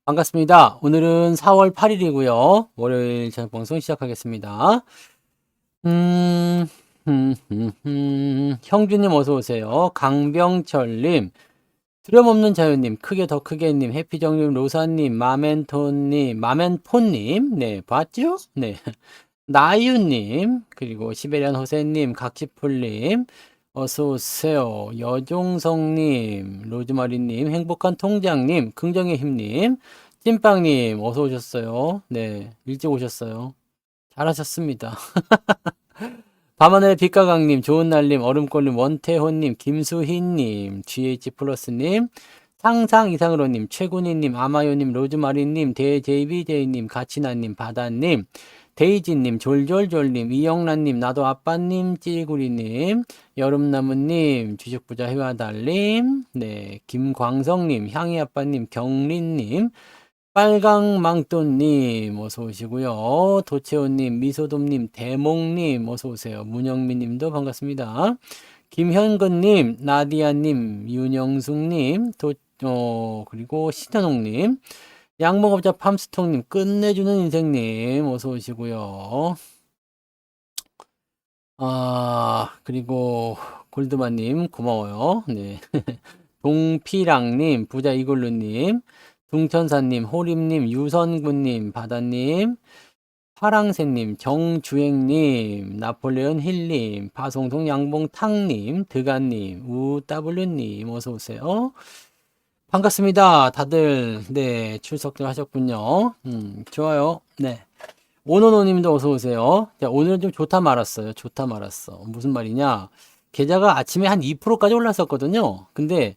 반갑습니다. 오늘은 4월 8일이고요. 월요일 저녁 방송 시작하겠습니다. 형주님 어서 오세요. 강병철님, 두려움없는 자유님, 크게 더 크게님, 해피정님, 로사님, 마멘토님, 마멘포님, 네, 봤죠? 네. 나유님, 그리고 시베리안 호세님, 각지풀님, 어서오세요. 여종성님, 로즈마리님, 행복한 통장님, 긍정의 힘님, 찐빵님, 어서 오셨어요. 네, 일찍 오셨어요. 잘하셨습니다. 밤하늘의 빛가강님, 좋은날님, 얼음골님, 원태호님, 김수희님, GH 플러스님, 상상 이상으로님, 최군희님, 아마요님, 로즈마리님, 대JBJ님, 가치나님, 바다님, 데이지님, 졸졸졸님, 이영란님, 나도 아빠님, 찌구리님, 여름나무님, 주식부자 해와달님, 네, 김광성님, 향이아빠님, 경린님, 빨강망토님, 어서 오시고요. 도채호님, 미소돔님, 대몽님, 어서 오세요. 문영민님도 반갑습니다. 김현근님, 나디아님, 윤영숙님, 그리고 신현옥님, 양봉업자 팜스통님, 끝내주는 인생님, 어서 오시고요. 그리고 골드만님, 고마워요. 네. 동피랑님, 부자 이글루님, 둥천사님, 호림님, 유선군님, 바다님, 파랑새님, 정주행님, 나폴레온 힐님, 파송송 양봉탕님, 드가님, 우W님, 어서오세요. 반갑습니다. 다들, 네, 출석들 하셨군요. 좋아요. 네. 오노노님도 어서오세요. 자, 오늘은 좀 좋다 말았어요. 좋다 말았어. 무슨 말이냐. 계좌가 아침에 한 2%까지 올랐었거든요. 근데,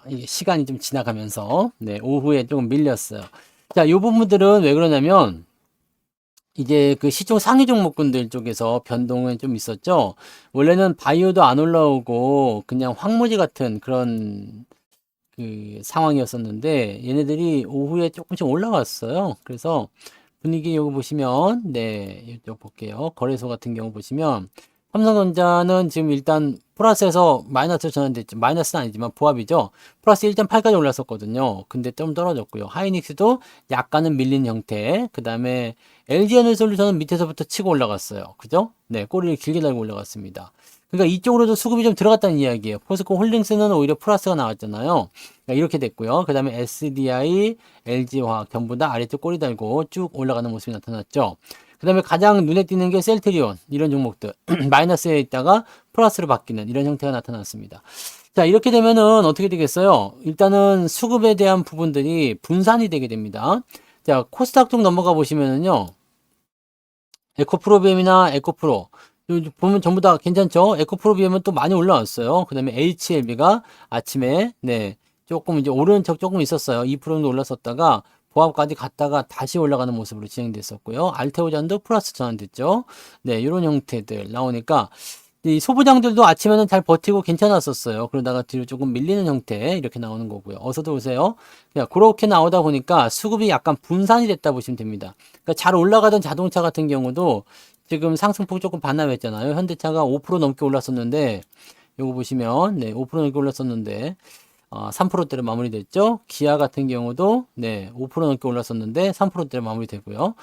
이게 시간이 좀 지나가면서, 네, 오후에 조금 밀렸어요. 자, 요 부분들은 왜 그러냐면, 이제 그 시총 상위 종목군들 쪽에서 변동은 좀 있었죠. 원래는 바이오도 안 올라오고, 그냥 황무지 같은 그런 그 상황이었었는데, 얘네들이 오후에 조금씩 올라왔어요. 그래서 분위기 요거 보시면, 네, 이쪽 볼게요. 거래소 같은 경우 보시면, 삼성전자는 지금 일단 플러스에서 마이너스 전환됐죠. 마이너스는 아니지만 보합이죠. 플러스 1.8까지 올랐었거든요. 근데 좀 떨어졌고요. 하이닉스도 약간은 밀린 형태. 그 다음에 LG에너지솔루션은 밑에서부터 치고 올라갔어요. 그죠? 네, 꼬리를 길게 달고 올라갔습니다. 그러니까 이쪽으로도 수급이 좀 들어갔다는 이야기예요. 포스코 홀딩스는 오히려 플러스가 나왔잖아요. 그러니까 이렇게 됐고요. 그 다음에 SDI, LG화학 전부 다 아래쪽 꼬리 달고 쭉 올라가는 모습이 나타났죠. 그 다음에 가장 눈에 띄는 게 셀트리온 이런 종목들 마이너스에 있다가 플러스로 바뀌는 이런 형태가 나타났습니다. 자, 이렇게 되면은 어떻게 되겠어요? 일단은 수급에 대한 부분들이 분산이 되게 됩니다. 자, 코스닥 쪽 넘어가 보시면은요. 에코프로비엠이나 에코프로 보면 전부 다 괜찮죠? 에코프로비엠은 또 많이 올라왔어요. 그 다음에 HLB가 아침에 네 조금 이제 오르는 척 조금 있었어요. 2% 정도 올랐었다가 보합까지 갔다가 다시 올라가는 모습으로 진행됐었고요. 알테오잔도 플러스 전환됐죠. 네, 이런 형태들 나오니까 이 소부장들도 아침에는 잘 버티고 괜찮았었어요. 그러다가 뒤로 조금 밀리는 형태 이렇게 나오는 거고요. 어서도 오세요. 그렇게 나오다 보니까 수급이 약간 분산이 됐다 보시면 됩니다. 그러니까 잘 올라가던 자동차 같은 경우도 지금 상승폭 조금 반납했잖아요. 현대차가 5% 넘게 올랐었는데 요거 보시면 네, 5% 넘게 올랐었는데 3%대로 마무리됐죠. 기아 같은 경우도 네, 5% 넘게 올랐었는데 3%대로 마무리되고요.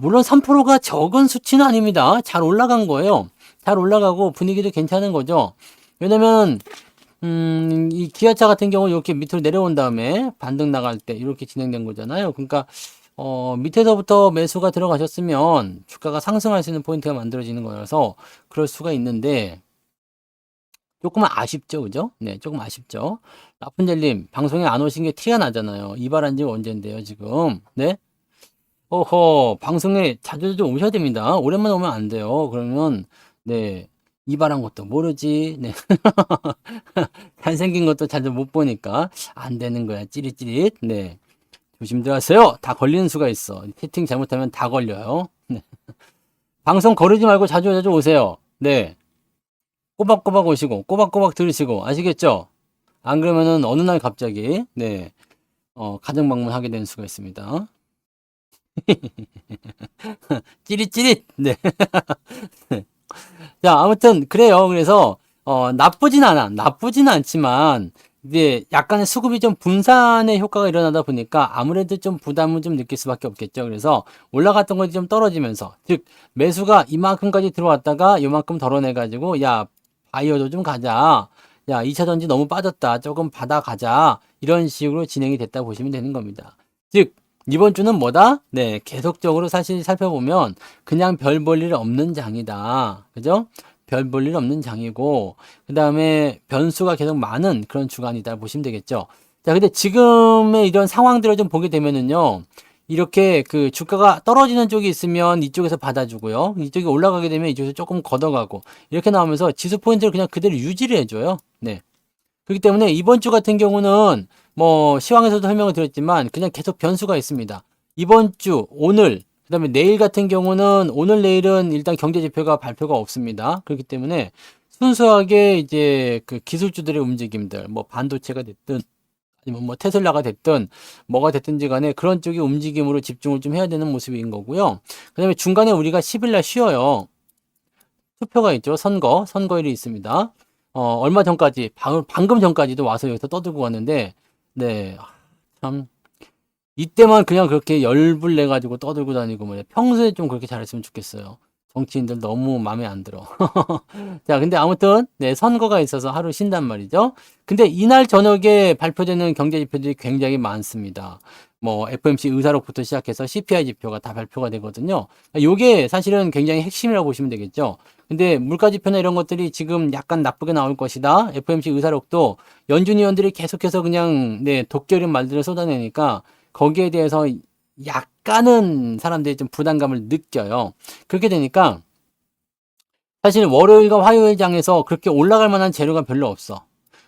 물론 3%가 적은 수치는 아닙니다. 잘 올라간 거예요. 잘 올라가고 분위기도 괜찮은 거죠. 왜냐면 이 기아차 같은 경우 이렇게 밑으로 내려온 다음에 반등 나갈 때 이렇게 진행된 거잖아요. 그러니까 밑에서부터 매수가 들어가셨으면 주가가 상승할 수 있는 포인트가 만들어지는 거라서 그럴 수가 있는데 조금 아쉽죠, 그죠? 네, 조금 아쉽죠. 라푼젤님, 방송에 안 오신 게 티가 나잖아요. 이발한 지가 언젠데요, 지금. 네? 방송에 자주 오셔야 됩니다. 오랜만에 오면 안 돼요. 그러면, 네, 이발한 것도 모르지. 네. 잘생긴 것도 자주 못 보니까 안 되는 거야. 찌릿찌릿. 네. 조심들 하세요. 다 걸리는 수가 있어. 채팅 잘못하면 다 걸려요. 네. 방송 거르지 말고 자주 자주 오세요. 네. 꼬박꼬박 오시고, 꼬박꼬박 들으시고, 아시겠죠? 안 그러면은 어느 날 갑자기, 네, 가정 방문하게 되는 수가 있습니다. 찌릿찌릿! 네. 자, 아무튼, 그래요. 그래서, 나쁘진 않아. 나쁘진 않지만, 이제 약간의 수급이 좀 분산의 효과가 일어나다 보니까 아무래도 좀 부담을 좀 느낄 수밖에 없겠죠. 그래서 올라갔던 것이 좀 떨어지면서, 즉 매수가 이만큼까지 들어왔다가 이만큼 덜어내가지고 야 바이오도 좀 가자. 야 2차 전지 너무 빠졌다. 조금 받아가자. 이런 식으로 진행이 됐다 보시면 되는 겁니다. 즉 이번 주는 뭐다? 네, 계속적으로 사실 살펴보면 그냥 별 볼 일 없는 장이다. 그죠? 별 볼 일 없는 장이고, 그 다음에 변수가 계속 많은 그런 주간이다 보시면 되겠죠. 자, 근데 지금의 이런 상황들을 좀 보게 되면은요, 이렇게 그 주가가 떨어지는 쪽이 있으면 이쪽에서 받아주고요. 이쪽이 올라가게 되면 이쪽에서 조금 걷어가고, 이렇게 나오면서 지수 포인트를 그냥 그대로 유지를 해줘요. 네. 그렇기 때문에 이번 주 같은 경우는 뭐 시황에서도 설명을 드렸지만 그냥 계속 변수가 있습니다. 이번 주, 오늘, 그다음에 내일 같은 경우는 오늘 내일은 일단 경제 지표가 발표가 없습니다. 그렇기 때문에 순수하게 이제 그 기술주들의 움직임들, 뭐 반도체가 됐든 아니면 뭐 테슬라가 됐든 뭐가 됐든지 간에 그런 쪽의 움직임으로 집중을 좀 해야 되는 모습인 거고요. 그다음에 중간에 우리가 10일 날 쉬어요. 투표가 있죠. 선거일이 있습니다. 얼마 전까지, 방금 전까지도 와서 여기서 떠들고 왔는데, 네, 참, 이때만 그냥 그렇게 열불 내가지고 떠들고 다니고, 뭐, 평소에 좀 그렇게 잘했으면 좋겠어요. 정치인들 너무 마음에 안 들어. 자, 근데 아무튼, 네, 선거가 있어서 하루 쉰단 말이죠. 근데 이날 저녁에 발표되는 경제 지표들이 굉장히 많습니다. 뭐, FOMC 의사록부터 시작해서 CPI 지표가 다 발표가 되거든요. 요게 사실은 굉장히 핵심이라고 보시면 되겠죠. 근데 물가 지표나 이런 것들이 지금 약간 나쁘게 나올 것이다. FOMC 의사록도 연준 위원들이 계속해서 그냥, 네, 독겨린 말들을 쏟아내니까 거기에 대해서 약간은 사람들이 좀 부담감을 느껴요. 그렇게 되니까 사실 월요일과 화요일 장에서 그렇게 올라갈 만한 재료가 별로 없어.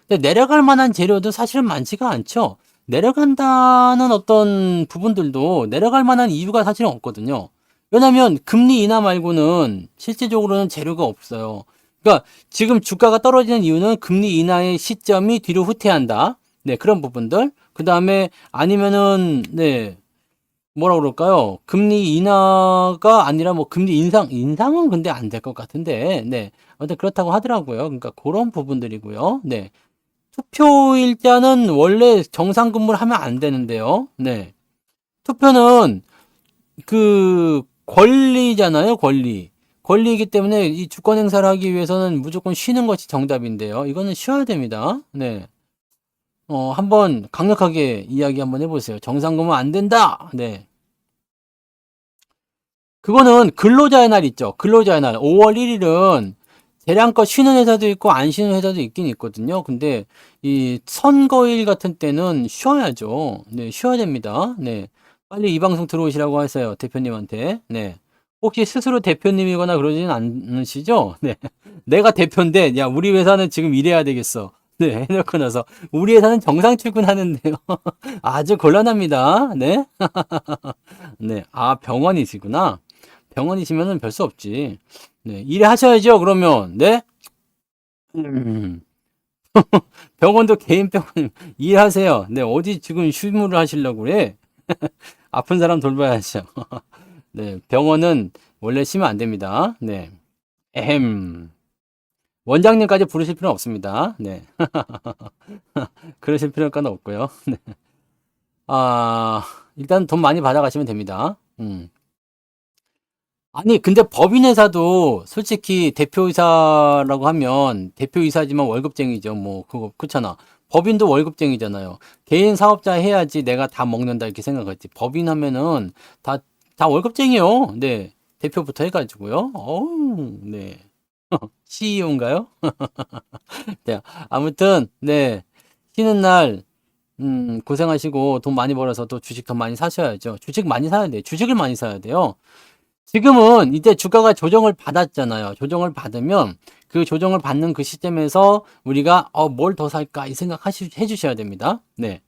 근데 내려갈 만한 재료도 사실은 많지가 않죠. 내려간다는 어떤 부분들도 내려갈 만한 이유가 사실은 없거든요. 왜냐면 금리 인하 말고는 실질적으로는 재료가 없어요. 그러니까 지금 주가가 떨어지는 이유는 금리 인하의 시점이 뒤로 후퇴한다. 네, 그런 부분들. 그 다음에 아니면은 네, 뭐라 그럴까요? 금리 인하가 아니라 뭐 금리 인상은 근데 안 될 것 같은데, 네. 아무튼 그렇다고 하더라고요. 그러니까 그런 부분들이고요. 네. 투표일자는 원래 정상 근무를 하면 안 되는데요. 네. 투표는 그 권리잖아요, 권리. 권리이기 때문에 이 주권 행사를 하기 위해서는 무조건 쉬는 것이 정답인데요. 이거는 쉬어야 됩니다. 네. 한번 강력하게 이야기 한번 해보세요. 정상 근무 안 된다! 네. 그거는 근로자의 날 있죠. 근로자의 날. 5월 1일은 대량껏 쉬는 회사도 있고 안 쉬는 회사도 있긴 있거든요. 근데 이 선거일 같은 때는 쉬어야죠. 네, 쉬어야 됩니다. 네. 빨리 이 방송 들어오시라고 하세요. 대표님한테. 네. 혹시 스스로 대표님이거나 그러지는 않으시죠? 네. 내가 대표인데, 야, 우리 회사는 지금 이래야 되겠어. 네, 해놓고 나서, 우리 회사는 정상 출근하는데요. 아주 곤란합니다. 네. 네. 아, 병원이시구나. 병원이시면은 별 수 없지. 네, 일하셔야죠, 그러면. 네? 음, 병원도 개인 병원 일하세요. 네, 어디 지금 휴무를 하시려고 그래? 아픈 사람 돌봐야죠. 네, 병원은 원래 쉬면 안 됩니다. 네. 에헴. 원장님까지 부르실 필요는 없습니다. 네. 그러실 필요는 없고요. 네. 아, 일단 돈 많이 받아가시면 됩니다. 아니, 근데 법인회사도 솔직히 대표이사라고 하면 대표이사지만 월급쟁이죠. 뭐, 그거, 그렇잖아. 법인도 월급쟁이잖아요. 개인 사업자 해야지 내가 다 먹는다 이렇게 생각하지. 법인 하면은 다 월급쟁이요. 네. 대표부터 해가지고요. 어우, 네. CEO인가요? 네. 아무튼, 네. 쉬는 날, 고생하시고 돈 많이 벌어서 또 주식 더 많이 사셔야죠. 주식 많이 사야 돼요. 주식을 많이 사야 돼요. 지금은 이제 주가가 조정을 받았잖아요. 조정을 받으면 그 조정을 받는 그 시점에서 우리가 뭘 더 살까 이 생각 해주셔야 됩니다. 네.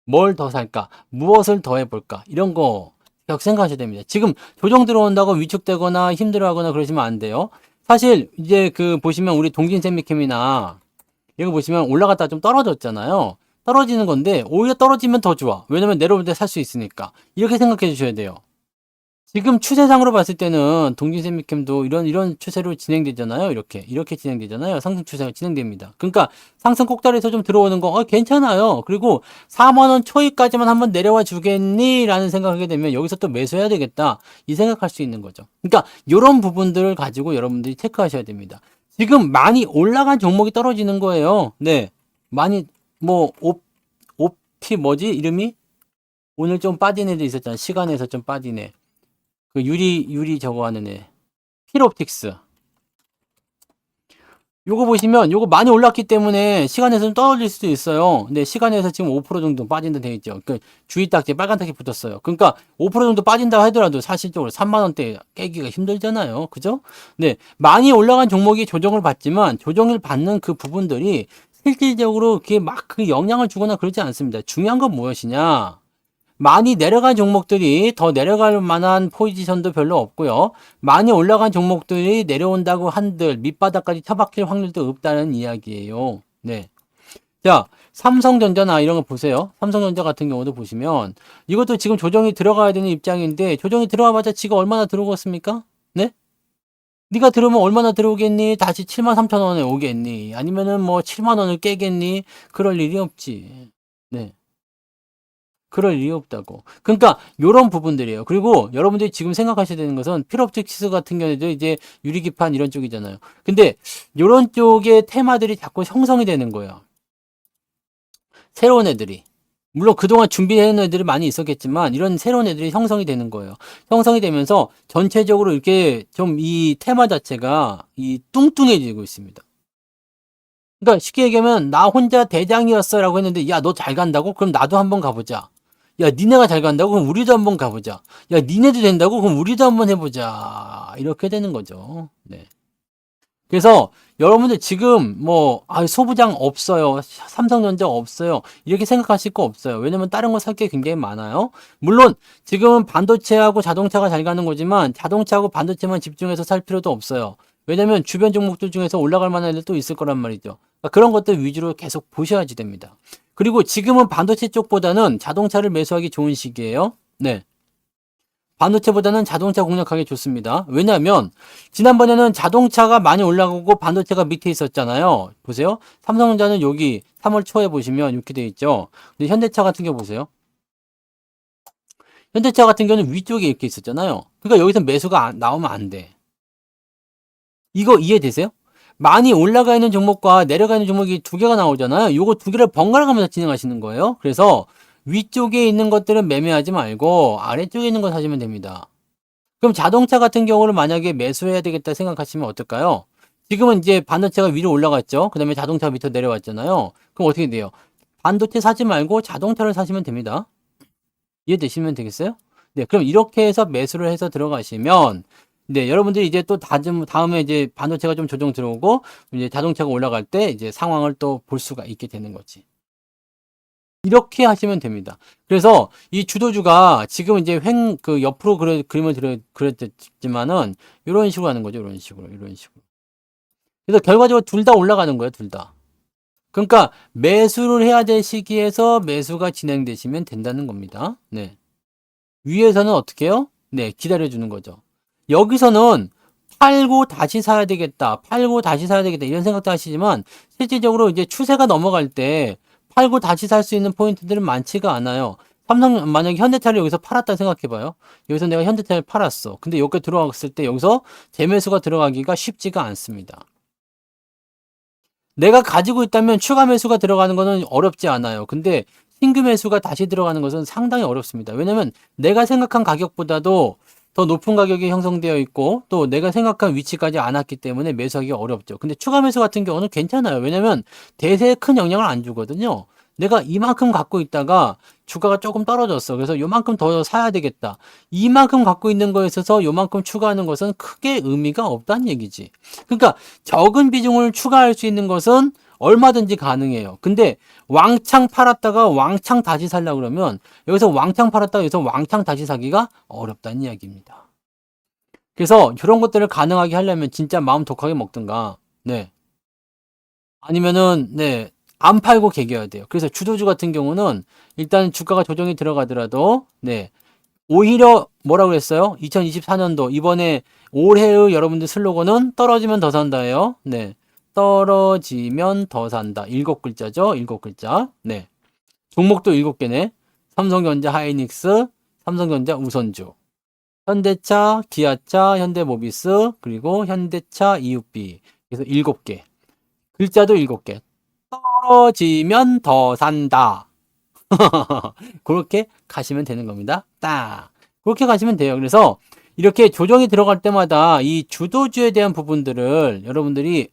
뭘 더 살까? 무엇을 더 해볼까? 이런 거 생각하셔야 됩니다. 지금 조정 들어온다고 위축되거나 힘들어하거나 그러시면 안 돼요. 사실 이제 그 보시면 우리 동진세미캠이나 이거 보시면 올라갔다가 좀 떨어졌잖아요. 떨어지는 건데 오히려 떨어지면 더 좋아. 왜냐면 내려올 때 살 수 있으니까. 이렇게 생각해 주셔야 돼요. 지금 추세상으로 봤을 때는 동진세미캠도 이런 추세로 진행되잖아요. 이렇게 진행되잖아요. 상승 추세가 진행됩니다. 그러니까 상승 꼭다리에서 좀 들어오는 거 괜찮아요. 그리고 4만 원 초입까지만 한번 내려와 주겠니라는 생각하게 되면 여기서 또 매수해야 되겠다 이 생각할 수 있는 거죠. 그러니까 이런 부분들을 가지고 여러분들이 체크하셔야 됩니다. 지금 많이 올라간 종목이 떨어지는 거예요. 네, 많이 뭐 옵티 뭐지 이름이 오늘 좀 빠진 애도 있었잖아. 시간에서 좀 빠진 애. 그 유리 저거 하는 애. 필옵틱스. 요거 보시면 요거 많이 올랐기 때문에 시간에서 좀 떨어질 수도 있어요. 근데 시간에서 지금 5% 정도 빠진다 되어 있죠. 그 주의 딱지 빨간 딱지 붙었어요. 그러니까 5% 정도 빠진다 하더라도 사실적으로 3만 원대 깨기가 힘들잖아요. 그죠? 네. 많이 올라간 종목이 조정을 받지만 조정을 받는 그 부분들이 실질적으로 그게 막 그 영향을 주거나 그러지 않습니다. 중요한 건 무엇이냐? 많이 내려간 종목들이 더 내려갈 만한 포지션도 별로 없고요. 많이 올라간 종목들이 내려온다고 한들 밑바닥까지 처박힐 확률도 없다는 이야기예요. 네. 자, 삼성전자나 이런 거 보세요. 삼성전자 같은 경우도 보시면 이것도 지금 조정이 들어가야 되는 입장인데 조정이 들어가봤자 지가 얼마나 들어오겠습니까? 네? 네가 들어오면 얼마나 들어오겠니? 다시 7만 3천 원에 오겠니? 아니면은 뭐 7만 원을 깨겠니? 그럴 일이 없지. 네. 그럴 이유 없다고. 그러니까 요런 부분들이에요. 그리고 여러분들이 지금 생각하셔야 되는 것은 필옵틱 치수 같은 경우에도 이제 유리기판 이런 쪽이잖아요. 근데 요런 쪽의 테마들이 자꾸 형성이 되는 거예요. 새로운 애들이. 물론 그동안 준비해놓은 애들이 많이 있었겠지만 이런 새로운 애들이 형성이 되는 거예요. 형성이 되면서 전체적으로 이렇게 좀 이 테마 자체가 이 뚱뚱해지고 있습니다. 그러니까 쉽게 얘기하면 나 혼자 대장이었어라고 했는데 야, 너 잘 간다고? 그럼 나도 한번 가보자. 야, 니네가 잘 간다고? 그럼 우리도 한번 가보자. 야, 니네도 된다고? 그럼 우리도 한번 해보자. 이렇게 되는 거죠. 네. 그래서 여러분들 지금 뭐 소부장 없어요. 삼성전자 없어요. 이렇게 생각하실 거 없어요. 왜냐면 다른 거 살 게 굉장히 많아요. 물론 지금은 반도체하고 자동차가 잘 가는 거지만 자동차하고 반도체만 집중해서 살 필요도 없어요. 왜냐면 주변 종목들 중에서 올라갈 만한 애들 또 있을 거란 말이죠. 그러니까 그런 것들 위주로 계속 보셔야지 됩니다. 그리고 지금은 반도체 쪽보다는 자동차를 매수하기 좋은 시기예요. 네. 반도체보다는 자동차 공략하기 좋습니다. 왜냐하면 지난번에는 자동차가 많이 올라가고 반도체가 밑에 있었잖아요. 보세요. 삼성전자는 여기 3월 초에 보시면 이렇게 돼 있죠. 근데 현대차 같은 경우 보세요. 현대차 같은 경우는 위쪽에 이렇게 있었잖아요. 그러니까 여기서 매수가 나오면 안 돼. 이거 이해되세요? 많이 올라가 있는 종목과 내려가 있는 종목이 두 개가 나오잖아요. 요거 두 개를 번갈아 가면서 진행하시는 거예요. 그래서 위쪽에 있는 것들은 매매하지 말고 아래쪽에 있는 거 사시면 됩니다. 그럼 자동차 같은 경우는 만약에 매수해야 되겠다 생각하시면 어떨까요? 지금은 이제 반도체가 위로 올라갔죠. 그 다음에 자동차가 밑으로 내려왔잖아요. 그럼 어떻게 돼요? 반도체 사지 말고 자동차를 사시면 됩니다. 이해되시면 되겠어요? 네, 그럼 이렇게 해서 매수를 해서 들어가시면 네, 여러분들이 이제 또 다음에 이제 반도체가 좀 조정 들어오고 이제 자동차가 올라갈 때 이제 상황을 또 볼 수가 있게 되는 거지. 이렇게 하시면 됩니다. 그래서 이 주도주가 지금 이제 그 옆으로 그림을 그렸지만은 이런 식으로 하는 거죠. 이런 식으로. 그래서 결과적으로 둘 다 올라가는 거예요. 둘 다. 그러니까 매수를 해야 될 시기에서 매수가 진행되시면 된다는 겁니다. 네. 위에서는 어떻게 해요? 네, 기다려주는 거죠. 여기서는 팔고 다시 사야 되겠다. 팔고 다시 사야 되겠다. 이런 생각도 하시지만 실질적으로 이제 추세가 넘어갈 때 팔고 다시 살 수 있는 포인트들은 많지가 않아요. 만약에 현대차를 여기서 팔았다 생각해봐요. 여기서 내가 현대차를 팔았어. 근데 여기 들어갔을 때 여기서 재매수가 들어가기가 쉽지가 않습니다. 내가 가지고 있다면 추가 매수가 들어가는 것은 어렵지 않아요. 근데 신규 매수가 다시 들어가는 것은 상당히 어렵습니다. 왜냐면 내가 생각한 가격보다도 더 높은 가격이 형성되어 있고 또 내가 생각한 위치까지 안 왔기 때문에 매수하기가 어렵죠. 근데 추가 매수 같은 경우는 괜찮아요. 왜냐면 대세에 큰 영향을 안 주거든요. 내가 이만큼 갖고 있다가 주가가 조금 떨어졌어. 그래서 요만큼 더 사야 되겠다. 이만큼 갖고 있는 거에 있어서 요만큼 추가하는 것은 크게 의미가 없다는 얘기지. 그러니까 적은 비중을 추가할 수 있는 것은 얼마든지 가능해요. 근데 왕창 팔았다가 왕창 다시 살려고 그러면 여기서 왕창 팔았다가 여기서 왕창 다시 사기가 어렵다는 이야기입니다. 그래서 이런 것들을 가능하게 하려면 진짜 마음 독하게 먹든가, 네. 아니면은, 네. 안 팔고 개겨야 돼요. 그래서 주도주 같은 경우는 일단 주가가 조정이 들어가더라도, 네. 오히려 뭐라고 했어요? 2024년도 이번에 올해의 여러분들 슬로건은 떨어지면 더 산다예요. 네. 떨어지면 더 산다. 7글자죠. 7글자. 네. 종목도 7개네. 삼성전자 하이닉스, 삼성전자 우선주, 현대차, 기아차, 현대모비스, 그리고 현대차 EUB. 그래서 7개. 글자도 7개. 떨어지면 더 산다. 그렇게 가시면 되는 겁니다. 딱. 그렇게 가시면 돼요. 그래서 이렇게 조정이 들어갈 때마다 이 주도주에 대한 부분들을 여러분들이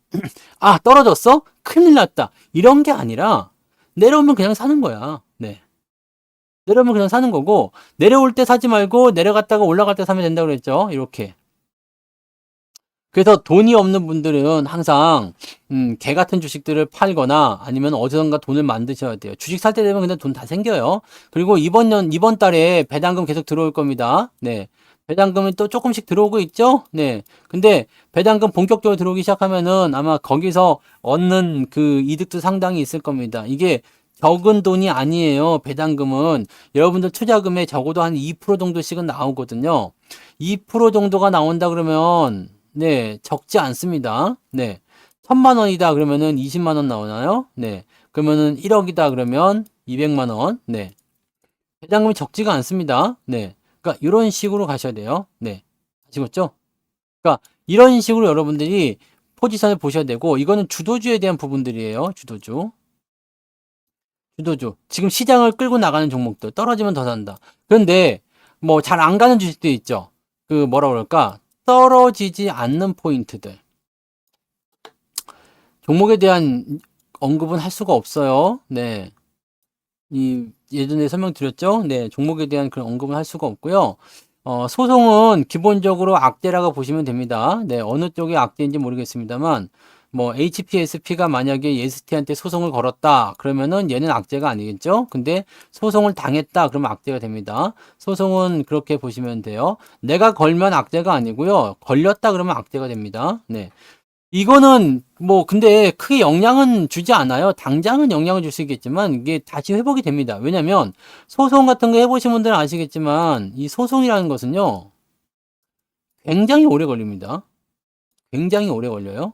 아, 떨어졌어? 큰일 났다. 이런 게 아니라 내려오면 그냥 사는 거야. 네. 내려오면 그냥 사는 거고 내려올 때 사지 말고 내려갔다가 올라갈 때 사면 된다고 그랬죠. 이렇게. 그래서 돈이 없는 분들은 항상 개 같은 주식들을 팔거나 아니면 어디선가 돈을 만드셔야 돼요. 주식 살 때 되면 그냥 돈 다 생겨요. 그리고 이번 달에 배당금 계속 들어올 겁니다. 네. 배당금이 또 조금씩 들어오고 있죠? 네. 근데 배당금 본격적으로 들어오기 시작하면은 아마 거기서 얻는 그 이득도 상당히 있을 겁니다. 이게 적은 돈이 아니에요. 배당금은 여러분들 투자금에 적어도 한 2% 정도씩은 나오거든요. 2% 정도가 나온다 그러면 네, 적지 않습니다. 네. 1000만 원이다 그러면은 20만 원 나오나요? 네. 그러면은 1억이다 그러면 200만 원. 네. 배당금이 적지가 않습니다. 네. 그러니까 이런 식으로 가셔야 돼요. 네. 아시겠죠? 그러니까 이런 식으로 여러분들이 포지션을 보셔야 되고 이거는 주도주에 대한 부분들이에요. 주도주. 주도주. 지금 시장을 끌고 나가는 종목들 떨어지면 더 산다. 그런데 뭐 잘 안 가는 주식도 있죠. 그 뭐라 그럴까? 떨어지지 않는 포인트들. 종목에 대한 언급은 할 수가 없어요. 네. 예전에 설명드렸죠? 네. 종목에 대한 그런 언급은 할 수가 없고요. 소송은 기본적으로 악재라고 보시면 됩니다. 네. 어느 쪽이 악재인지 모르겠습니다만, 뭐, HPSP가 만약에 예스티한테 소송을 걸었다. 그러면은 얘는 악재가 아니겠죠? 근데 소송을 당했다. 그러면 악재가 됩니다. 소송은 그렇게 보시면 돼요. 내가 걸면 악재가 아니고요. 걸렸다. 그러면 악재가 됩니다. 네. 이거는 뭐 근데 크게 영향은 주지 않아요. 당장은 영향을 줄 수 있겠지만 이게 다시 회복이 됩니다. 왜냐면 소송 같은 거 해보신 분들은 아시겠지만 이 소송이라는 것은요 굉장히 오래 걸립니다. 굉장히 오래 걸려요.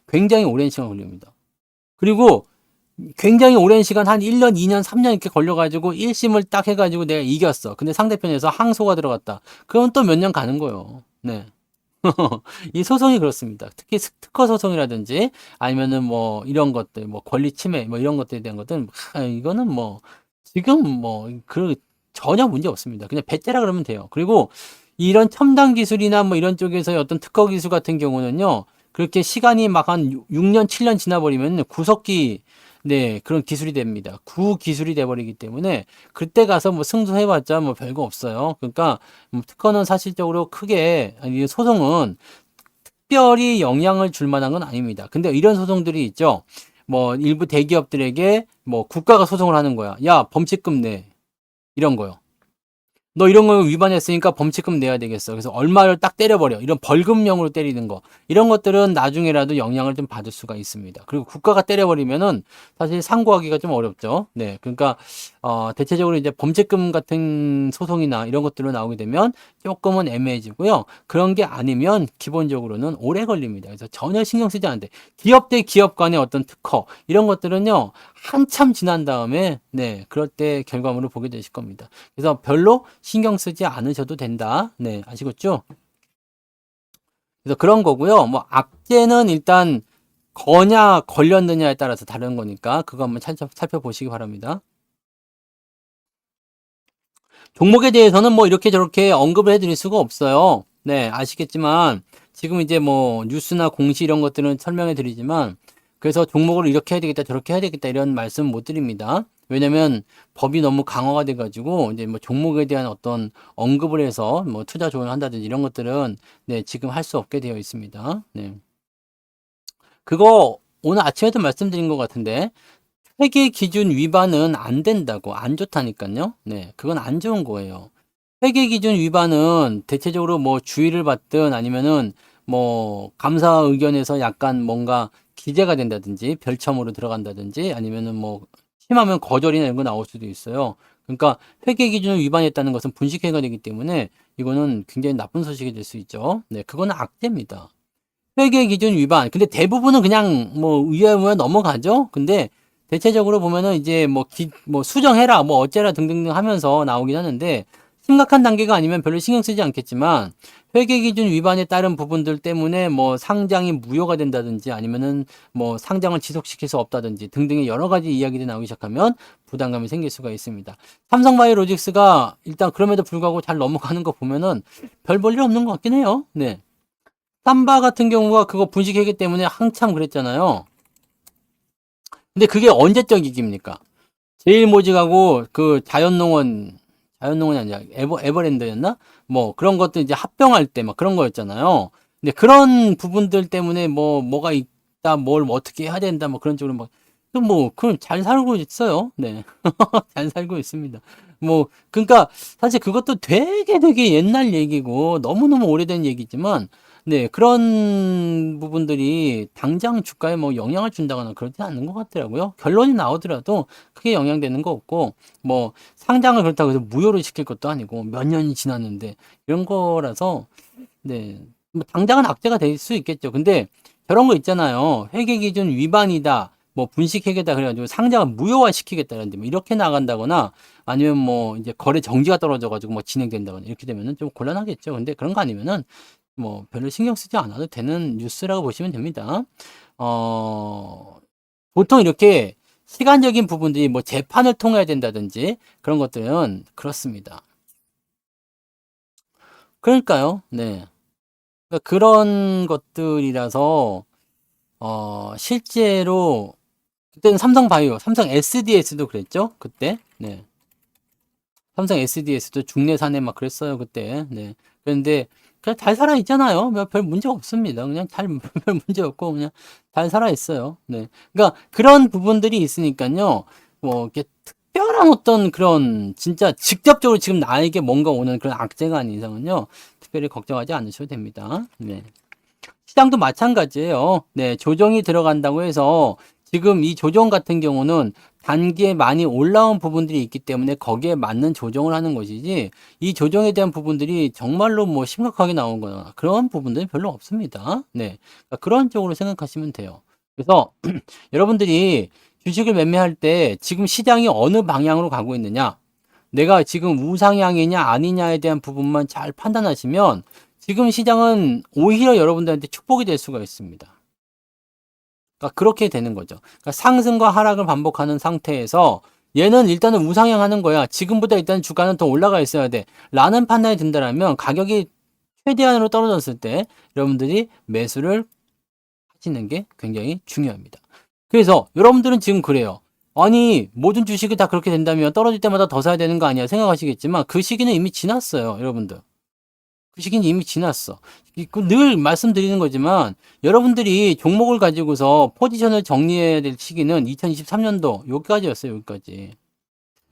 굉장히 오랜 시간 걸립니다. 그리고 굉장히 오랜 시간 한 1년, 2년, 3년 이렇게 걸려가지고 1심을 딱 해가지고 내가 이겼어. 근데 상대편에서 항소가 들어갔다. 그럼 또 몇 년 가는 거예요. 네. 이 소송이 그렇습니다. 특히 특허 소송이라든지 아니면은 뭐 이런 것들, 뭐 권리 침해, 뭐 이런 것들에 대한 것들은 이거는 뭐 지금 뭐 그 전혀 문제 없습니다. 그냥 배째라 그러면 돼요. 그리고 이런 첨단 기술이나 뭐 이런 쪽에서의 어떤 특허 기술 같은 경우는요. 그렇게 시간이 막 한 6년, 7년 지나버리면 구석기 네, 그런 기술이 됩니다. 구기술이 돼버리기 때문에 그때 가서 뭐 승소해봤자 뭐 별거 없어요. 그러니까 특허는 사실적으로 크게 아니 소송은 특별히 영향을 줄 만한 건 아닙니다. 근데 이런 소송들이 있죠. 뭐 일부 대기업들에게 뭐 국가가 소송을 하는 거야. 야, 범칙금 내. 이런 거요. 너 이런 거 위반했으니까 범칙금 내야 되겠어. 그래서 얼마를 딱 때려버려. 이런 벌금형으로 때리는 거. 이런 것들은 나중에라도 영향을 좀 받을 수가 있습니다. 그리고 국가가 때려버리면은 사실 상고하기가 좀 어렵죠. 네. 그러니까, 대체적으로 이제 범칙금 같은 소송이나 이런 것들로 나오게 되면 조금은 애매해지고요. 그런 게 아니면 기본적으로는 오래 걸립니다. 그래서 전혀 신경 쓰지 않는데 기업 대 기업 간의 어떤 특허, 이런 것들은요, 한참 지난 다음에, 네. 그럴 때 결과물을 보게 되실 겁니다. 그래서 별로 신경 쓰지 않으셔도 된다. 네, 아시겠죠? 그래서 그런 거고요. 뭐 악재는 일단 거냐 걸렸느냐에 따라서 다른 거니까 그거 한번 살펴보시기 바랍니다. 종목에 대해서는 뭐 이렇게 저렇게 언급을 해드릴 수가 없어요. 네, 아시겠지만 지금 이제 뭐 뉴스나 공시 이런 것들은 설명해 드리지만 그래서 종목을 이렇게 해야 되겠다 저렇게 해야 되겠다 이런 말씀 못 드립니다. 왜냐면 법이 너무 강화가 돼가지고 이제 뭐 종목에 대한 어떤 언급을 해서 뭐 투자 조언을 한다든지 이런 것들은 네, 지금 할 수 없게 되어 있습니다. 네. 그거 오늘 아침에도 말씀드린 것 같은데 회계 기준 위반은 안 된다고 안 좋다니까요. 네, 그건 안 좋은 거예요. 회계 기준 위반은 대체적으로 뭐 주의를 받든 아니면은 뭐 감사 의견에서 약간 뭔가 기재가 된다든지 별첨으로 들어간다든지 아니면은 뭐 심하면 거절이나 이런 거 나올 수도 있어요. 그러니까 회계 기준을 위반했다는 것은 분식회계가 되기 때문에 이거는 굉장히 나쁜 소식이 될 수 있죠. 네, 그거는 악재입니다. 회계 기준 위반. 근데 대부분은 그냥 뭐 위험에 넘어가죠. 근데 대체적으로 보면은 이제 뭐 수정해라, 뭐 어째라 등등등 하면서 나오긴 하는데 심각한 단계가 아니면 별로 신경 쓰지 않겠지만 회계 기준 위반에 따른 부분들 때문에 뭐 상장이 무효가 된다든지 아니면은 뭐 상장을 지속시킬 수 없다든지 등등의 여러 가지 이야기들이 나오기 시작하면 부담감이 생길 수가 있습니다. 삼성바이오로직스가 일단 그럼에도 불구하고 잘 넘어가는 거 보면은 별 볼 일 없는 것 같긴 해요. 네. 삼바 같은 경우가 그거 분식회계 때문에 한참 그랬잖아요. 근데 그게 언제적 얘기입니까? 제일모직하고 그 자연농원이 아니라 에버랜드였나? 뭐 그런 것도 이제 합병할 때 막 그런 거였잖아요. 근데 그런 부분들 때문에 뭐가 있다, 뭘 어떻게 해야 된다, 뭐 그런 쪽으로 그럼 잘 살고 있어요. 네. 잘 살고 있습니다. 그러니까 사실 그것도 되게 옛날 얘기고 너무너무 오래된 얘기지만 네, 그런 부분들이 당장 주가에 뭐 영향을 준다거나 그러지 않는 것 같더라고요. 결론이 나오더라도 크게 영향되는 거 없고, 뭐, 상장을 그렇다고 해서 무효를 시킬 것도 아니고, 몇 년이 지났는데, 이런 거라서, 네, 뭐 당장은 악재가 될 수 있겠죠. 근데 저런 거 있잖아요. 회계 기준 위반이다. 뭐 분식회계다 그래가지고 상장을 무효화 시키겠다는데 뭐 이렇게 나간다거나 아니면 뭐 이제 거래 정지가 떨어져가지고 뭐 진행된다거나 이렇게 되면은 좀 곤란하겠죠. 근데 그런 거 아니면은 뭐 별로 신경 쓰지 않아도 되는 뉴스라고 보시면 됩니다. 어, 보통 이렇게 시간적인 부분들이 뭐 재판을 통해야 된다든지 그런 것들은 그렇습니다. 그러니까요. 네. 그러니까 그런 것들이라서 실제로 그때는 삼성 SDS도 그랬죠? 그때. 네. 삼성 SDS도 중내 사내 막 그랬어요, 그때. 네. 그런데 그냥 잘 살아 있잖아요. 별 문제 없습니다. 그냥 별 문제 없고 그냥 잘 살아 있어요. 네. 그러니까 그런 부분들이 있으니까요. 뭐 이렇게 특별한 어떤 그런 진짜 직접적으로 지금 나에게 뭔가 오는 그런 악재가 아닌 이상은요. 특별히 걱정하지 않으셔도 됩니다. 네. 시장도 마찬가지예요. 네, 조정이 들어간다고 해서 지금 이 조정 같은 경우는 단기에 많이 올라온 부분들이 있기 때문에 거기에 맞는 조정을 하는 것이지 이 조정에 대한 부분들이 정말로 뭐 심각하게 나온 거나 그런 부분들은 별로 없습니다. 네, 그러니까 그런 쪽으로 생각하시면 돼요. 그래서 여러분들이 주식을 매매할 때 지금 시장이 어느 방향으로 가고 있느냐, 내가 지금 우상향이냐 아니냐에 대한 부분만 잘 판단하시면 지금 시장은 오히려 여러분들한테 축복이 될 수가 있습니다. 그러니까 그렇게 되는 거죠. 그러니까 상승과 하락을 반복하는 상태에서 얘는 일단은 우상향하는 거야. 지금보다 일단 주가는 더 올라가 있어야 돼. 라는 판단이 든다라면 가격이 최대한으로 떨어졌을 때 여러분들이 매수를 하시는 게 굉장히 중요합니다. 그래서 여러분들은 지금 그래요. 아니 모든 주식이 다 그렇게 된다면 떨어질 때마다 더 사야 되는 거 아니야 생각하시겠지만 그 시기는 이미 지났어요, 여러분들. 그 시기는 이미 지났어. 늘 말씀드리는 거지만 여러분들이 종목을 가지고서 포지션을 정리해야 될 시기는 2023년도 여기까지였어요. 여기까지.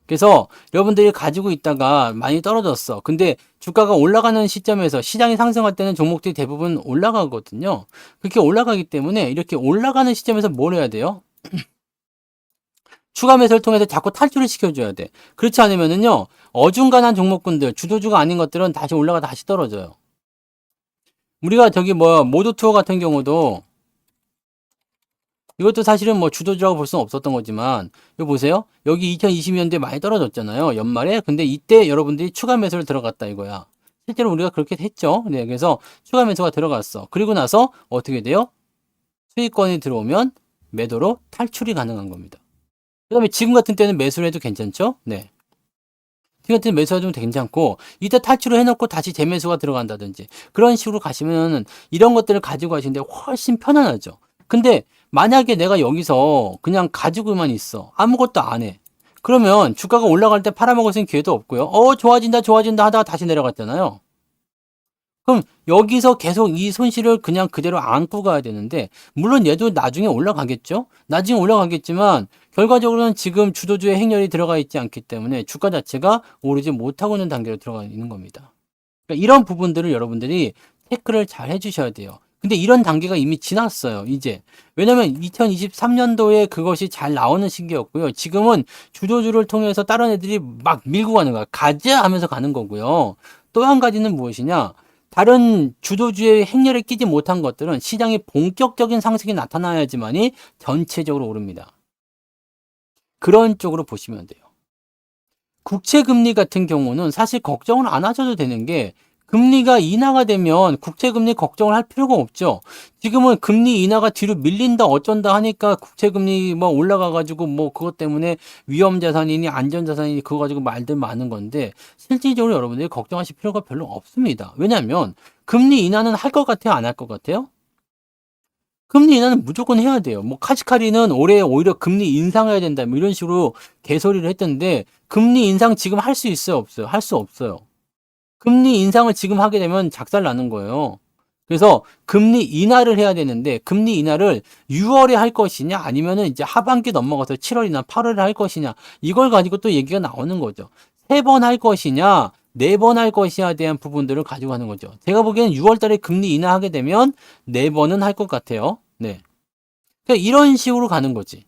그래서 여러분들이 가지고 있다가 많이 떨어졌어. 근데 주가가 올라가는 시점에서 시장이 상승할 때는 종목들이 대부분 올라가거든요. 그렇게 올라가기 때문에 이렇게 올라가는 시점에서 뭘 해야 돼요? 추가 매수를 통해서 자꾸 탈출을 시켜줘야 돼. 그렇지 않으면은요, 어중간한 종목군들, 주도주가 아닌 것들은 다시 올라가 다시 떨어져요. 우리가 저기 모두 투어 같은 경우도 이것도 사실은 뭐 주도주라고 볼 수는 없었던 거지만 이거 보세요. 여기 2020년도에 많이 떨어졌잖아요. 연말에. 근데 이때 여러분들이 추가 매수를 들어갔다 이거야. 실제로 우리가 그렇게 했죠. 네, 그래서 추가 매수가 들어갔어. 그리고 나서 어떻게 돼요? 수익권이 들어오면 매도로 탈출이 가능한 겁니다. 그 다음에 지금 같은 때는 매수를 해도 괜찮죠? 네. 지금 같은 매수가 좀 괜찮고 이때 탈출을 해놓고 다시 재매수가 들어간다든지 그런 식으로 가시면 이런 것들을 가지고 가시는데 훨씬 편안하죠. 근데 만약에 내가 여기서 그냥 가지고만 있어. 아무것도 안 해. 그러면 주가가 올라갈 때 팔아먹을 수 있는 기회도 없고요. 좋아진다 하다가 다시 내려갔잖아요. 그럼 여기서 계속 이 손실을 그냥 그대로 안고 가야 되는데 물론 얘도 나중에 올라가겠죠. 나중에 올라가겠지만 결과적으로는 지금 주도주의 행렬이 들어가 있지 않기 때문에 주가 자체가 오르지 못하고 있는 단계로 들어가 있는 겁니다. 그러니까 이런 부분들을 여러분들이 체크를 잘 해주셔야 돼요. 근데 이런 단계가 이미 지났어요, 이제. 왜냐면 2023년도에 그것이 잘 나오는 시기였고요. 지금은 주도주를 통해서 다른 애들이 막 밀고 가는 거야. 가자 하면서 가는 거고요. 또 한 가지는 무엇이냐? 다른 주도주의 행렬에 끼지 못한 것들은 시장의 본격적인 상승이 나타나야지만이 전체적으로 오릅니다. 그런 쪽으로 보시면 돼요. 국채금리 같은 경우는 사실 걱정을 안 하셔도 되는 게 금리가 인하가 되면 국채금리 걱정을 할 필요가 없죠. 지금은 금리 인하가 뒤로 밀린다 어쩐다 하니까 국채금리 뭐 올라가가지고 뭐 그것 때문에 위험자산이니 안전자산이니 그거 가지고 말들 많은 건데 실질적으로 여러분들이 걱정하실 필요가 별로 없습니다. 왜냐하면 금리 인하는 할 것 같아요? 안 할 것 같아요? 금리 인하는 무조건 해야 돼요. 뭐 카시카리는 올해 오히려 금리 인상해야 된다 뭐 이런 식으로 개소리를 했던데 금리 인상 지금 할 수 있어요? 없어요? 할 수 없어요. 금리 인상을 지금 하게 되면 작살 나는 거예요. 그래서 금리 인하를 해야 되는데 금리 인하를 6월에 할 것이냐 아니면은 이제 하반기 넘어가서 7월이나 8월에 할 것이냐 이걸 가지고 또 얘기가 나오는 거죠. 3번 할 것이냐 4번 할 것이냐에 대한 부분들을 가지고 하는 거죠. 제가 보기에는 6월 달에 금리 인하하게 되면 4번은 할 것 같아요. 네. 그러니까 이런 식으로 가는 거지.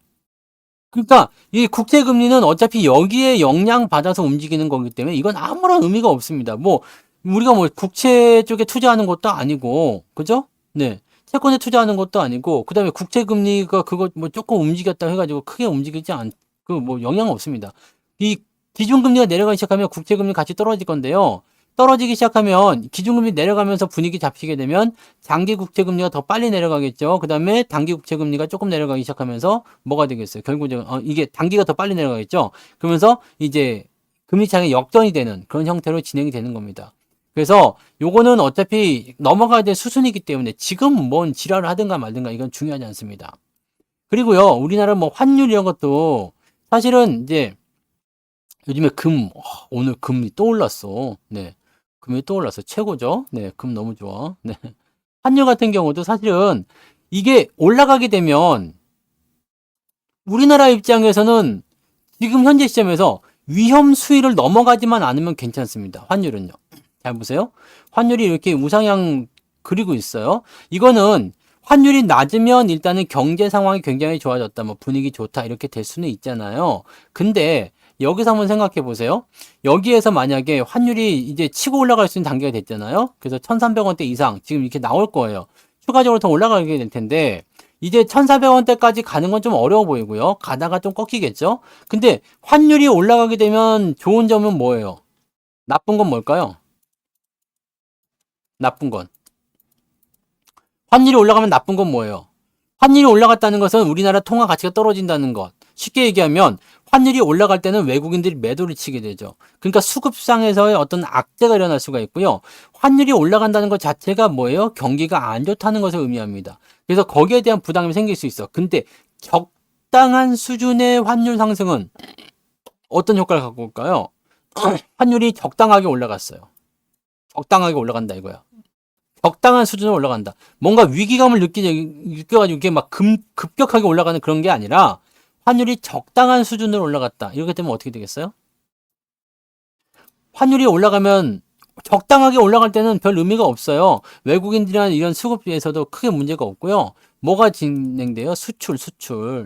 그러니까 이 국채 금리는 어차피 여기에 영향 받아서 움직이는 거기 때문에 이건 아무런 의미가 없습니다. 뭐 우리가 뭐 국채 쪽에 투자하는 것도 아니고 그죠? 네. 채권에 투자하는 것도 아니고 그다음에 국채 금리가 그거 뭐 조금 움직였다 해가지고 크게 움직이지 않 그 뭐 영향 없습니다. 이 기준금리가 내려가기 시작하면 국채 금리 같이 떨어질 건데요. 떨어지기 시작하면 기준금리 내려가면서 분위기 잡히게 되면 장기 국채 금리가 더 빨리 내려가겠죠. 그다음에 단기 국채 금리가 조금 내려가기 시작하면서 뭐가 되겠어요? 결국은 이게 단기가 더 빨리 내려가겠죠. 그러면서 이제 금리 차익이 역전이 되는 그런 형태로 진행이 되는 겁니다. 그래서 요거는 어차피 넘어가야 될 수순이기 때문에 지금 뭔 지랄을 하든가 말든가 이건 중요하지 않습니다. 그리고요, 우리나라 뭐 환율 이런 것도 사실은 이제 요즘에 오늘 금이 또 올랐어. 네. 금이 또 올랐어. 최고죠. 네. 금 너무 좋아. 네. 환율 같은 경우도 사실은 이게 올라가게 되면 우리나라 입장에서는 지금 현재 시점에서 위험 수위를 넘어가지만 않으면 괜찮습니다. 환율은요. 잘 보세요. 환율이 이렇게 우상향 그리고 있어요. 이거는 환율이 낮으면 일단은 경제 상황이 굉장히 좋아졌다. 뭐 분위기 좋다. 이렇게 될 수는 있잖아요. 근데 여기서 한번 생각해 보세요. 여기에서 만약에 환율이 이제 치고 올라갈 수 있는 단계가 됐잖아요. 그래서 1,300원대 이상 지금 이렇게 나올 거예요. 추가적으로 더 올라가게 될 텐데 이제 1,400원대까지 가는 건 좀 어려워 보이고요. 가다가 좀 꺾이겠죠. 근데 환율이 올라가게 되면 좋은 점은 뭐예요? 나쁜 건 뭘까요? 나쁜 건. 환율이 올라가면 나쁜 건 뭐예요? 환율이 올라갔다는 것은 우리나라 통화 가치가 떨어진다는 것. 쉽게 얘기하면 환율이 올라갈 때는 외국인들이 매도를 치게 되죠. 그러니까 수급상에서의 어떤 악재가 일어날 수가 있고요. 환율이 올라간다는 것 자체가 뭐예요? 경기가 안 좋다는 것을 의미합니다. 그래서 거기에 대한 부담이 생길 수 있어. 근데 적당한 수준의 환율 상승은 어떤 효과를 갖고 올까요? 환율이 적당하게 올라갔어요. 적당하게 올라간다 이거야. 적당한 수준으로 올라간다. 뭔가 위기감을 느껴가지고 이게 막 급격하게 올라가는 그런 게 아니라 환율이 적당한 수준으로 올라갔다. 이렇게 되면 어떻게 되겠어요? 환율이 올라가면 적당하게 올라갈 때는 별 의미가 없어요. 외국인들이나 이런 수급에서도 크게 문제가 없고요. 뭐가 진행돼요? 수출.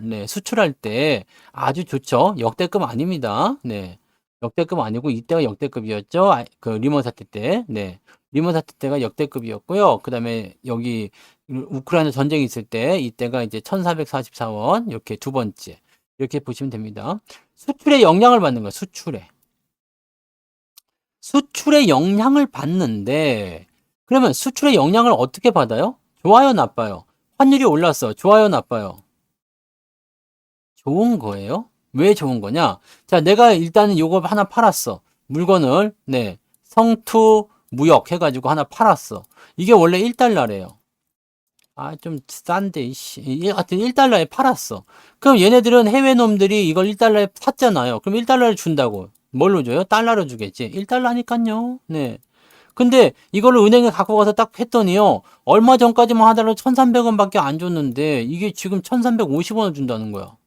네, 수출할 때 아주 좋죠. 역대급 아닙니다. 네. 역대급 아니고 이때가 역대급이었죠. 그 리먼 사태 때. 네. 리먼 사태 때가 역대급이었고요. 그다음에 여기 우크라이나 전쟁이 있을 때 이때가 이제 1,444원 이렇게 두 번째. 이렇게 보시면 됩니다. 수출에 영향을 받는 거예요. 수출에 영향을 받는데 그러면 수출에 영향을 어떻게 받아요? 좋아요, 나빠요? 환율이 올랐어. 좋아요, 나빠요? 좋은 거예요? 왜 좋은 거냐? 자, 내가 일단은 요거 하나 팔았어. 물건을 네. 성투 무역 해가지고 하나 팔았어. 이게 원래 1달러래요. 아, 좀 싼데, 하여튼 1달러에 팔았어. 그럼 얘네들은 해외 놈들이 이걸 1달러에 샀잖아요. 그럼 1달러를 준다고. 뭘로 줘요? 달러로 주겠지. 1달러니까요. 네. 근데 이거를 은행에 갖고 가서 딱 했더니요. 얼마 전까지만 하더라도 1,300원밖에 안 줬는데 이게 지금 1,350원을 준다는 거야.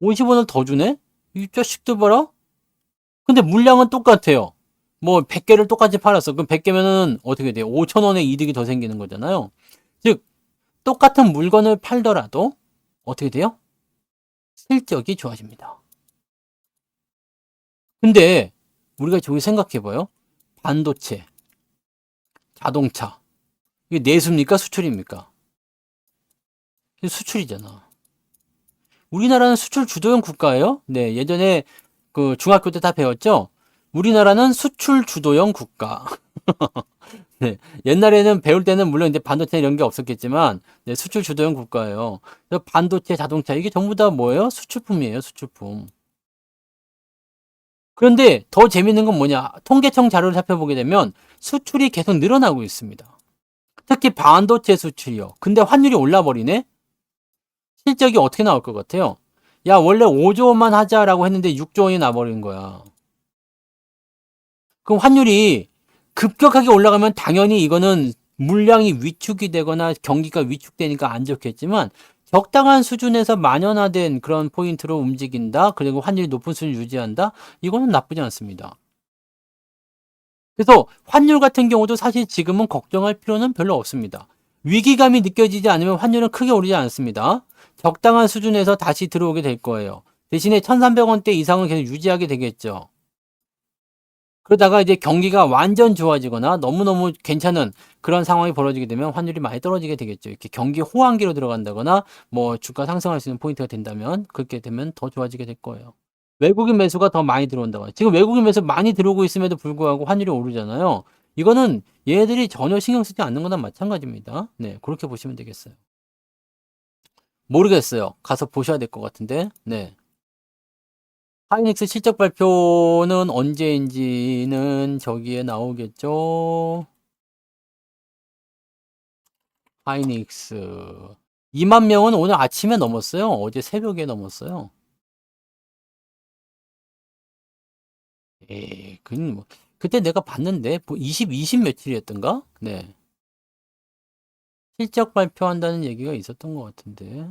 50원을 더 주네? 이 자식들 봐라. 근데 물량은 똑같아요. 뭐 100개를 똑같이 팔았어. 그럼 100개면은 어떻게 돼요? 5,000원의 이득이 더 생기는 거잖아요. 즉 똑같은 물건을 팔더라도 어떻게 돼요? 실적이 좋아집니다. 근데 우리가 저기 생각해봐요. 반도체, 자동차. 이게 내수입니까? 수출입니까? 이게 수출이잖아. 우리나라는 수출 주도형 국가예요. 네, 예전에 그 중학교 때 다 배웠죠? 우리나라는 수출 주도형 국가. 네, 옛날에는 배울 때는 물론 이제 반도체 이런 게 없었겠지만, 네, 수출 주도형 국가예요. 그래서 반도체, 자동차, 이게 전부 다 뭐예요? 수출품이에요, 수출품. 그런데 더 재밌는 건 뭐냐? 통계청 자료를 살펴보게 되면 수출이 계속 늘어나고 있습니다. 특히 반도체 수출이요. 근데 환율이 올라버리네? 실적이 어떻게 나올 것 같아요? 야, 원래 5조 원만 하자라고 했는데 6조 원이 나버린 거야. 그럼 환율이 급격하게 올라가면 당연히 이거는 물량이 위축이 되거나 경기가 위축되니까 안 좋겠지만 적당한 수준에서 만연화된 그런 포인트로 움직인다. 그리고 환율이 높은 수준 유지한다. 이거는 나쁘지 않습니다. 그래서 환율 같은 경우도 사실 지금은 걱정할 필요는 별로 없습니다. 위기감이 느껴지지 않으면 환율은 크게 오르지 않습니다. 적당한 수준에서 다시 들어오게 될 거예요. 대신에 1,300원대 이상은 계속 유지하게 되겠죠. 그러다가 이제 경기가 완전 좋아지거나 너무너무 괜찮은 그런 상황이 벌어지게 되면 환율이 많이 떨어지게 되겠죠. 이렇게 경기 호황기로 들어간다거나 뭐 주가 상승할 수 있는 포인트가 된다면 그렇게 되면 더 좋아지게 될 거예요. 외국인 매수가 더 많이 들어온다고. 지금 외국인 매수 많이 들어오고 있음에도 불구하고 환율이 오르잖아요. 이거는 얘들이 전혀 신경 쓰지 않는 거나 마찬가지입니다. 네, 그렇게 보시면 되겠어요. 모르겠어요. 가서 보셔야 될 것 같은데. 네. 하이닉스 실적 발표는 언제인지는 저기에 나오겠죠. 하이닉스 2만 명은 오늘 아침에 넘었어요. 어제 새벽에 넘었어요. 그건 뭐 그때 내가 봤는데 20 며칠이었던가? 네. 실적 발표한다는 얘기가 있었던 것 같은데.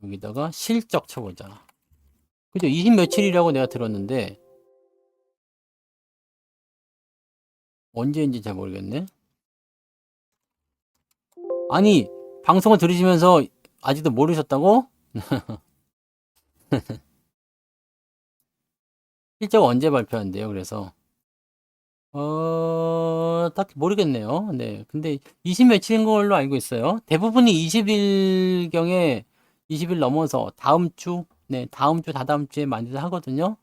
여기다가 실적 쳐보자. 그죠? 20 며칠이라고 내가 들었는데 언제인지 잘 모르겠네. 아니, 방송을 들으시면서 아직도 모르셨다고? 실적 언제 발표한대요? 그래서 딱히 모르겠네요. 네. 근데 20 며칠인 걸로 알고 있어요. 대부분이 20일경에 20일 넘어서 다음 주, 네, 다음 주, 다다음 주에 많이들 하거든요.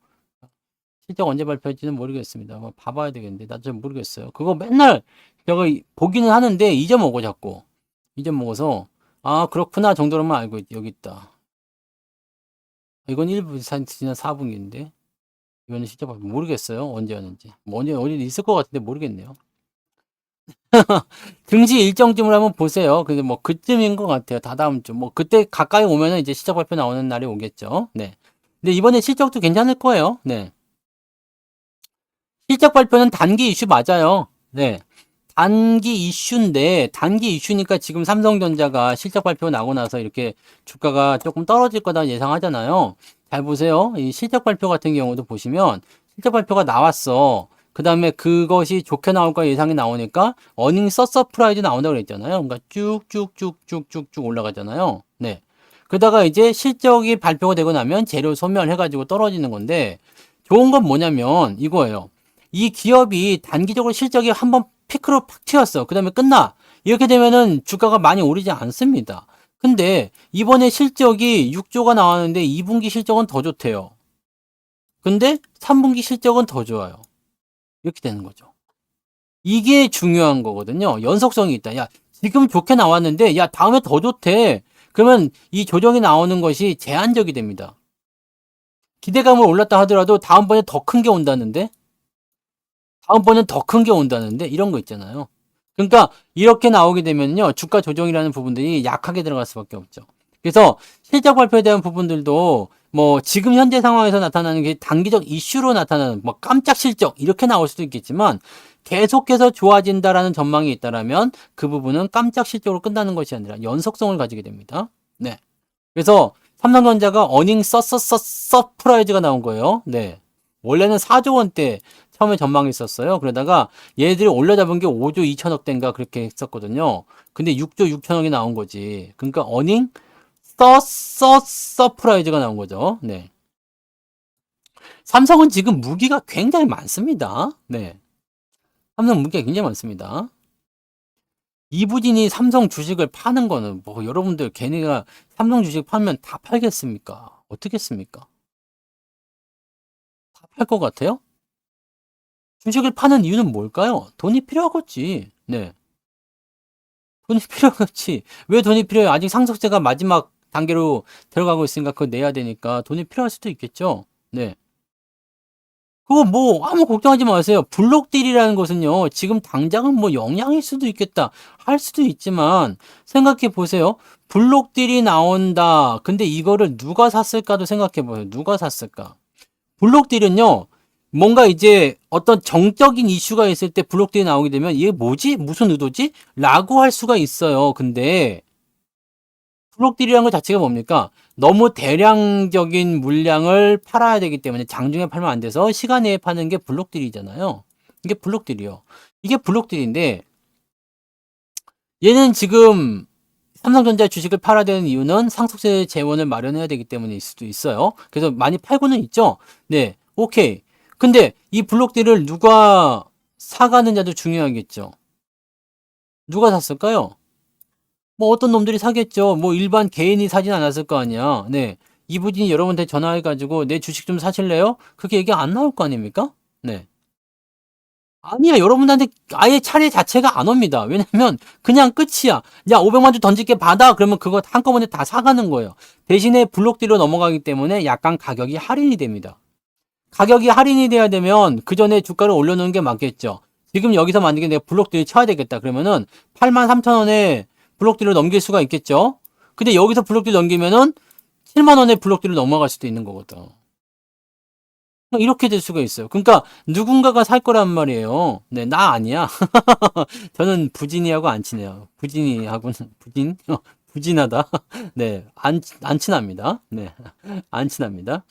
실적 언제 발표할지는 모르겠습니다. 뭐 봐봐야 되겠는데, 나도 잘 모르겠어요. 그거 맨날 제가 보기는 하는데 잊어먹어, 자꾸. 잊어먹어서, 아, 그렇구나 정도로만 알고 있, 여기 있다. 이건 1부 지난 4분기인데. 이거는 실적 발표 모르겠어요. 언제 하는지. 뭐 언제 있을 것 같은데 모르겠네요. 등시 일정쯤을 한번 보세요. 근데 뭐 그쯤인 것 같아요. 다다음 주. 뭐 그때 가까이 오면은 이제 실적 발표 나오는 날이 오겠죠. 네. 근데 이번에 실적도 괜찮을 거예요. 네. 실적 발표는 단기 이슈 맞아요. 네. 단기 이슈인데 단기 이슈니까 지금 삼성전자가 실적 발표 나고 나서 이렇게 주가가 조금 떨어질 거다 예상하잖아요. 잘 보세요. 이 실적 발표 같은 경우도 보시면 실적 발표가 나왔어. 그 다음에 그것이 좋게 나올 거 예상이 나오니까 어닝 서프라이즈 나온다고 그랬잖아요. 그러니까 쭉쭉쭉쭉쭉쭉 올라가잖아요. 네. 그러다가 이제 실적이 발표가 되고 나면 재료 소멸해가지고 떨어지는 건데 좋은 건 뭐냐면 이거예요. 이 기업이 단기적으로 실적이 한번 피크로 팍 튀었어. 그 다음에 끝나. 이렇게 되면은 주가가 많이 오르지 않습니다. 근데 이번에 실적이 6조가 나왔는데 2분기 실적은 더 좋대요. 근데 3분기 실적은 더 좋아요. 이렇게 되는 거죠. 이게 중요한 거거든요. 연속성이 있다. 야, 지금 좋게 나왔는데, 야, 다음에 더 좋대. 그러면 이 조정이 나오는 것이 제한적이 됩니다. 기대감을 올랐다 하더라도 다음번에 더 큰 게 온다는데? 다음번엔 더 큰 게 온다는데? 이런 거 있잖아요. 그러니까 이렇게 나오게 되면요. 주가 조정이라는 부분들이 약하게 들어갈 수밖에 없죠. 그래서 실적 발표에 대한 부분들도 뭐 지금 현재 상황에서 나타나는 게 단기적 이슈로 나타나는 뭐 깜짝 실적 이렇게 나올 수도 있겠지만 계속해서 좋아진다라는 전망이 있다라면 그 부분은 깜짝 실적으로 끝나는 것이 아니라 연속성을 가지게 됩니다. 네. 그래서 삼성전자가 어닝 서프라이즈가 나온 거예요. 네. 원래는 4조 원대 처음에 전망했었어요. 그러다가 얘들이 올려잡은 게 5조 2천억 대인가 그렇게 했었거든요. 근데 6조 6천억이 나온 거지. 그러니까 어닝 서프라이즈가 나온 거죠. 네. 삼성은 지금 무기가 굉장히 많습니다. 네. 삼성 무기가 굉장히 많습니다. 이부진이 삼성 주식을 파는 거는 뭐 여러분들 걔네가 삼성 주식 팔면 다 팔겠습니까? 어떻겠습니까? 다 팔 것 같아요? 주식을 파는 이유는 뭘까요? 돈이 필요하겠지. 네. 돈이 필요하겠지. 왜 돈이 필요해? 아직 상속세가 마지막 단계로 들어가고 있으니까 그거 내야 되니까 돈이 필요할 수도 있겠죠. 네. 그거 뭐 아무 걱정하지 마세요. 블록딜이라는 것은요. 지금 당장은 뭐 영향일 수도 있겠다. 할 수도 있지만 생각해 보세요. 블록딜이 나온다. 근데 이거를 누가 샀을까도 생각해 보세요. 누가 샀을까? 블록딜은요. 뭔가 이제 어떤 정적인 이슈가 있을 때 블록딜이 나오게 되면 이게 뭐지? 무슨 의도지? 라고 할 수가 있어요. 근데 블록딜이라는 것 자체가 뭡니까? 너무 대량적인 물량을 팔아야 되기 때문에 장중에 팔면 안 돼서 시간 내에 파는 게 블록딜이잖아요. 이게 블록딜이요. 이게 블록딜인데 얘는 지금 삼성전자 주식을 팔아야 되는 이유는 상속세 재원을 마련해야 되기 때문일 수도 있어요. 그래서 많이 팔고는 있죠. 네, 오케이. 근데 이 블록딜을 누가 사가느냐도 중요하겠죠. 누가 샀을까요? 뭐 어떤 놈들이 사겠죠. 뭐 일반 개인이 사진 않았을 거 아니야. 네. 이부진이 여러분한테 전화해가지고 내 주식 좀 사실래요? 그렇게 얘기 안 나올 거 아닙니까? 네. 아니야. 여러분한테 아예 차례 자체가 안 옵니다. 왜냐면 그냥 끝이야. 야, 500만 주 던질게 받아. 그러면 그거 한꺼번에 다 사가는 거예요. 대신에 블록딜로 넘어가기 때문에 약간 가격이 할인이 됩니다. 가격이 할인이 돼야 되면 그 전에 주가를 올려놓는 게 맞겠죠. 지금 여기서 만약에 내가 블록딜을 쳐야 되겠다. 그러면은 83,000원에 블록딜을 넘길 수가 있겠죠. 근데 여기서 블록딜 넘기면은 7만원에 블록딜을 넘어갈 수도 있는 거거든. 이렇게 될 수가 있어요. 그러니까 누군가가 살 거란 말이에요. 네, 나 아니야. 저는 부진이하고 안 친해요. 부진이하고는 부진하다. 네, 안 친합니다. 네, 안 친합니다.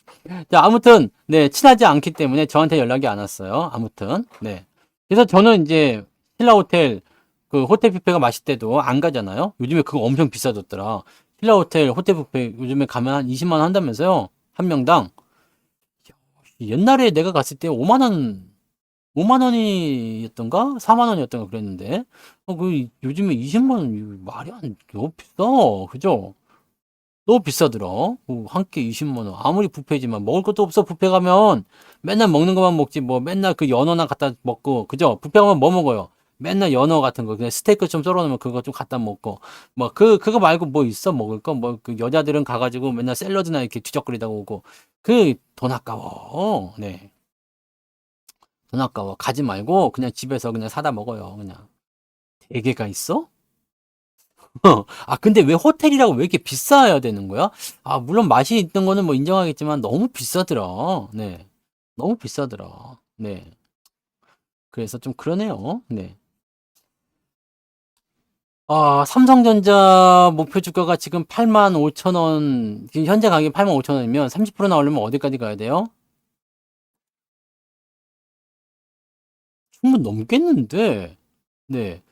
자, 아무튼 네, 친하지 않기 때문에 저한테 연락이 안 왔어요. 아무튼 네. 그래서 저는 이제 신라 호텔 그 호텔 뷔페가 맛있을 때도 안 가잖아요. 요즘에 그거 엄청 비싸졌더라. 신라 호텔 호텔 뷔페 요즘에 가면 한 20만 원 한다면서요. 한 명당. 옛날에 내가 갔을 때 5만 원 5만 원이었던가? 4만 원이었던가 그랬는데. 그 요즘에 20만 원 이거 말이 안 너무 비싸. 그죠? 너무 비싸더라. 한 끼 20만 원. 아무리 뷔페지만 먹을 것도 없어. 뷔페 가면 맨날 먹는 것만 먹지. 뭐 맨날 그 연어나 갖다 먹고. 그죠? 뷔페 가면 뭐 먹어요? 맨날 연어 같은 거. 그냥 스테이크 좀 썰어 놓으면 그거 좀 갖다 먹고. 뭐 그거 말고 뭐 있어? 먹을 거? 뭐 그 여자들은 가가지고 맨날 샐러드나 이렇게 뒤적거리다가 오고. 그 돈 아까워. 네. 돈 아까워. 가지 말고 그냥 집에서 그냥 사다 먹어요. 그냥. 대게가 있어? 아, 근데 왜 호텔이라고 왜 이렇게 비싸야 되는 거야? 아, 물론 맛이 있는 거는 뭐 인정하겠지만 너무 비싸더라. 네. 너무 비싸더라. 네. 그래서 좀 그러네요. 네. 아, 삼성전자 목표 주가가 지금 8만 5천 원, 지금 현재 가격이 8만 5천 원이면 30% 나오려면 어디까지 가야 돼요? 충분 넘겠는데. 네.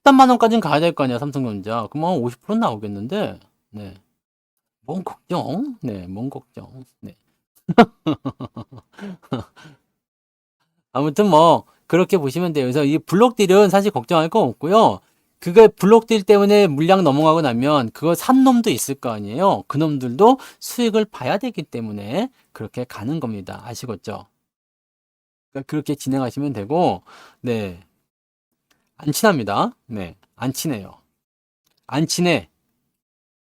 13만 원까지는 가야 될 거 아니야, 삼성전자. 그러면 50% 나오겠는데. 네. 뭔 걱정? 네, 뭔 걱정? 네. 아무튼 뭐 그렇게 보시면 돼요. 그래서 이 블록딜은 사실 걱정할 거 없고요. 그거 블록딜 때문에 물량 넘어가고 나면 그거 산 놈도 있을 거 아니에요. 그 놈들도 수익을 봐야 되기 때문에 그렇게 가는 겁니다. 아시겠죠? 그러니까 그렇게 진행하시면 되고, 네, 안 친합니다. 네, 안 친해요. 안 친해.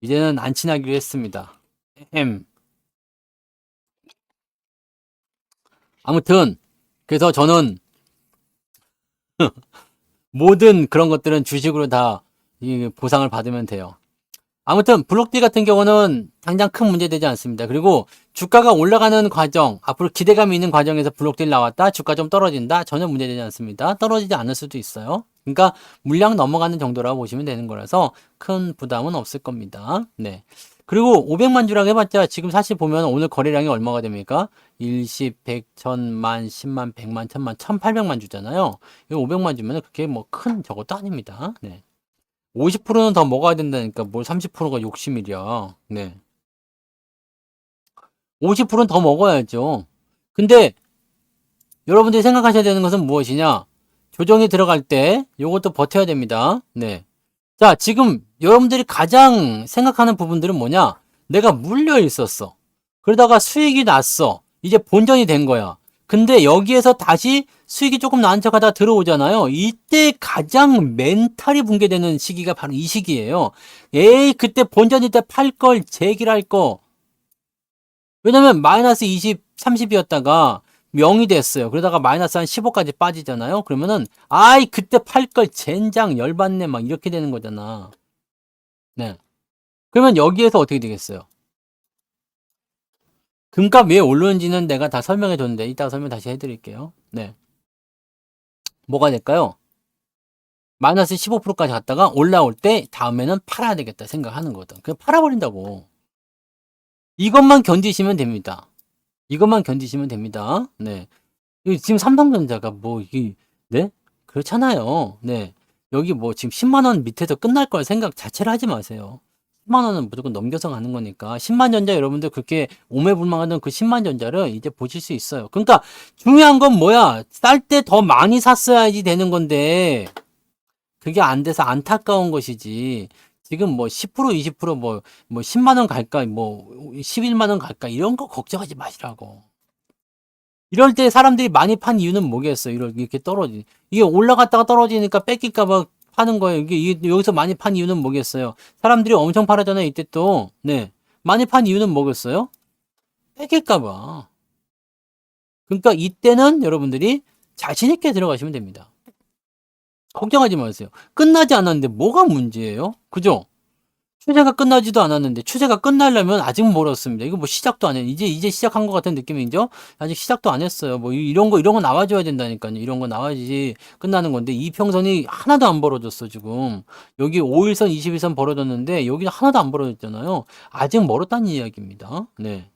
이제는 안 친하기로 했습니다. 엠. 아무튼 그래서 저는 모든 그런 것들은 주식으로 다 이 보상을 받으면 돼요. 아무튼 블록딜 같은 경우는 당장 큰 문제 되지 않습니다. 그리고 주가가 올라가는 과정, 앞으로 기대감이 있는 과정에서 블록딜 나왔다, 주가 좀 떨어진다, 전혀 문제되지 않습니다. 떨어지지 않을 수도 있어요. 그러니까 물량 넘어가는 정도라고 보시면 되는 거라서 큰 부담은 없을 겁니다. 네. 그리고 500만 주라고 해봤자 지금 사실 보면 오늘 거래량이 얼마가 됩니까? 일십, 백, 천만, 10만, 100만, 1000만, 1800만 주잖아요. 이 500만 주면 그게 뭐 큰 저것도 아닙니다. 네. 50%는 더 먹어야 된다니까 뭘 30%가 욕심이랴. 네. 50%는 더 먹어야죠. 근데 여러분들이 생각하셔야 되는 것은 무엇이냐? 조정이 들어갈 때 요것도 버텨야 됩니다. 네. 자, 지금 여러분들이 가장 생각하는 부분들은 뭐냐? 내가 물려 있었어. 그러다가 수익이 났어. 이제 본전이 된 거야. 근데 여기에서 다시 수익이 조금 나은 척 하다 들어오잖아요. 이때 가장 멘탈이 붕괴되는 시기가 바로 이 시기예요. 에이, 그때 본전일 때 팔 걸, 제기할 거. 왜냐면 마이너스 20, 30이었다가 0이 됐어요. 그러다가 마이너스 한 15까지 빠지잖아요. 그러면은 아이 그때 팔 걸 젠장 열받네 막 이렇게 되는 거잖아. 네. 그러면 여기에서 어떻게 되겠어요? 금값 왜 오르는지는 내가 다 설명해 줬는데 이따가 설명 다시 해드릴게요. 네. 뭐가 될까요? 마이너스 15%까지 갔다가 올라올 때 다음에는 팔아야 되겠다 생각하는 거거든. 그냥 팔아버린다고. 이것만 견디시면 됩니다. 이것만 견디시면 됩니다. 네. 지금 삼성전자가 뭐 이게 네? 그렇잖아요. 네. 여기 뭐 지금 10만 원 밑에서 끝날 걸 생각 자체를 하지 마세요. 10만 원은 무조건 넘겨서 가는 거니까 10만 전자 여러분들 그렇게 오매불망하던 그 10만 전자를 이제 보실 수 있어요. 그러니까 중요한 건 뭐야? 쌀 때 더 많이 샀어야지 되는 건데 그게 안 돼서 안타까운 것이지. 지금 뭐 10%, 20%뭐 10만 원 갈까? 뭐 11만 원 갈까? 이런 거 걱정하지 마시라고. 이럴 때 사람들이 많이 판 이유는 뭐겠어요? 이렇게 떨어지. 이게 올라갔다가 떨어지니까 뺏길까봐 파는 거예요. 이게 여기서 많이 판 이유는 뭐겠어요? 사람들이 엄청 팔았잖아요. 이때 또. 네. 많이 판 이유는 뭐겠어요? 뺏길까봐. 그러니까 이때는 여러분들이 자신있게 들어가시면 됩니다. 걱정하지 마세요. 끝나지 않았는데 뭐가 문제예요? 그죠? 추세가 끝나지도 않았는데 추세가 끝나려면 아직 멀었습니다. 이거 뭐 시작도 안 해. 이제 시작한 것 같은 느낌이죠? 아직 시작도 안 했어요. 뭐 이런 거 나와줘야 된다니까요. 이런 거 나와야지 끝나는 건데 이평선이 하나도 안 벌어졌어 지금. 여기 5일선, 21선 벌어졌는데 여기는 하나도 안 벌어졌잖아요. 아직 멀었다는 이야기입니다. 네.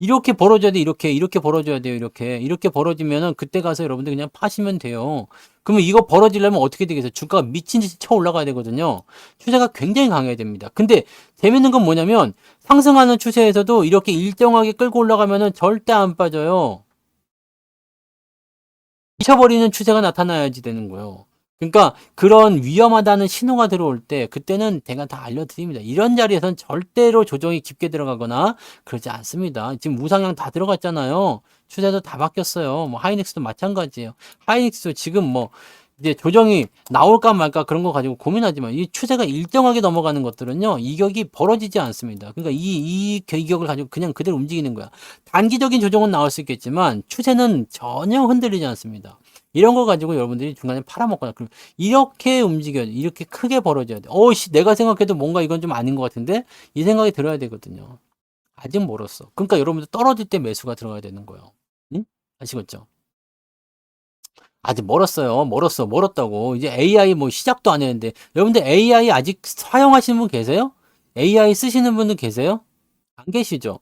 이렇게 벌어져야 돼, 이렇게 벌어져야 돼요, 이렇게 벌어지면은 그때 가서 여러분들 그냥 파시면 돼요. 그러면 이거 벌어지려면 어떻게 되겠어요? 주가가 미친 듯이 쳐 올라가야 되거든요. 추세가 굉장히 강해야 됩니다. 근데 재밌는 건 뭐냐면 상승하는 추세에서도 이렇게 일정하게 끌고 올라가면은 절대 안 빠져요. 미쳐버리는 추세가 나타나야지 되는 거예요. 그러니까 그런 위험하다는 신호가 들어올 때 그때는 제가 다 알려드립니다. 이런 자리에서는 절대로 조정이 깊게 들어가거나 그러지 않습니다. 지금 우상향 다 들어갔잖아요. 추세도 다 바뀌었어요. 뭐 하이닉스도 마찬가지예요. 하이닉스도 지금 뭐 이제 조정이 나올까 말까 그런 거 가지고 고민하지만 이 추세가 일정하게 넘어가는 것들은요 이격이 벌어지지 않습니다. 그러니까 이 이격을 가지고 그냥 그대로 움직이는 거야. 단기적인 조정은 나올 수 있겠지만 추세는 전혀 흔들리지 않습니다. 이런 거 가지고 여러분들이 중간에 팔아먹거나 그럼 이렇게 움직여야 돼. 이렇게 크게 벌어져야 돼. 어씨 내가 생각해도 뭔가 이건 좀 아닌 것 같은데 이 생각이 들어야 되거든요. 아직 멀었어. 그러니까 여러분들 떨어질 때 매수가 들어가야 되는 거예요. 응? 아시겠죠? 아직 멀었어요. 멀었다고. 이제 AI 뭐 시작도 안 했는데 여러분들 AI 아직 사용하시는 분 계세요? AI 쓰시는 분들 계세요? 안 계시죠?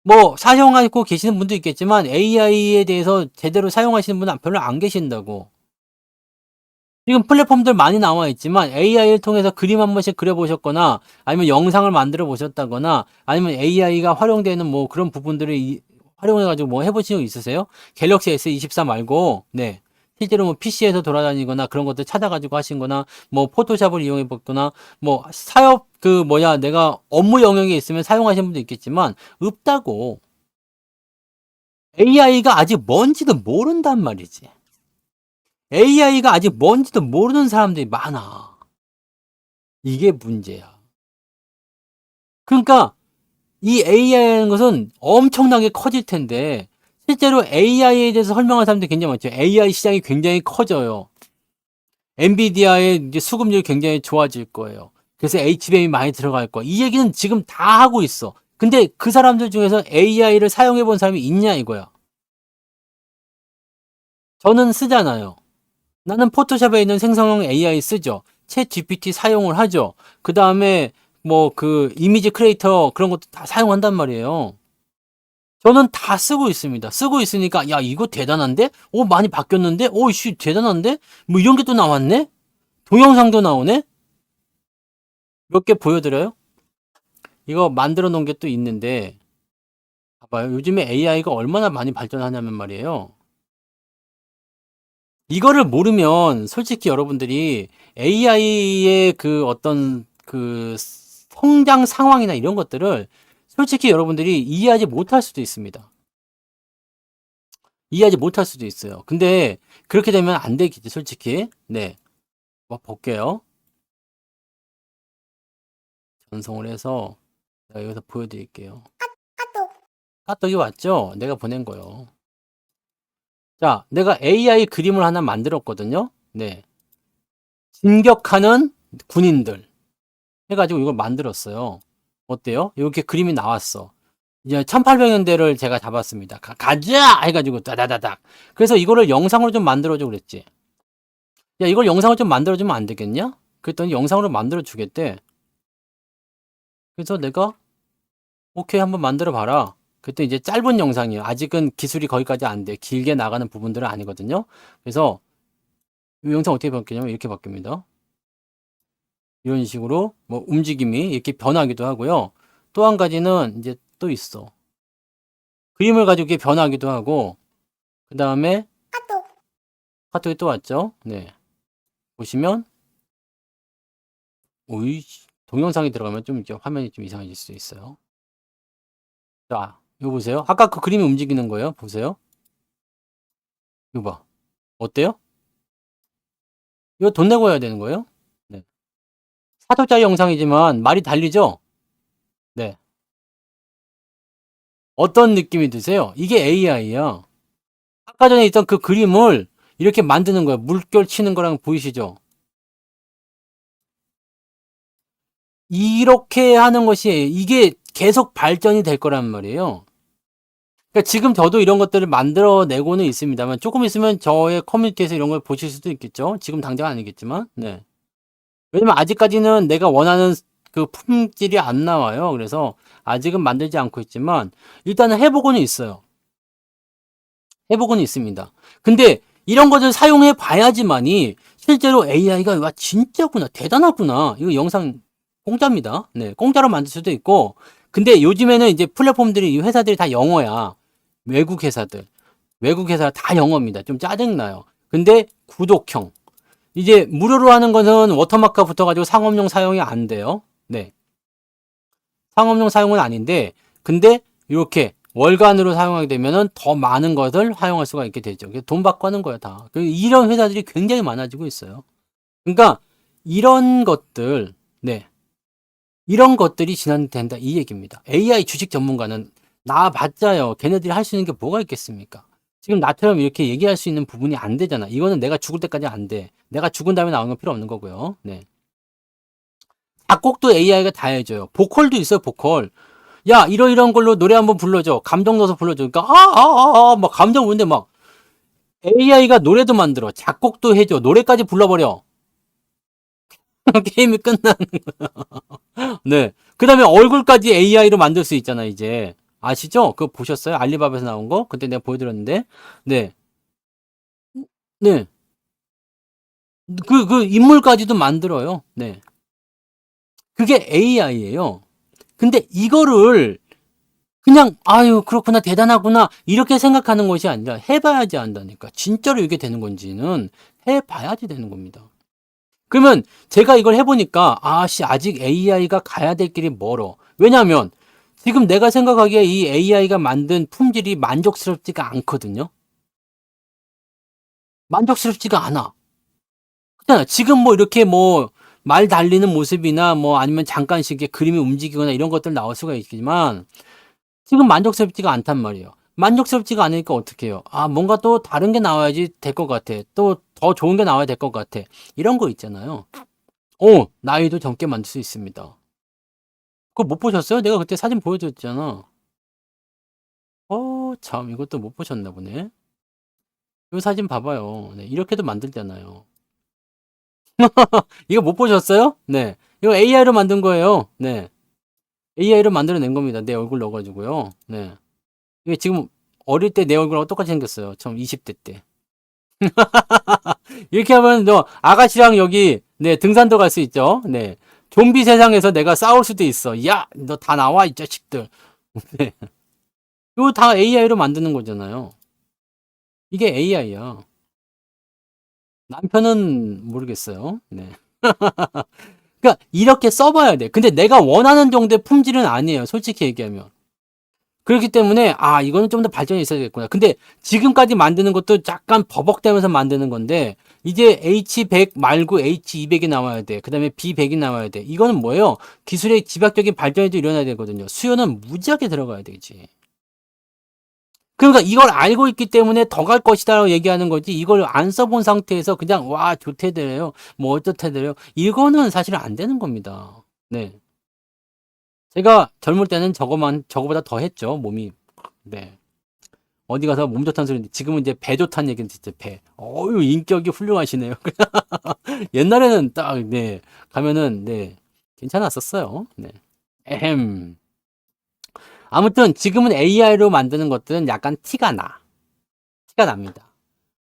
뭐 사용하고 계시는 분도 있겠지만 AI에 대해서 제대로 사용하시는 분은 별로 안 계신다고. 지금 플랫폼들 많이 나와 있지만 AI를 통해서 그림 한 번씩 그려보셨거나 아니면 영상을 만들어 보셨다거나 아니면 AI가 활용되는 뭐 그런 부분들을 활용해가지고 뭐 해보신 적 있으세요? 갤럭시 S24 말고, 네. 실제로 뭐 PC에서 돌아다니거나 그런 것들 찾아가지고 하신 거나 뭐 포토샵을 이용해 봤거나 뭐 사업 내가 업무 영역에 있으면 사용하시는 분도 있겠지만 없다고. AI가 아직 뭔지도 모른단 말이지. AI가 아직 뭔지도 모르는 사람들이 많아. 이게 문제야. 그러니까 이 AI라는 것은 엄청나게 커질 텐데 실제로 AI에 대해서 설명하는 사람들이 굉장히 많죠. AI 시장이 굉장히 커져요. 엔비디아의 이제 수급률이 굉장히 좋아질 거예요. 그래서 HBM이 많이 들어갈 거야. 이 얘기는 지금 다 하고 있어. 근데 그 사람들 중에서 AI를 사용해 본 사람이 있냐 이거야. 저는 쓰잖아요. 나는 포토샵에 있는 생성형 AI 쓰죠. 챗 GPT 사용을 하죠. 그 다음에 뭐 그 이미지 크리에이터 그런 것도 다 사용한단 말이에요. 저는 다 쓰고 있습니다. 쓰고 있으니까 야 이거 대단한데? 많이 바뀌었는데? 씨 대단한데? 뭐 이런 게 또 나왔네? 동영상도 나오네? 몇 개 보여드려요? 이거 만들어 놓은 게 또 있는데 봐봐요. 요즘에 AI가 얼마나 많이 발전하냐면 말이에요. 이거를 모르면 솔직히 여러분들이 AI의 그 어떤 그 성장 상황이나 이런 것들을 솔직히 여러분들이 이해하지 못할 수도 있습니다. 이해하지 못할 수도 있어요. 근데 그렇게 되면 안 되겠지, 솔직히. 네. 볼게요. 전송을 해서 제가 여기서 보여드릴게요. 카톡이 왔죠? 내가 보낸 거요. 자, 내가 AI 그림을 하나 만들었거든요. 네. 진격하는 군인들 해가지고 이걸 만들었어요. 어때요? 이렇게 그림이 나왔어. 이제 1800년대를 제가 잡았습니다. 가자! 해가지고 따다다닥. 그래서 이거를 영상으로 좀 만들어줘 그랬지. 야, 이걸 영상을 좀 만들어주면 안 되겠냐? 그랬더니 영상으로 만들어주겠대. 그래서 내가 오케이 한번 만들어 봐라. 그때 이제 짧은 영상이에요. 아직은 기술이 거기까지 안 돼. 길게 나가는 부분들은 아니거든요. 그래서 이 영상 어떻게 바뀌냐면 이렇게 바뀝니다. 이런 식으로 뭐 움직임이 이렇게 변하기도 하고요. 또 한 가지는 이제 또 있어. 그림을 가지고 이렇게 변하기도 하고 그 다음에 카톡이 또 왔죠. 네. 보시면 오이 동영상이 들어가면 좀 이렇게 화면이 좀 이상해질 수 있어요. 자, 이거 보세요. 아까 그 그림이 움직이는 거예요. 보세요. 이거 봐. 어때요? 이거 돈 내고 해야 되는 거예요? 네. 4초짜리 영상이지만 말이 달리죠? 네. 어떤 느낌이 드세요? 이게 AI야. 아까 전에 있던 그 그림을 이렇게 만드는 거예요. 물결 치는 거랑 보이시죠? 이렇게 하는 것이 이게 계속 발전이 될 거란 말이에요. 그러니까 지금 저도 이런 것들을 만들어내고는 있습니다만 조금 있으면 저의 커뮤니티에서 이런 걸 보실 수도 있겠죠. 지금 당장 아니겠지만. 네. 왜냐면 아직까지는 내가 원하는 그 품질이 안 나와요. 그래서 아직은 만들지 않고 있지만 일단은 해보고는 있어요. 해보고는 있습니다. 근데 이런 것을 사용해 봐야지만이 실제로 AI가 와 진짜구나 대단하구나 이거 영상 공짜입니다. 네, 공짜로 만들 수도 있고 근데 요즘에는 이제 플랫폼들이 이 회사들이 다 영어야. 외국 회사들 외국 회사 다 영어입니다. 좀 짜증나요. 근데 구독형 이제 무료로 하는 거는 워터마크가 붙어가지고 상업용 사용이 안 돼요. 네, 상업용 사용은 아닌데 근데 이렇게 월간으로 사용하게 되면은 더 많은 것을 활용할 수가 있게 되죠. 돈 받고 하는 거야 다. 이런 회사들이 굉장히 많아지고 있어요. 그러니까 이런 것들, 네, 이런 것들이 진행된다 이 얘기입니다. AI 주식 전문가는 나봤자요. 걔네들이 할 수 있는 게 뭐가 있겠습니까? 지금 나처럼 이렇게 얘기할 수 있는 부분이 안 되잖아. 이거는 내가 죽을 때까지 안 돼. 내가 죽은 다음에 나오는 건 필요 없는 거고요. 네. 작곡도 AI가 다 해줘요. 보컬도 있어요, 보컬. 야, 이런 걸로 노래 한번 불러줘. 감정 넣어서 불러줘. 그러니까, 막 감정 오는데 막 AI가 노래도 만들어. 작곡도 해줘. 노래까지 불러버려. 게임이 끝나는. 네. 그 다음에 얼굴까지 AI로 만들 수 있잖아, 이제. 아시죠? 그거 보셨어요? 알리바바에서 나온 거? 그때 내가 보여드렸는데. 네. 네. 그 인물까지도 만들어요. 네. 그게 AI예요. 근데 이거를 그냥 아유 그렇구나 대단하구나 이렇게 생각하는 것이 아니라 해봐야지 안다니까 진짜로 이게 되는 건지는 해봐야지 되는 겁니다. 그러면 제가 이걸 해보니까 아씨 아직 AI가 가야 될 길이 멀어. 왜냐하면 지금 내가 생각하기에 이 AI가 만든 품질이 만족스럽지가 않거든요. 만족스럽지가 않아. 그렇잖아. 지금 뭐 이렇게 뭐 말 달리는 모습이나 뭐 아니면 잠깐씩 그림이 움직이거나 이런 것들 나올 수가 있지만 지금 만족스럽지가 않단 말이에요. 만족스럽지가 않으니까 어떻게 해요? 아, 뭔가 또 다른 게 나와야지 될 것 같아. 또 더 좋은 게 나와야 될 것 같아. 이런 거 있잖아요. 나이도 젊게 만들 수 있습니다. 그거 못 보셨어요? 내가 그때 사진 보여줬잖아. 참, 이것도 못 보셨나 보네. 이 사진 봐봐요. 네, 이렇게도 만들잖아요. 이거 못 보셨어요? 네. 이거 AI로 만든 거예요. 네. AI로 만들어낸 겁니다. 내 얼굴 넣어가지고요. 네. 이게 지금 어릴 때 내 얼굴하고 똑같이 생겼어요. 처음 20대 때. 이렇게 하면 너 아가씨랑 여기 네 등산도 갈 수 있죠. 네. 좀비 세상에서 내가 싸울 수도 있어. 야, 너 다 나와 이 자식들. 네. 이거 다 AI로 만드는 거잖아요. 이게 AI야. 남편은 모르겠어요. 네. 그러니까 이렇게 써봐야 돼. 근데 내가 원하는 정도의 품질은 아니에요. 솔직히 얘기하면. 그렇기 때문에 아 이거는 좀 더 발전이 있어야겠구나. 근데 지금까지 만드는 것도 약간 버벅대면서 만드는 건데 이제 H100 말고 H200이 나와야 돼. 그 다음에 B100이 나와야 돼. 이거는 뭐예요? 기술의 집약적인 발전이 또 일어나야 되거든요. 수요는 무지하게 들어가야 되지. 그러니까 이걸 알고 있기 때문에 더 갈 것이다라고 얘기하는 거지. 이걸 안 써본 상태에서 그냥 와 좋대더래요. 뭐 어떻대더래요. 이거는 사실은 안 되는 겁니다. 네. 제가 젊을 때는 저거보다 더 했죠. 몸이. 네. 어디 가서 몸 좋다는 소리인데 지금은 이제 배 좋다는 얘기는 진짜 배. 어유 인격이 훌륭하시네요. 옛날에는 딱 네. 가면은 네. 괜찮았었어요. 네. 에헴. 아무튼 지금은 AI로 만드는 것들은 약간 티가 나. 티가 납니다.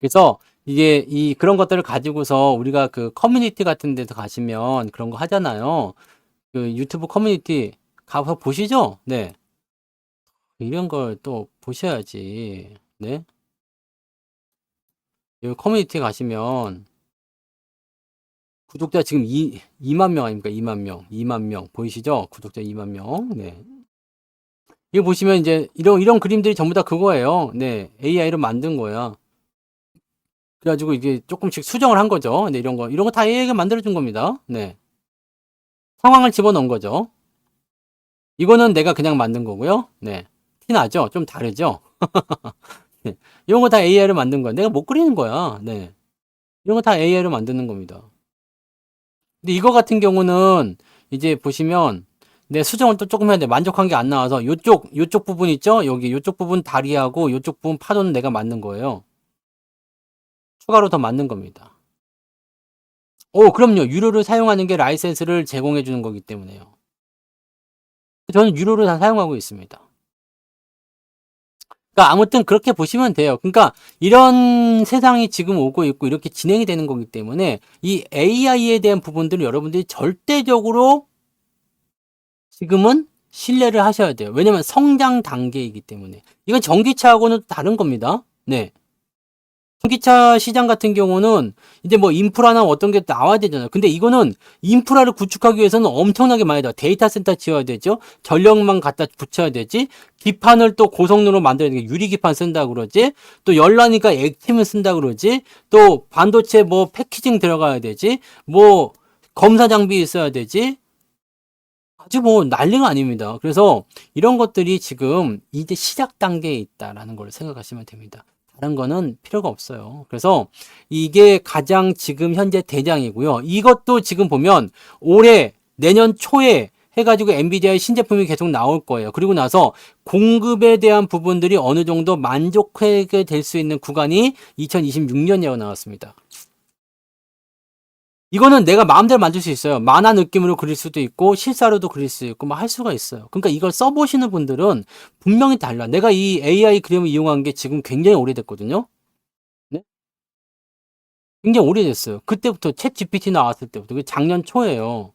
그래서 이게 그런 것들을 가지고서 우리가 그 커뮤니티 같은 데서 가시면 그런 거 하잖아요. 그 유튜브 커뮤니티 가서 보시죠. 네. 이런 걸 또 보셔야지. 네. 여기 커뮤니티 가시면 구독자 지금 2만 명 아닙니까? 2만 명. 2만 명. 보이시죠? 구독자 2만 명. 네. 이거 보시면 이제 이런 그림들이 전부 다 그거예요. 네. AI로 만든 거야. 그래가지고 이게 조금씩 수정을 한 거죠. 네, 이런 거 다 AI가 만들어준 겁니다. 네. 상황을 집어넣은 거죠. 이거는 내가 그냥 만든 거고요. 네. 티 나죠? 좀 다르죠? 네. 이런 거 다 AI로 만든 거야. 내가 못 그리는 거야. 네. 이런 거 다 AI로 만드는 겁니다. 근데 이거 같은 경우는 이제 보시면 내 수정을 또 조금 해야 돼. 만족한 게 안 나와서 요쪽 부분 있죠? 여기 요쪽 부분 다리하고 요쪽 부분 파도는 내가 만든 거예요. 추가로 더 만든 겁니다. 그럼요. 유료를 사용하는 게 라이센스를 제공해 주는 거기 때문에요. 저는 유료를 다 사용하고 있습니다. 그러니까 아무튼 그렇게 보시면 돼요. 그러니까 이런 세상이 지금 오고 있고 이렇게 진행이 되는 거기 때문에 이 AI에 대한 부분들을 여러분들이 절대적으로 지금은 신뢰를 하셔야 돼요. 왜냐면 성장 단계이기 때문에. 이건 전기차하고는 다른 겁니다. 네. 전기차 시장 같은 경우는 이제 뭐 인프라나 어떤 게 나와야 되잖아요. 근데 이거는 인프라를 구축하기 위해서는 엄청나게 많이 돼. 데이터 센터 지어야 되죠. 전력망 갖다 붙여야 되지. 기판을 또 고성능으로 만들어야 되니까 유리 기판 쓴다 그러지. 또 열나니까 액팀을 쓴다 그러지. 또 반도체 뭐 패키징 들어가야 되지. 뭐 검사 장비 있어야 되지. 아주 뭐 난리가 아닙니다. 그래서 이런 것들이 지금 이제 시작 단계에 있다라는 걸 생각하시면 됩니다. 다른 거는 필요가 없어요. 그래서 이게 가장 지금 현재 대장이고요. 이것도 지금 보면 올해 내년 초에 해가지고 엔비디아의 신제품이 계속 나올 거예요. 그리고 나서 공급에 대한 부분들이 어느 정도 만족하게 될 수 있는 구간이 2026년이라고 나왔습니다. 이거는 내가 마음대로 만들 수 있어요. 만화 느낌으로 그릴 수도 있고 실사로도 그릴 수 있고 뭐 할 수가 있어요. 그러니까 이걸 써보시는 분들은 분명히 달라. 내가 이 AI 그림을 이용한 게 지금 굉장히 오래됐거든요. 네? 굉장히 오래됐어요. 그때부터 챗 GPT 나왔을 때부터. 그게 작년 초예요.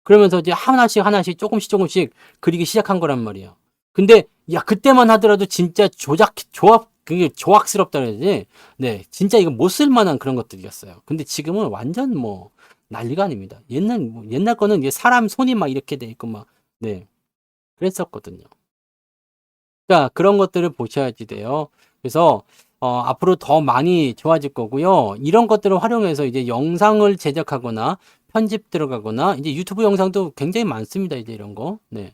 그러면서 이제 하나씩 조금씩 그리기 시작한 거란 말이에요. 근데 야 그때만 하더라도 진짜 그게 조악스럽다 그러지. 네, 진짜 이거 못 쓸 만한 그런 것들이었어요. 근데 지금은 완전 뭐 난리가 아닙니다. 옛날 거는 이제 사람 손이 막 이렇게 돼 있고 막 네, 그랬었거든요. 그러니까 그런 것들을 보셔야지 돼요. 그래서 앞으로 더 많이 좋아질 거고요. 이런 것들을 활용해서 이제 영상을 제작하거나 편집 들어가거나 이제 유튜브 영상도 굉장히 많습니다. 이제 이런 거. 네.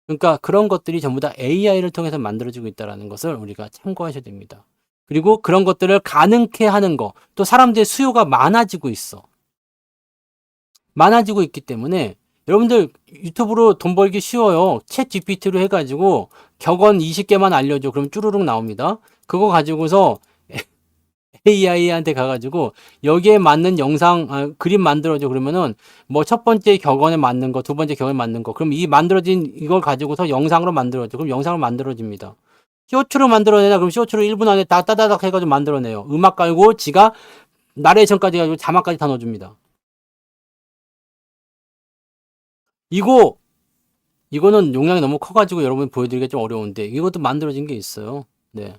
그러니까 그런 것들이 전부 다 AI를 통해서 만들어지고 있다는 것을 우리가 참고하셔야 됩니다. 그리고 그런 것들을 가능케 하는 거, 또 사람들의 수요가 많아지고 있어. 많아지고 있기 때문에 여러분들 유튜브로 돈 벌기 쉬워요. 챗 GPT로 해가지고 격언 20개만 알려줘. 그럼 쭈루룩 나옵니다. 그거 가지고서 AI한테 가가지고 여기에 맞는 영상, 그림 만들어줘. 그러면은 뭐 첫 번째 격언에 맞는 거, 두 번째 격언에 맞는 거. 그럼 이 만들어진 이걸 가지고서 영상으로 만들어줘. 그럼 영상으로 만들어집니다. 쇼츠로 만들어내나? 그럼 쇼츠로 1분 안에 다 따다닥 해가지고 만들어내요. 음악 깔고 지가 나레이션까지 해가지고 자막까지 다 넣어줍니다. 이거 이거는 용량이 너무 커가지고 여러분 보여드리기가 좀 어려운데 이것도 만들어진 게 있어요. 네.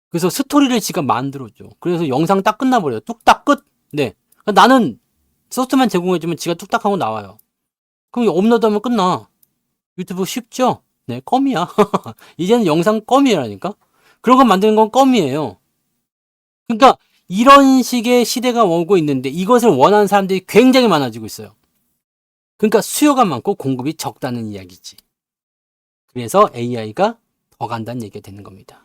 그래서 스토리를 지가 만들어줘. 그래서 영상 딱 끝나버려요. 뚝딱 끝. 네. 나는 소스만 제공해주면 지가 뚝딱 하고 나와요. 그럼 업로드하면 끝나. 유튜브 쉽죠? 네, 껌이야. 이제는 영상 껌이라니까? 그런 거 만드는 건 껌이에요. 그러니까 이런 식의 시대가 오고 있는데 이것을 원하는 사람들이 굉장히 많아지고 있어요. 그러니까 수요가 많고 공급이 적다는 이야기지. 그래서 AI가 더 간다는 얘기가 되는 겁니다.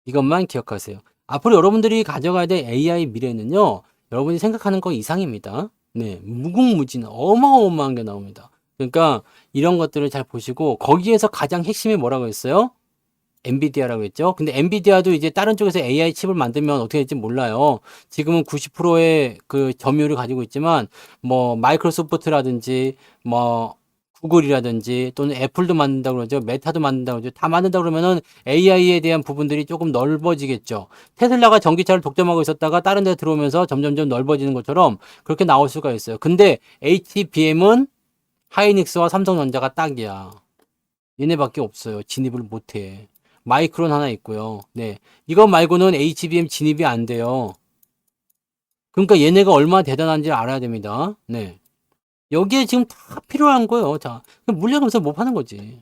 이것만 기억하세요. 앞으로 여러분들이 가져가야 될 AI 미래는요, 여러분이 생각하는 거 이상입니다. 네, 무궁무진 어마어마한 게 나옵니다. 그러니까 이런 것들을 잘 보시고 거기에서 가장 핵심이 뭐라고 했어요? 엔비디아라고 했죠. 근데 엔비디아도 이제 다른 쪽에서 AI 칩을 만들면 어떻게 될지 몰라요. 지금은 90%의 그 점유율을 가지고 있지만 뭐 마이크로소프트라든지 뭐 구글이라든지 또는 애플도 만든다고 그러죠. 메타도 만든다고 그러죠. 다 만든다고 그러면은 AI에 대한 부분들이 조금 넓어지겠죠. 테슬라가 전기차를 독점하고 있었다가 다른 데 들어오면서 점점점 넓어지는 것처럼 그렇게 나올 수가 있어요. 근데 HBM은 하이닉스와 삼성전자가 딱이야. 얘네밖에 없어요. 진입을 못해. 마이크론 하나 있고요. 네. 이거 말고는 HBM 진입이 안 돼요. 그러니까 얘네가 얼마나 대단한지 알아야 됩니다. 네. 여기에 지금 다 필요한 거예요. 자, 물량 없어서 못 파는 거지.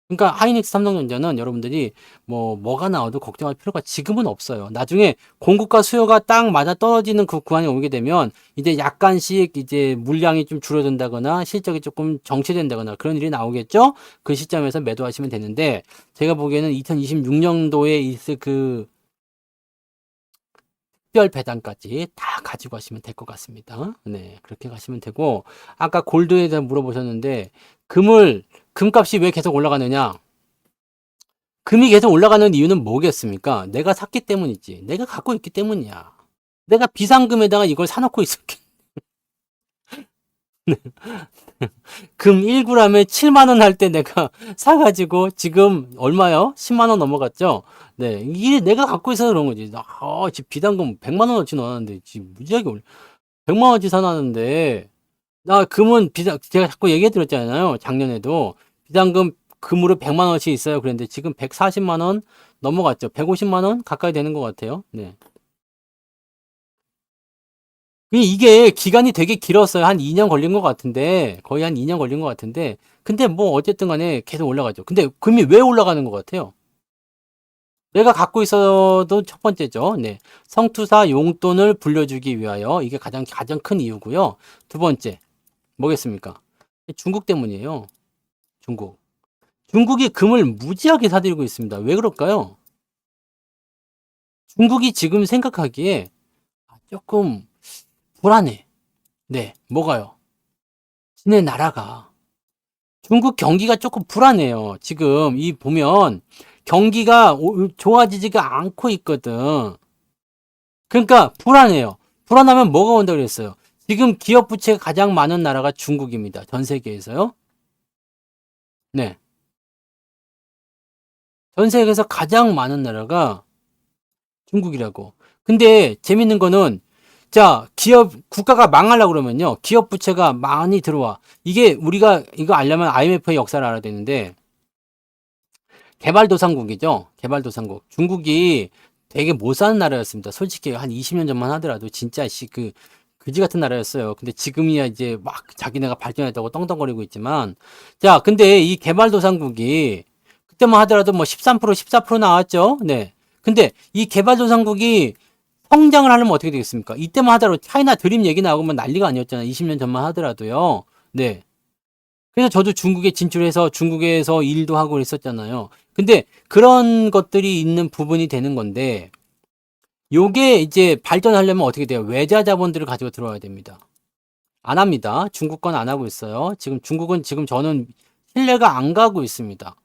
그러니까 하이닉스 삼성전자는 여러분들이 뭐가 나와도 걱정할 필요가 지금은 없어요. 나중에 공급과 수요가 딱 맞아 떨어지는 그 구간에 오게 되면 이제 약간씩 이제 물량이 좀 줄어든다거나 실적이 조금 정체된다거나 그런 일이 나오겠죠? 그 시점에서 매도하시면 되는데 제가 보기에는 2026년도에 있을 그 특별 배당까지 다 가지고 가시면 될 것 같습니다. 네, 그렇게 가시면 되고 아까 골드에 대해 물어보셨는데 금값이 왜 계속 올라가느냐? 금이 계속 올라가는 이유는 뭐겠습니까? 내가 샀기 때문이지. 내가 갖고 있기 때문이야. 내가 비상금에다가 이걸 사놓고 있었기. 금 1g에 7만원 할 때 내가 사가지고 지금 얼마요? 10만원 넘어갔죠? 네. 이게 내가 갖고 있어서 그런 거지. 지금 비상금 100만원어치 넣었는데, 지금 무지하게 100만원어치 사놨는데, 나 금은 제가 자꾸 얘기해 드렸잖아요. 작년에도. 비상금 금으로 100만원어치 있어요. 그랬는데 지금 140만원 넘어갔죠. 150만원 가까이 되는 것 같아요. 네. 이게 기간이 되게 길었어요. 한 2년 걸린 것 같은데, 거의 한 2년 걸린 것 같은데, 근데 뭐 어쨌든 간에 계속 올라가죠. 근데 금이 왜 올라가는 것 같아요? 내가 갖고 있어도 첫 번째죠. 네. 성투사 용돈을 불려주기 위하여 이게 가장 큰 이유고요. 두 번째, 뭐겠습니까? 중국 때문이에요. 중국. 중국이 금을 무지하게 사들이고 있습니다. 왜 그럴까요? 중국이 지금 생각하기에 조금 불안해. 네, 뭐가요? 지네 나라가. 중국 경기가 조금 불안해요. 지금 이 보면 경기가 좋아지지가 않고 있거든. 그러니까 불안해요. 불안하면 뭐가 온다 그랬어요? 지금 기업 부채가 가장 많은 나라가 중국입니다. 전 세계에서요. 네. 전 세계에서 가장 많은 나라가 중국이라고. 근데 재밌는 거는 자, 국가가 망하려고 그러면요. 기업 부채가 많이 들어와. 이게 우리가 이거 알려면 IMF의 역사를 알아야 되는데 개발도상국이죠. 개발도상국. 중국이 되게 못 사는 나라였습니다. 솔직히 한 20년 전만 하더라도 진짜 그지 같은 나라였어요. 근데 지금이야 이제 막 자기네가 발전했다고 떵떵거리고 있지만 자, 근데 이 개발도상국이 그때만 하더라도 뭐 13%, 14% 나왔죠. 네. 근데 이 개발도상국이 성장을 하려면 어떻게 되겠습니까? 이때만 하더라도 차이나 드림 얘기 나오면 난리가 아니었잖아요. 20년 전만 하더라도요. 네. 그래서 저도 중국에 진출해서 중국에서 일도 하고 그랬었잖아요. 근데 그런 것들이 있는 부분이 되는 건데, 요게 이제 발전하려면 어떻게 돼요? 외자 자본들을 가지고 들어와야 됩니다. 안 합니다. 중국 건 안 하고 있어요. 지금 중국은 지금 저는 신뢰가 안 가고 있습니다.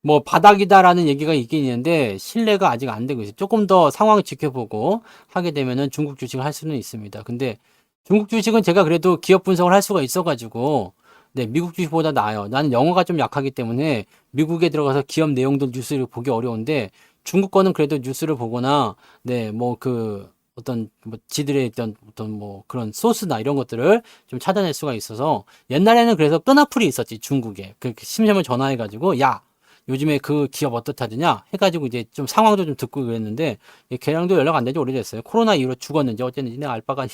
뭐 바닥이다라는 얘기가 있긴 있는데 신뢰가 아직 안 되고 있어요. 조금 더 상황을 지켜보고 하게 되면은 중국 주식을 할 수는 있습니다. 근데 중국 주식은 제가 그래도 기업 분석을 할 수가 있어가지고 네, 미국 주식보다 나아요. 나는 영어가 좀 약하기 때문에 미국에 들어가서 기업 내용들 뉴스를 보기 어려운데 중국 거는 그래도 뉴스를 보거나 네, 뭐 그 어떤 뭐 지들의 어떤 뭐 그런 소스나 이런 것들을 좀 찾아낼 수가 있어서 옛날에는 그래서 끈어풀이 있었지 중국에 그 심심을 전화해가지고 야 요즘에 그 기업 어떻다느냐 해가지고 이제 좀 상황도 좀 듣고 그랬는데 걔랑도 연락 안 되지 오래됐어요. 코로나 이후로 죽었는지 어쨌는지 내가 알바가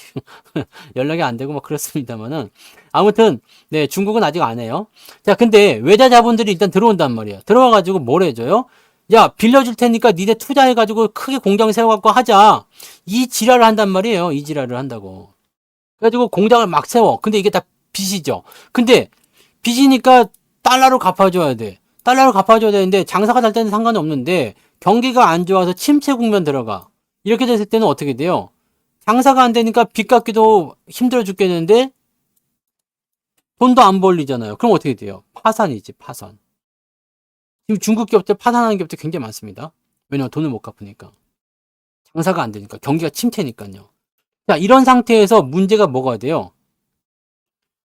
연락이 안 되고 막 그렇습니다만은 아무튼 네 중국은 아직 안 해요. 자 근데 외자 자본들이 일단 들어온단 말이야. 들어와가지고 뭘 해줘요? 야 빌려줄 테니까 니네 투자해가지고 크게 공장 세워갖고 하자. 이 지랄을 한단 말이에요. 이 지랄을 한다고. 그래가지고 공장을 막 세워. 근데 이게 다 빚이죠. 근데 빚이니까 달러로 갚아줘야 돼. 달러로 갚아줘야 되는데 장사가 잘 때는 상관이 없는데 경기가 안 좋아서 침체 국면 들어가. 이렇게 됐을 때는 어떻게 돼요? 장사가 안 되니까 빚 갚기도 힘들어 죽겠는데 돈도 안 벌리잖아요. 그럼 어떻게 돼요? 파산이지, 파산. 지금 중국 기업들 파산하는 기업들 굉장히 많습니다. 왜냐면 돈을 못 갚으니까. 장사가 안 되니까. 경기가 침체니까요. 자, 이런 상태에서 문제가 뭐가 돼요?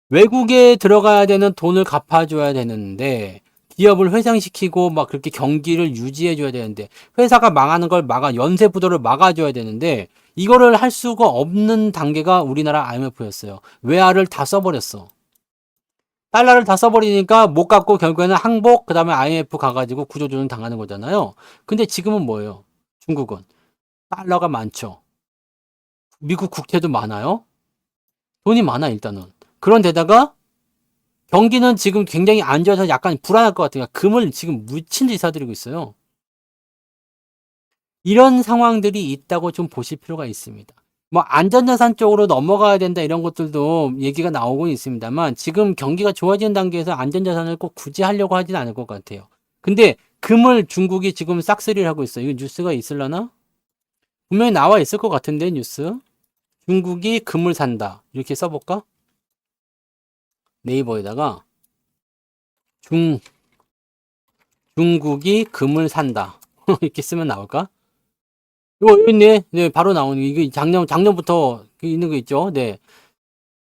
외국에 들어가야 되는 돈을 갚아줘야 되는데 기업을 회상시키고 막 그렇게 경기를 유지해줘야 되는데 회사가 망하는 걸 연쇄 부도를 막아줘야 되는데 이거를 할 수가 없는 단계가 우리나라 IMF였어요. 외화를 다 써버렸어. 달러를 다 써버리니까 못 갚고 결국에는 항복 그다음에 IMF 가가지고 구조조정 당하는 거잖아요. 근데 지금은 뭐예요? 중국은 달러가 많죠. 미국 국채도 많아요. 돈이 많아 일단은. 그런데다가 경기는 지금 굉장히 안 좋아서 약간 불안할 것 같아요. 금을 지금 미친 듯이 사들이고 있어요. 이런 상황들이 있다고 좀 보실 필요가 있습니다. 뭐 안전자산 쪽으로 넘어가야 된다 이런 것들도 얘기가 나오고 있습니다만 지금 경기가 좋아지는 단계에서 안전자산을 꼭 굳이 하려고 하진 않을 것 같아요. 근데 금을 중국이 지금 싹쓸이를 하고 있어요. 이거 뉴스가 있을라나? 분명히 나와 있을 것 같은데 뉴스. 중국이 금을 산다. 이렇게 써볼까? 네이버에다가 중 중국이 금을 산다. 이렇게 쓰면 나올까? 이거 여기 있네. 네, 바로 나오는 이게 작년부터 있는 거 있죠. 네.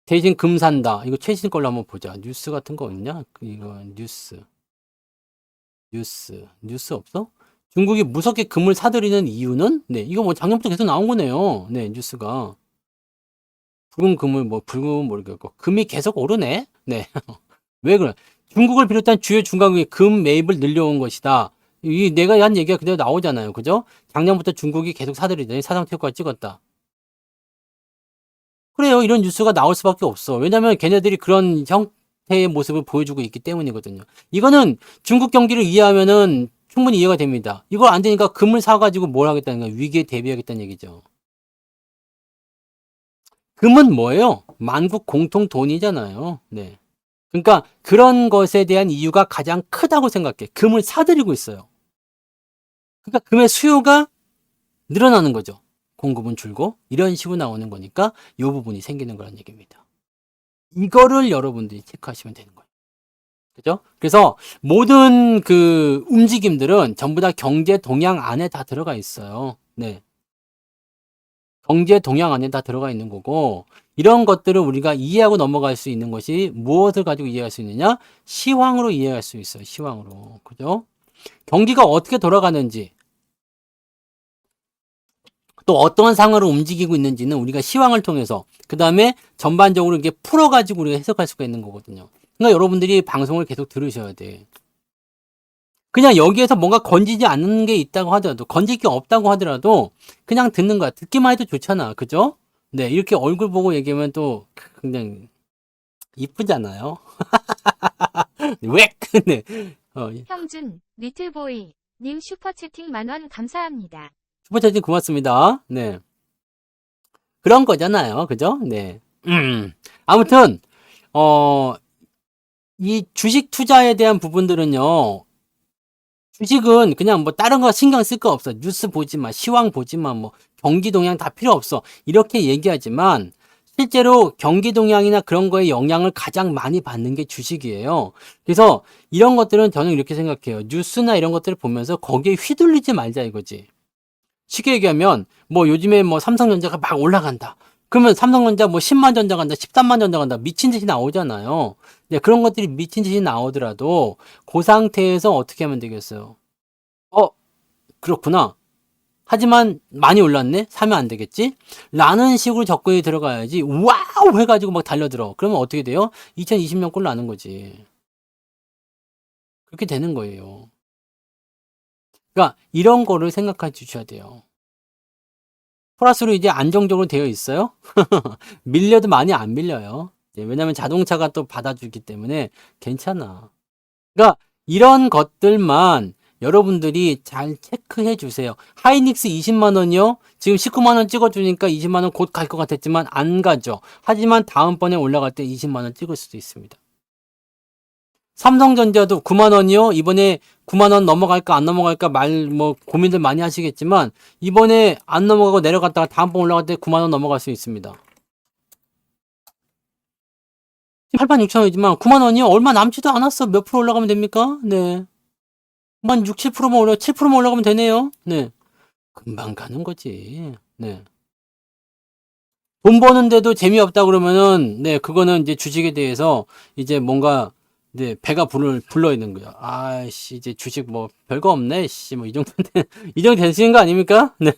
대신 금 산다. 이거 최신 걸로 한번 보자. 뉴스 같은 거 있냐? 이거 뉴스 없어? 중국이 무섭게 금을 사들이는 이유는? 네, 이거 뭐 작년부터 계속 나온 거네요. 네, 뉴스가. 붉은 금을 뭐 붉은 모르겠고 금이 계속 오르네. 네. 왜 그래? 중국을 비롯한 주요 중간국이 금 매입을 늘려온 것이다. 이 내가 한 얘기가 그대로 나오잖아요. 그죠? 작년부터 중국이 계속 사들이더니 사상태효과 찍었다. 그래요. 이런 뉴스가 나올 수밖에 없어. 왜냐면 걔네들이 그런 형태의 모습을 보여주고 있기 때문이거든요. 이거는 중국 경기를 이해하면은 충분히 이해가 됩니다. 이걸 안 되니까 금을 사가지고 뭘 하겠다는 거야. 위기에 대비하겠다는 얘기죠. 금은 뭐예요? 만국 공통 돈이잖아요. 네. 그러니까 그런 것에 대한 이유가 가장 크다고 생각해. 금을 사들이고 있어요. 그러니까 금의 수요가 늘어나는 거죠. 공급은 줄고 이런 식으로 나오는 거니까 이 부분이 생기는 거란 얘기입니다. 이거를 여러분들이 체크하시면 되는 거예요. 그죠? 그래서 모든 그 움직임들은 전부 다 경제 동향 안에 다 들어가 있어요. 네. 경제 동향 안에 다 들어가 있는 거고 이런 것들을 우리가 이해하고 넘어갈 수 있는 것이 무엇을 가지고 이해할 수 있느냐? 시황으로 이해할 수 있어요. 시황으로. 그죠? 경기가 어떻게 돌아가는지 또 어떠한 상황으로 움직이고 있는지는 우리가 시황을 통해서 그 다음에 전반적으로 이게 풀어가지고 우리가 해석할 수가 있는 거거든요. 그러니까 여러분들이 방송을 계속 들으셔야 돼. 그냥 여기에서 뭔가 건지지 않는 게 있다고 하더라도 건질 게 없다고 하더라도 그냥 듣는 거야. 듣기만 해도 좋잖아. 그죠? 네, 이렇게 얼굴 보고 얘기하면 또 굉장히 이쁘잖아요. 왜? 네. 형준, 리틀보이, 님 슈퍼채팅 10,000원 감사합니다. 슈퍼챗님 고맙습니다. 네. 그런 거잖아요. 그죠? 네. 아무튼, 어, 이 주식 투자에 대한 부분들은요, 주식은 그냥 뭐 다른 거 신경 쓸 거 없어. 뉴스 보지 마, 시황 보지 마, 뭐 경기 동향 다 필요 없어. 이렇게 얘기하지만 실제로 경기 동향이나 그런 거에 영향을 가장 많이 받는 게 주식이에요. 그래서 이런 것들은 저는 이렇게 생각해요. 뉴스나 이런 것들을 보면서 거기에 휘둘리지 말자 이거지. 쉽게 얘기하면 뭐 요즘에 뭐 삼성전자가 막 올라간다. 그러면 삼성전자 뭐 10만 전자 간다, 13만 전자 간다. 미친 듯이 나오잖아요. 네, 그런 것들이 미친 듯이 나오더라도 그 상태에서 어떻게 하면 되겠어요? 어, 그렇구나. 하지만 많이 올랐네? 사면 안 되겠지? 라는 식으로 접근이 들어가야지 와우 해가지고 막 달려들어. 그러면 어떻게 돼요? 2020년 꼴 나는 거지. 그렇게 되는 거예요. 그러니까 이런 거를 생각해 주셔야 돼요. 플러스로 이제 안정적으로 되어 있어요? 밀려도 많이 안 밀려요. 네, 왜냐면 자동차가 또 받아주기 때문에 괜찮아. 그러니까 이런 것들만 여러분들이 잘 체크해 주세요. 하이닉스 20만 원이요? 지금 19만 원 찍어주니까 20만 원 곧 갈 것 같았지만 안 가죠. 하지만 다음번에 올라갈 때 20만 원 찍을 수도 있습니다. 삼성전자도 9만 원이요? 이번에 9만 원 넘어갈까 안 넘어갈까 뭐 고민들 많이 하시겠지만 이번에 안 넘어가고 내려갔다가 다음번 올라갈 때 9만 원 넘어갈 수 있습니다. 8만 6천 원이지만 9만 원이요? 얼마 남지도 않았어. 몇 프로 올라가면 됩니까? 네. 한 6, 7%만 7%만 올라가면 되네요. 네. 금방 가는 거지. 네. 돈 버는데도 재미없다 그러면은, 네, 그거는 이제 주식에 대해서 이제 뭔가, 네, 배가 불러 있는 거야. 아씨, 이제 주식 뭐 별거 없네. 씨, 뭐 이 정도 이 정도 되시는 거 아닙니까? 네.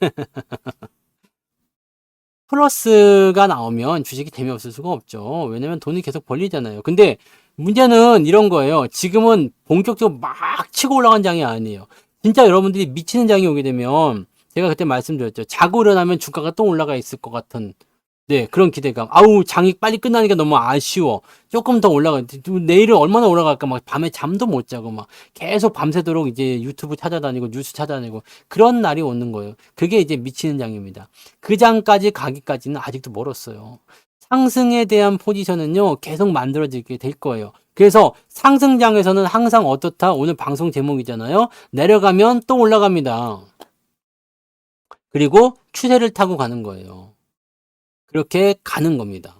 플러스가 나오면 주식이 재미없을 수가 없죠. 왜냐면 돈이 계속 벌리잖아요. 근데 문제는 이런 거예요. 지금은 본격적으로 막 치고 올라간 장이 아니에요. 진짜 여러분들이 미치는 장이 오게 되면 제가 그때 말씀드렸죠. 자고 일어나면 주가가 또 올라가 있을 것 같은 네, 그런 기대감. 아우, 장이 빨리 끝나니까 너무 아쉬워. 조금 더 올라가. 내일은 얼마나 올라갈까? 막 밤에 잠도 못 자고 막 계속 밤새도록 이제 유튜브 찾아다니고 뉴스 찾아다니고 그런 날이 오는 거예요. 그게 이제 미치는 장입니다. 그 장까지 가기까지는 아직도 멀었어요. 상승에 대한 포지션은요, 계속 만들어지게 될 거예요. 그래서 상승장에서는 항상 어떻다? 오늘 방송 제목이잖아요. 내려가면 또 올라갑니다. 그리고 추세를 타고 가는 거예요. 그렇게 가는 겁니다.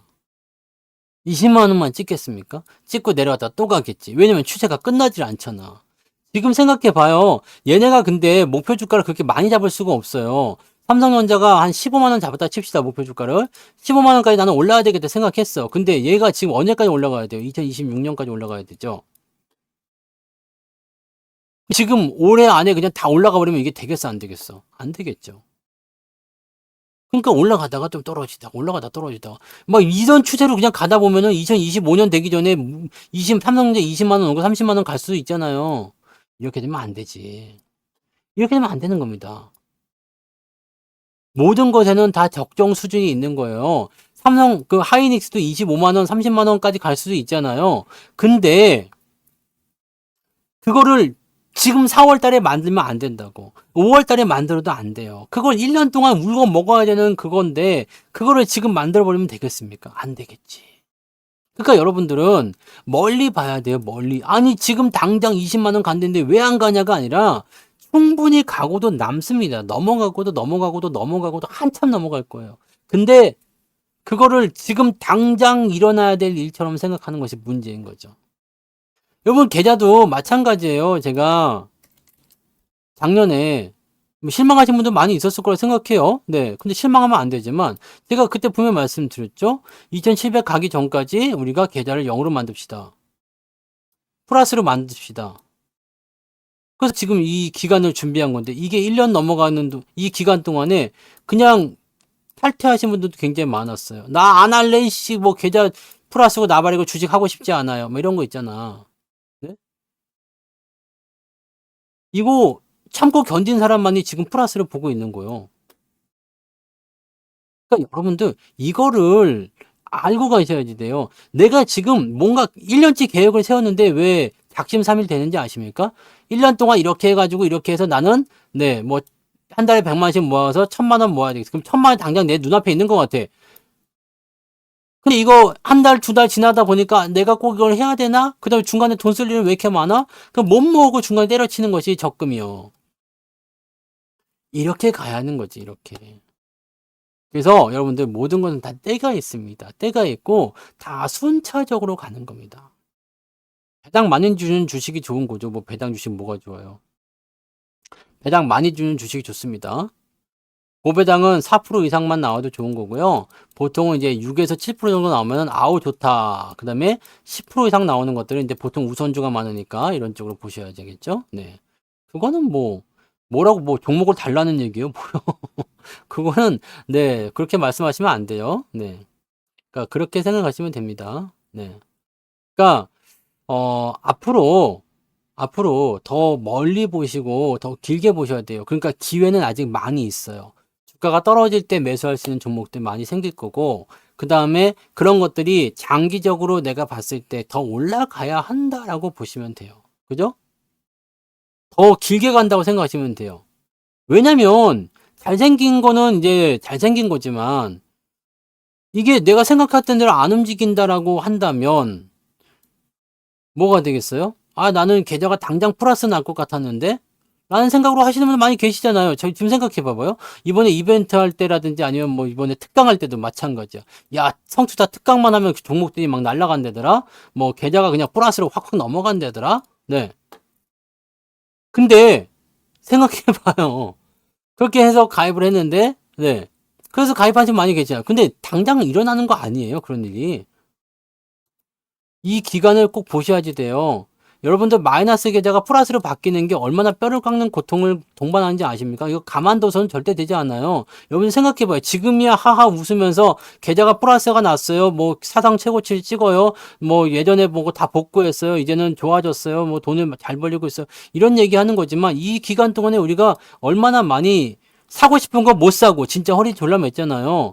20만 원만 찍겠습니까? 찍고 내려갔다 또 가겠지. 왜냐면 추세가 끝나질 않잖아. 지금 생각해 봐요. 얘네가 근데 목표 주가를 그렇게 많이 잡을 수가 없어요. 삼성전자가 한 15만 원 잡았다 칩시다. 목표 주가를. 15만 원까지 나는 올라야 되겠다 생각했어. 근데 얘가 지금 언제까지 올라가야 돼요? 2026년까지 올라가야 되죠. 지금 올해 안에 그냥 다 올라가 버리면 이게 되겠어 안 되겠어? 안 되겠죠. 그러니까 올라가다가 좀 떨어지다가 올라가다 떨어지다가 막 이런 추세로 그냥 가다 보면은 2025년 되기 전에 삼성전자 20만 원 오고 30만 원 갈 수도 있잖아요. 이렇게 되면 안 되지. 이렇게 되면 안 되는 겁니다. 모든 것에는 다 적정 수준이 있는 거예요. 삼성 그 하이닉스도 25만 원, 30만 원까지 갈 수도 있잖아요. 근데 그거를 지금 4월 달에 만들면 안 된다고. 5월 달에 만들어도 안 돼요. 그걸 1년 동안 울고 먹어야 되는 그건데, 그거를 지금 만들어버리면 되겠습니까? 안 되겠지. 그러니까 여러분들은 멀리 봐야 돼요, 멀리. 아니, 지금 당장 20만원 간다는데 왜 안 가냐가 아니라, 충분히 가고도 남습니다. 넘어가고도 넘어가고도 넘어가고도 한참 넘어갈 거예요. 근데, 그거를 지금 당장 일어나야 될 일처럼 생각하는 것이 문제인 거죠. 여러분 계좌도 마찬가지예요. 제가 작년에 실망하신 분들 많이 있었을 거라 생각해요. 네. 근데 실망하면 안 되지만 제가 그때 분명 말씀드렸죠. 2700 가기 전까지 우리가 계좌를 0으로 만듭시다. 플러스로 만듭시다. 그래서 지금 이 기간을 준비한 건데 이게 1년 넘어가는 이 기간 동안에 그냥 탈퇴하신 분들도 굉장히 많았어요. 나 안 할래 씨 뭐 계좌 플러스고 나발이고 주식 하고 싶지 않아요. 뭐 이런 거 있잖아. 네? 이거 참고 견딘 사람만이 지금 플러스를 보고 있는 거예요. 그러니까 여러분들 이거를 알고 가셔야지 돼요. 내가 지금 뭔가 1년치 계획을 세웠는데 왜 작심삼일 되는지 아십니까? 1년 동안 이렇게 해가지고 이렇게 해서 나는 네 뭐 한 달에 100만씩 모아서 1000만 원 모아야 되겠어. 그럼 1000만 원 당장 내 눈앞에 있는 것 같아. 근데 이거 한 달, 두 달 지나다 보니까 내가 꼭 이걸 해야 되나? 그 다음에 중간에 돈 쓸 일은 왜 이렇게 많아? 그럼 못 모으고 중간에 때려치는 것이 적금이요. 이렇게 가야 하는 거지, 이렇게. 그래서 여러분들 모든 것은 다 때가 있습니다. 때가 있고 다 순차적으로 가는 겁니다. 배당 많이 주는 주식이 좋은 거죠. 뭐 배당 주식 뭐가 좋아요? 배당 많이 주는 주식이 좋습니다. 고배당은 4% 이상만 나와도 좋은 거고요. 보통은 이제 6에서 7% 정도 나오면 아우 좋다. 그 다음에 10% 이상 나오는 것들은 이제 보통 우선주가 많으니까 이런 쪽으로 보셔야 되겠죠. 네. 그거는 뭐라고 뭐 종목을 달라는 얘기예요. 뭐요? 그거는 네 그렇게 말씀하시면 안 돼요. 네. 그러니까 그렇게 생각하시면 됩니다. 네. 그러니까 앞으로 더 멀리 보시고 더 길게 보셔야 돼요. 그러니까 기회는 아직 많이 있어요. 주가가 떨어질 때 매수할 수 있는 종목들 많이 생길 거고, 그 다음에 그런 것들이 장기적으로 내가 봤을 때 더 올라가야 한다라고 보시면 돼요. 그죠? 더 길게 간다고 생각하시면 돼요. 왜냐면 잘생긴 거는 이제 잘생긴 거지만 이게 내가 생각했던 대로 안 움직인다라고 한다면 뭐가 되겠어요? 아, 나는 계좌가 당장 플러스 날 것 같았는데? 라는 생각으로 하시는 분들 많이 계시잖아요. 저 지금 생각해 봐봐요. 이번에 이벤트 할 때라든지 아니면 뭐 이번에 특강 할 때도 마찬가지야. 야, 성추 다 특강만 하면 그 종목들이 막 날아간대더라. 뭐 계좌가 그냥 플러스로 확확 넘어간대더라. 네. 근데 생각해 봐요. 그렇게 해서 가입을 했는데, 네. 그래서 가입하신 분 많이 계시잖아요. 근데 당장 일어나는 거 아니에요. 그런 일이. 이 기간을 꼭 보셔야지 돼요. 여러분들 마이너스 계좌가 플러스로 바뀌는 게 얼마나 뼈를 깎는 고통을 동반하는지 아십니까? 이거 가만둬서는 절대 되지 않아요. 여러분 생각해봐요. 지금이야 하하 웃으면서 계좌가 플러스가 났어요. 뭐 사상 최고치를 찍어요. 뭐 예전에 보고 다 복구했어요. 이제는 좋아졌어요. 뭐 돈을 잘 벌리고 있어요. 이런 얘기하는 거지만 이 기간 동안에 우리가 얼마나 많이 사고 싶은 거 못 사고 진짜 허리 졸라맸잖아요.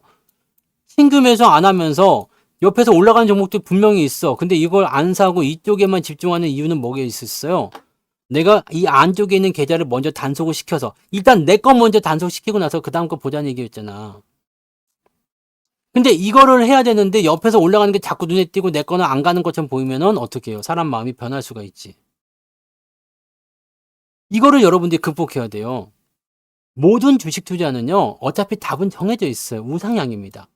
신규 매수 안 하면서 옆에서 올라가는 종목도 분명히 있어. 근데 이걸 안 사고 이쪽에만 집중하는 이유는 뭐가 있었어요? 내가 이 안쪽에 있는 계좌를 먼저 단속을 시켜서 일단 내 거 먼저 단속시키고 나서 그 다음 거 보자는 얘기였잖아. 근데 이거를 해야 되는데 옆에서 올라가는 게 자꾸 눈에 띄고 내 거는 안 가는 것처럼 보이면은 어떻게 해요? 사람 마음이 변할 수가 있지. 이거를 여러분들이 극복해야 돼요. 모든 주식 투자는요, 어차피 답은 정해져 있어요. 우상향입니다.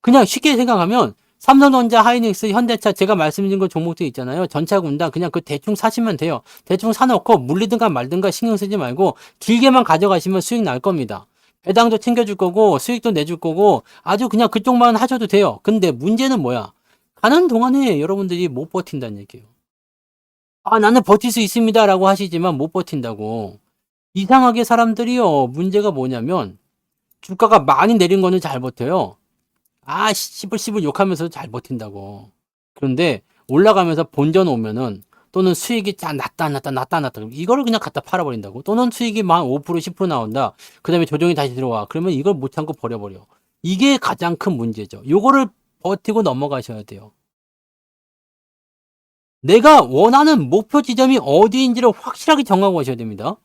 그냥 쉽게 생각하면 삼성전자, 하이닉스, 현대차 제가 말씀드린 거 종목들 있잖아요. 전차군단 그냥 그 대충 사시면 돼요. 대충 사놓고 물리든가 말든가 신경 쓰지 말고 길게만 가져가시면 수익 날 겁니다. 배당도 챙겨줄 거고 수익도 내줄 거고 아주 그냥 그쪽만 하셔도 돼요. 근데 문제는 뭐야? 가는 동안에 여러분들이 못 버틴다는 얘기예요. 아, 나는 버틸 수 있습니다 라고 하시지만 못 버틴다고. 이상하게 사람들이요. 문제가 뭐냐면 주가가 많이 내린 거는 잘 버텨요. 아, 씨불씨불 욕하면서 잘 버틴다고. 그런데 올라가면서 본전 오면은 또는 수익이 짜 낮다. 이거를 그냥 갖다 팔아버린다고. 또는 수익이 만 5%, 10% 나온다. 그 다음에 조정이 다시 들어와. 그러면 이걸 못 참고 버려버려. 이게 가장 큰 문제죠. 요거를 버티고 넘어가셔야 돼요. 내가 원하는 목표 지점이 어디인지를 확실하게 정하고 가셔야 됩니다.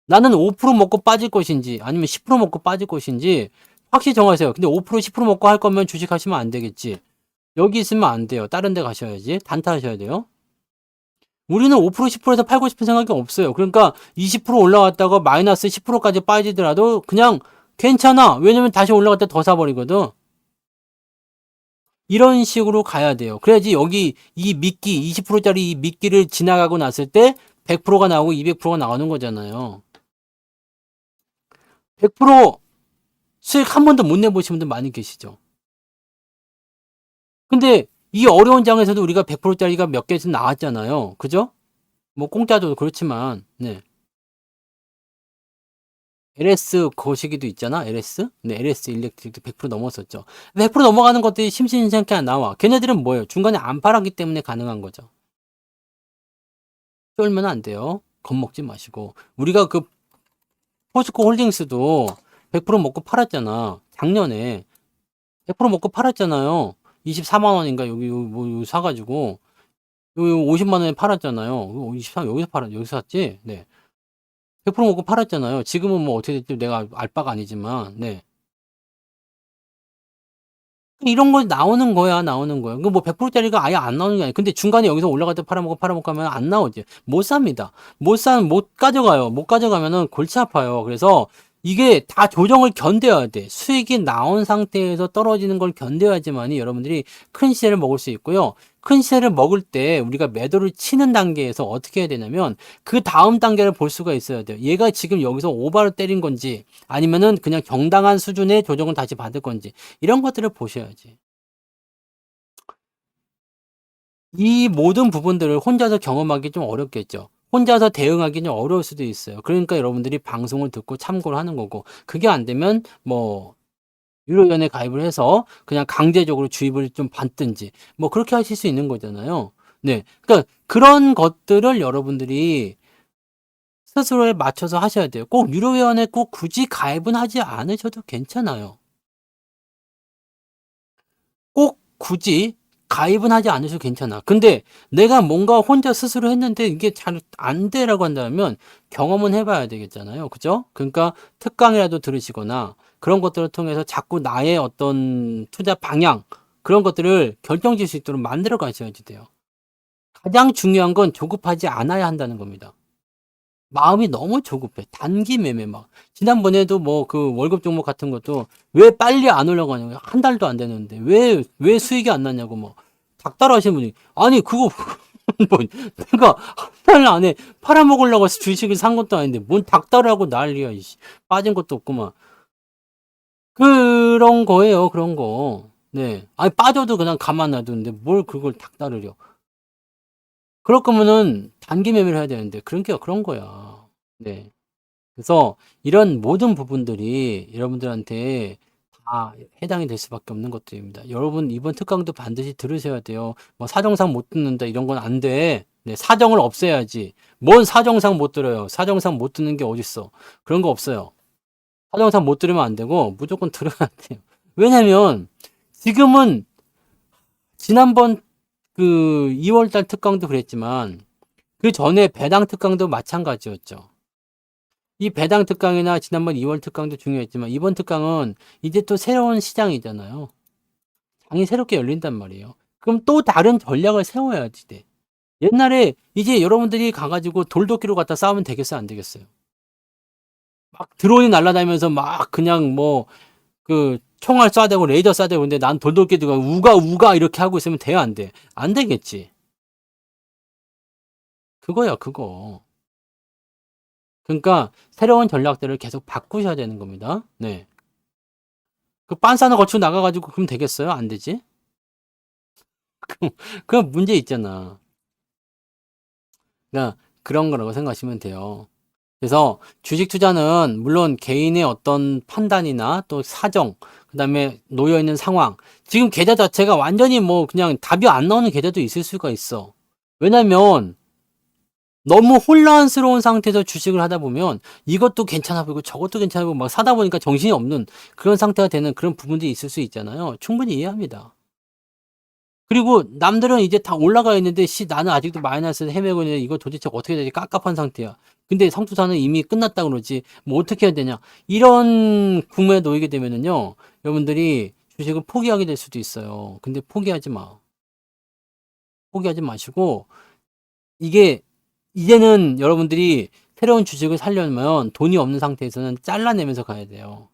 나는 5% 먹고 빠질 것인지 아니면 10% 먹고 빠질 것인지 확실히 정하세요. 근데 5% 10% 먹고 할 거면 주식 하시면 안 되겠지. 여기 있으면 안 돼요. 다른 데 가셔야지. 단타 하셔야 돼요. 우리는 5% 10%에서 팔고 싶은 생각이 없어요. 그러니까 20% 올라왔다가 마이너스 10%까지 빠지더라도 그냥 괜찮아. 왜냐면 다시 올라갈 때 더 사버리거든. 이런 식으로 가야 돼요. 그래야지 여기 이 미끼 20%짜리 이 미끼를 지나가고 났을 때 100%가 나오고 200%가 나오는 거잖아요. 100% 수익 한 번도 못 내보신 분들 많이 계시죠. 근데 이 어려운 장에서도 우리가 100%짜리가 몇 개씩 나왔잖아요. 그죠? 뭐 공짜도 그렇지만 네. LS 거시기도 있잖아. LS? 네, LS 일렉트릭도 100% 넘었었죠. 100% 넘어가는 것들이 심심찮게 안 나와. 걔네들은 뭐예요? 중간에 안 팔았기 때문에 가능한 거죠. 쫄면 안 돼요. 겁먹지 마시고. 우리가 그 포스코 홀딩스도 100% 먹고 팔았잖아. 작년에 100% 먹고 팔았잖아요. 24만 원인가 여기 뭐 사가지고 여기 50만 원에 팔았잖아요. 23 여기서 샀지. 네. 100% 먹고 팔았잖아요. 지금은 뭐 어떻게 될지 내가 알 바가 아니지만, 네. 이런 거 나오는 거야, 나오는 거야. 그뭐 100%짜리가 아예 안 나오는 게 아니야. 근데 중간에 여기서 올라갈 때 팔아먹고 하면 안 나오지. 못 삽니다. 못 가져가요. 못 가져가면은 골치 아파요. 그래서 이게 다 조정을 견뎌야 돼. 수익이 나온 상태에서 떨어지는 걸 견뎌야지만이 여러분들이 큰 시세를 먹을 수 있고요. 큰 시세를 먹을 때 우리가 매도를 치는 단계에서 어떻게 해야 되냐면 그 다음 단계를 볼 수가 있어야 돼요. 얘가 지금 여기서 오바를 때린 건지 아니면은 그냥 정당한 수준의 조정을 다시 받을 건지 이런 것들을 보셔야지. 이 모든 부분들을 혼자서 경험하기 좀 어렵겠죠. 혼자서 대응하기 좀 어려울 수도 있어요. 그러니까 여러분들이 방송을 듣고 참고를 하는 거고, 그게 안 되면 뭐 유료연에 가입을 해서 그냥 강제적으로 주입을 좀 받든지 뭐 그렇게 하실 수 있는 거잖아요. 네, 그러니까 그런 것들을 여러분들이 스스로에 맞춰서 하셔야 돼요. 꼭 유료회원에 꼭 굳이 가입은 하지 않으셔도 괜찮아요. 꼭 굳이 가입은 하지 않으셔도 괜찮아. 근데 내가 뭔가 혼자 스스로 했는데 이게 잘 안 돼라고 한다면 경험은 해봐야 되겠잖아요. 그죠? 그러니까 특강이라도 들으시거나 그런 것들을 통해서 자꾸 나의 어떤 투자 방향 그런 것들을 결정질 수 있도록 만들어 가셔야지 돼요. 가장 중요한 건 조급하지 않아야 한다는 겁니다. 마음이 너무 조급해. 단기 매매 막. 지난번에도 뭐 그 월급 종목 같은 것도 왜 빨리 안 올라가냐고. 한 달도 안 됐는데. 왜 수익이 안 나냐고 뭐. 닥달을 하시는 분이. 아니, 그거, 뭐, 내가 한 달 안에 팔아먹으려고 주식을 산 것도 아닌데, 뭔 닥달을 하고 난리야, 이씨. 빠진 것도 없구만. 그런 거예요, 그런 거. 네. 아니, 빠져도 그냥 가만 놔두는데 뭘 그걸 닥달을 해요. 그럴 거면은 단기 매매를 해야 되는데, 그런 거야. 네. 그래서 이런 모든 부분들이 여러분들한테 다 해당이 될 수밖에 없는 것들입니다. 여러분 이번 특강도 반드시 들으셔야 돼요. 뭐 사정상 못 듣는다 이런 건 안 돼. 네, 사정을 없애야지. 뭔 사정상 못 들어요. 사정상 못 듣는 게 어딨어. 그런 거 없어요. 사정상 못 들으면 안 되고 무조건 들어야 돼요. 왜냐면 지금은 지난번 그 2월달 특강도 그랬지만 그 전에 배당 특강도 마찬가지였죠. 이 배당 특강이나 지난번 2월 특강도 중요했지만 이번 특강은 이제 또 새로운 시장이잖아요. 장이 새롭게 열린단 말이에요. 그럼 또 다른 전략을 세워야지 돼. 옛날에 이제 여러분들이 가가지고 돌도끼로 갖다 싸우면 되겠어요? 안 되겠어요? 막 드론이 날아다니면서 막 그냥 뭐 그 총알 쏴대고 레이더 쏴대고 근데 난 돌도끼 들고 우가 우가 이렇게 하고 있으면 돼요? 안 돼? 안 되겠지. 그거야 그거. 그러니까 새로운 전략들을 계속 바꾸셔야 되는 겁니다. 네. 그 빤싸나 거치고 나가가지고 그럼 되겠어요? 안 되지? 그 문제 있잖아. 그러니까 그런 거라고 생각하시면 돼요. 그래서 주식 투자는 물론 개인의 어떤 판단이나 또 사정, 그 다음에 놓여있는 상황. 지금 계좌 자체가 완전히 뭐 그냥 답이 안 나오는 계좌도 있을 수가 있어. 왜냐면 너무 혼란스러운 상태에서 주식을 하다 보면 이것도 괜찮아 보이고 저것도 괜찮아 보이고 막 사다 보니까 정신이 없는 그런 상태가 되는 그런 부분들이 있을 수 있잖아요. 충분히 이해합니다. 그리고 남들은 이제 다 올라가 있는데 나는 아직도 마이너스에 헤매고 있는데 이거 도대체 어떻게 되지? 깝깝한 상태야. 근데 성투사는 이미 끝났다 그러지. 뭐 어떻게 해야 되냐? 이런 국면에 놓이게 되면은요. 여러분들이 주식을 포기하게 될 수도 있어요. 근데 포기하지 마. 포기하지 마시고 이게 이제는 여러분들이 새로운 주식을 사려면 돈이 없는 상태에서는 잘라내면서 가야 돼요.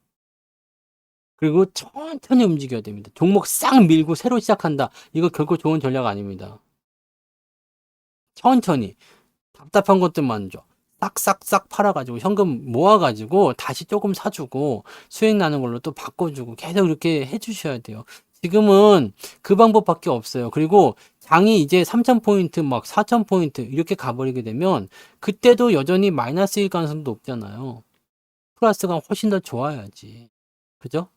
그리고 천천히 움직여야 됩니다. 종목 싹 밀고 새로 시작한다. 이거 결코 좋은 전략 아닙니다. 천천히 답답한 것들만 줘. 싹싹싹 팔아가지고 현금 모아가지고 다시 조금 사주고 수익 나는 걸로 또 바꿔주고 계속 이렇게 해주셔야 돼요. 지금은 그 방법밖에 없어요. 그리고 장이 이제 3,000포인트 막 4,000포인트 이렇게 가버리게 되면 그때도 여전히 마이너스일 가능성도 높잖아요. 플러스가 훨씬 더 좋아야지. 그죠?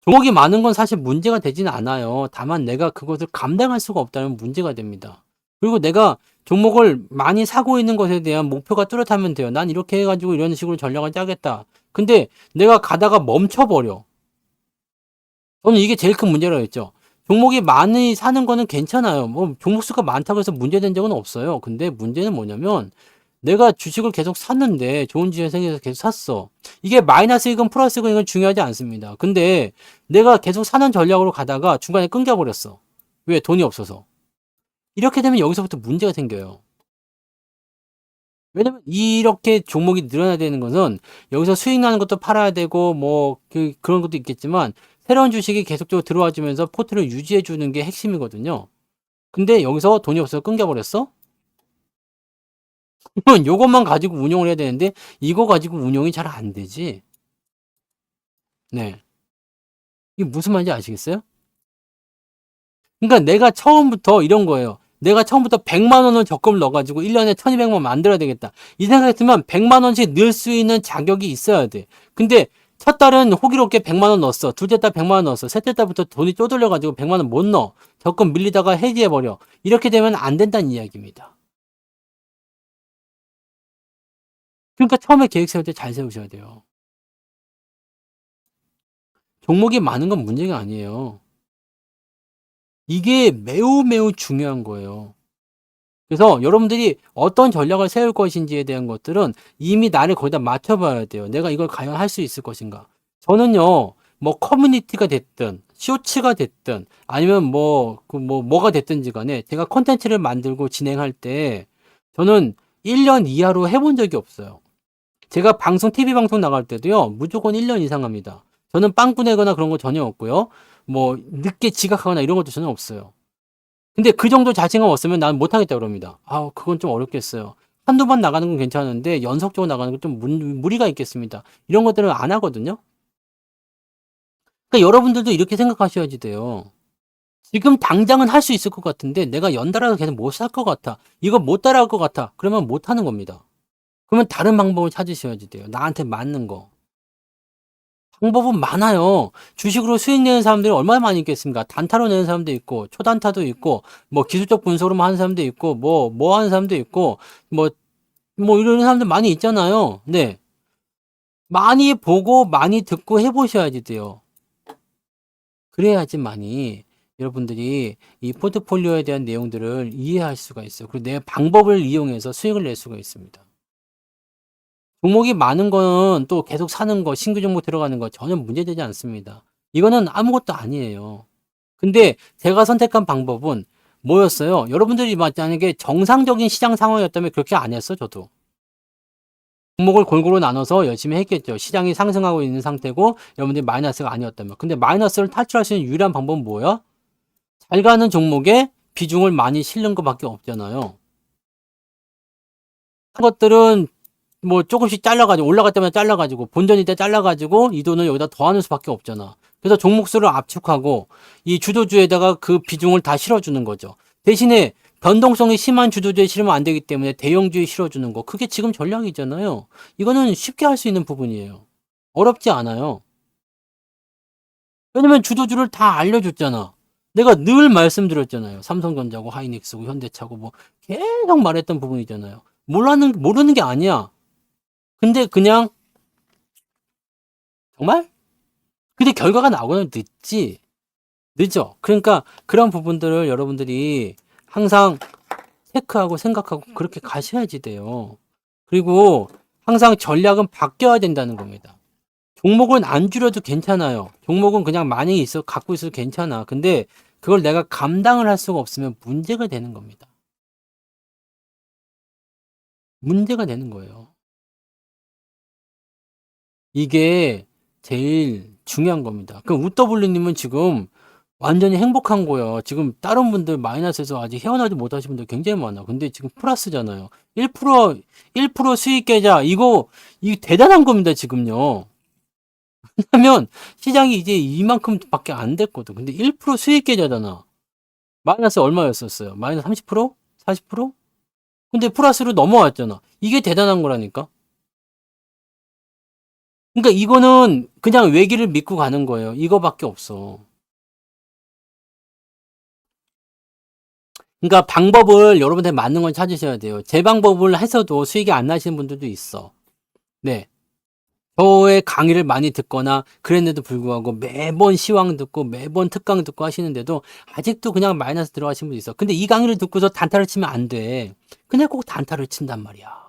종목이 많은 건 사실 문제가 되지는 않아요. 다만 내가 그것을 감당할 수가 없다면 문제가 됩니다. 그리고 내가 종목을 많이 사고 있는 것에 대한 목표가 뚜렷하면 돼요. 난 이렇게 해가지고 이런 식으로 전략을 짜겠다. 근데 내가 가다가 멈춰버려. 저는 이게 제일 큰 문제라고 했죠. 종목이 많이 사는 거는 괜찮아요. 뭐 종목 수가 많다고 해서 문제된 적은 없어요. 근데 문제는 뭐냐면 내가 주식을 계속 샀는데 좋은 지에 생겨서 계속 샀어. 이게 마이너스이건 플러스이건 이건 중요하지 않습니다. 근데 내가 계속 사는 전략으로 가다가 중간에 끊겨버렸어. 왜? 돈이 없어서. 이렇게 되면 여기서부터 문제가 생겨요. 왜냐면 이렇게 종목이 늘어나야 되는 것은 여기서 수익 나는 것도 팔아야 되고 뭐 그런 것도 있겠지만 새로운 주식이 계속적으로 들어와 주면서 포트를 유지해 주는 게 핵심이거든요. 근데 여기서 돈이 없어서 끊겨버렸어? 그러면 요것만 가지고 운용을 해야 되는데 이거 가지고 운용이 잘 안 되지. 네. 이게 무슨 말인지 아시겠어요? 그러니까 내가 처음부터 이런 거예요. 내가 처음부터 100만 원을 적금을 넣어가지고 1년에 1200만 원 만들어야 되겠다. 이 생각했으면 100만 원씩 넣을 수 있는 자격이 있어야 돼. 근데 첫 달은 호기롭게 100만 원 넣었어. 둘째 달 100만 원 넣었어. 셋째 달부터 돈이 쪼들려가지고 100만 원 못 넣어. 적금 밀리다가 해지해버려. 이렇게 되면 안 된다는 이야기입니다. 그러니까 처음에 계획 세울 때 잘 세우셔야 돼요. 종목이 많은 건 문제가 아니에요. 이게 매우 매우 중요한 거예요. 그래서 여러분들이 어떤 전략을 세울 것인지에 대한 것들은 이미 나를 거기다 맞춰봐야 돼요. 내가 이걸 과연 할 수 있을 것인가. 저는요, 뭐 커뮤니티가 됐든 쇼츠가 됐든 아니면 뭐가 됐든지 간에 제가 콘텐츠를 만들고 진행할 때 저는 1년 이하로 해본 적이 없어요. 제가 TV 방송 나갈 때도요, 무조건 1년 이상 합니다. 저는 빵꾸 내거나 그런 거 전혀 없고요. 뭐 늦게 지각하거나 이런 것도 전혀 없어요. 근데 그 정도 자신감 없으면 난 못하겠다 그럽니다. 아, 그건 좀 어렵겠어요. 한두 번 나가는 건 괜찮은데 연속적으로 나가는 건 좀 무리가 있겠습니다. 이런 것들은 안 하거든요. 그러니까 여러분들도 이렇게 생각하셔야지 돼요. 지금 당장은 할 수 있을 것 같은데 내가 연달아서 계속 못 살 것 같아. 이거 못 따라갈 것 같아. 그러면 못 하는 겁니다. 그러면 다른 방법을 찾으셔야지 돼요. 나한테 맞는 거. 방법은 많아요. 주식으로 수익 내는 사람들이 얼마나 많이 있겠습니까? 단타로 내는 사람도 있고, 초단타도 있고, 뭐 기술적 분석으로만 하는 사람도 있고, 뭐 하는 사람도 있고, 뭐, 이런 사람들 많이 있잖아요. 네. 많이 보고, 많이 듣고 해보셔야지 돼요. 그래야지만이 여러분들이 이 포트폴리오에 대한 내용들을 이해할 수가 있어요. 그리고 내 방법을 이용해서 수익을 낼 수가 있습니다. 종목이 많은 거는 또 계속 사는 거, 신규 종목 들어가는 거 전혀 문제되지 않습니다. 이거는 아무것도 아니에요. 근데 제가 선택한 방법은 뭐였어요? 여러분들이 만약에 정상적인 시장 상황이었다면 그렇게 안 했어, 저도. 종목을 골고루 나눠서 열심히 했겠죠. 시장이 상승하고 있는 상태고 여러분들이 마이너스가 아니었다면. 근데 마이너스를 탈출할 수 있는 유일한 방법은 뭐야? 잘 가는 종목에 비중을 많이 실는 것밖에 없잖아요. 것들은 뭐 조금씩 잘라가지고 올라갈 때마다 잘라가지고 본전일 때 잘라가지고 이 돈을 여기다 더하는 수밖에 없잖아. 그래서 종목 수를 압축하고 이 주도주에다가 그 비중을 다 실어주는 거죠. 대신에 변동성이 심한 주도주에 실으면 안 되기 때문에 대형주에 실어주는 거. 그게 지금 전략이잖아요. 이거는 쉽게 할 수 있는 부분이에요. 어렵지 않아요. 왜냐면 주도주를 다 알려줬잖아. 내가 늘 말씀드렸잖아요. 삼성전자고 하이닉스고 현대차고 뭐 계속 말했던 부분이잖아요. 모르는 게 아니야. 근데 그냥 정말? 근데 결과가 나오고는 늦지. 늦어. 그러니까 그런 부분들을 여러분들이 항상 체크하고 생각하고 그렇게 가셔야지 돼요. 그리고 항상 전략은 바뀌어야 된다는 겁니다. 종목은 안 줄여도 괜찮아요. 종목은 그냥 많이 갖고 있어도 괜찮아. 근데 그걸 내가 감당을 할 수가 없으면 문제가 되는 겁니다. 문제가 되는 거예요. 이게 제일 중요한 겁니다. 그 UW님은 지금 완전히 행복한 거예요. 지금 다른 분들 마이너스에서 아직 헤어나지 못하신 분들 굉장히 많아. 근데 지금 플러스잖아요. 1% 수익 계좌 이거 대단한 겁니다, 지금요. 왜냐면 시장이 이제 이만큼밖에 안 됐거든. 근데 1% 수익 계좌잖아. 마이너스 얼마였었어요? 마이너스 30%? 40%? 근데 플러스로 넘어왔잖아. 이게 대단한 거라니까. 그러니까 이거는 그냥 외기를 믿고 가는 거예요. 이거밖에 없어. 그러니까 방법을 여러분한테 맞는 걸 찾으셔야 돼요. 제 방법을 해서도 수익이 안 나시는 분들도 있어. 네. 저의 강의를 많이 듣거나 그랬는데도 불구하고 매번 시황 듣고 매번 특강 듣고 하시는데도 아직도 그냥 마이너스 들어가신 분이 있어. 근데 이 강의를 듣고서 단타를 치면 안 돼. 그냥 꼭 단타를 친단 말이야.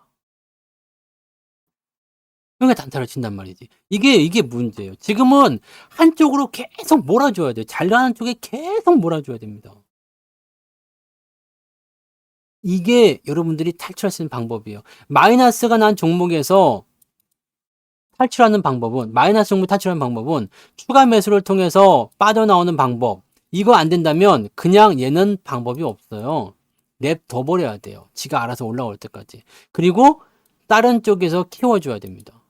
그러니까 단타를 친단 말이지. 이게 문제예요. 지금은 한쪽으로 계속 몰아줘야 돼요. 잘 가는 쪽에 계속 몰아줘야 됩니다. 이게 여러분들이 탈출할 수 있는 방법이에요. 마이너스가 난 종목에서 마이너스 종목 탈출하는 방법은 추가 매수를 통해서 빠져나오는 방법. 이거 안 된다면 그냥 얘는 방법이 없어요. 냅둬 버려야 돼요. 지가 알아서 올라올 때까지. 그리고 다른 쪽에서 키워줘야 됩니다.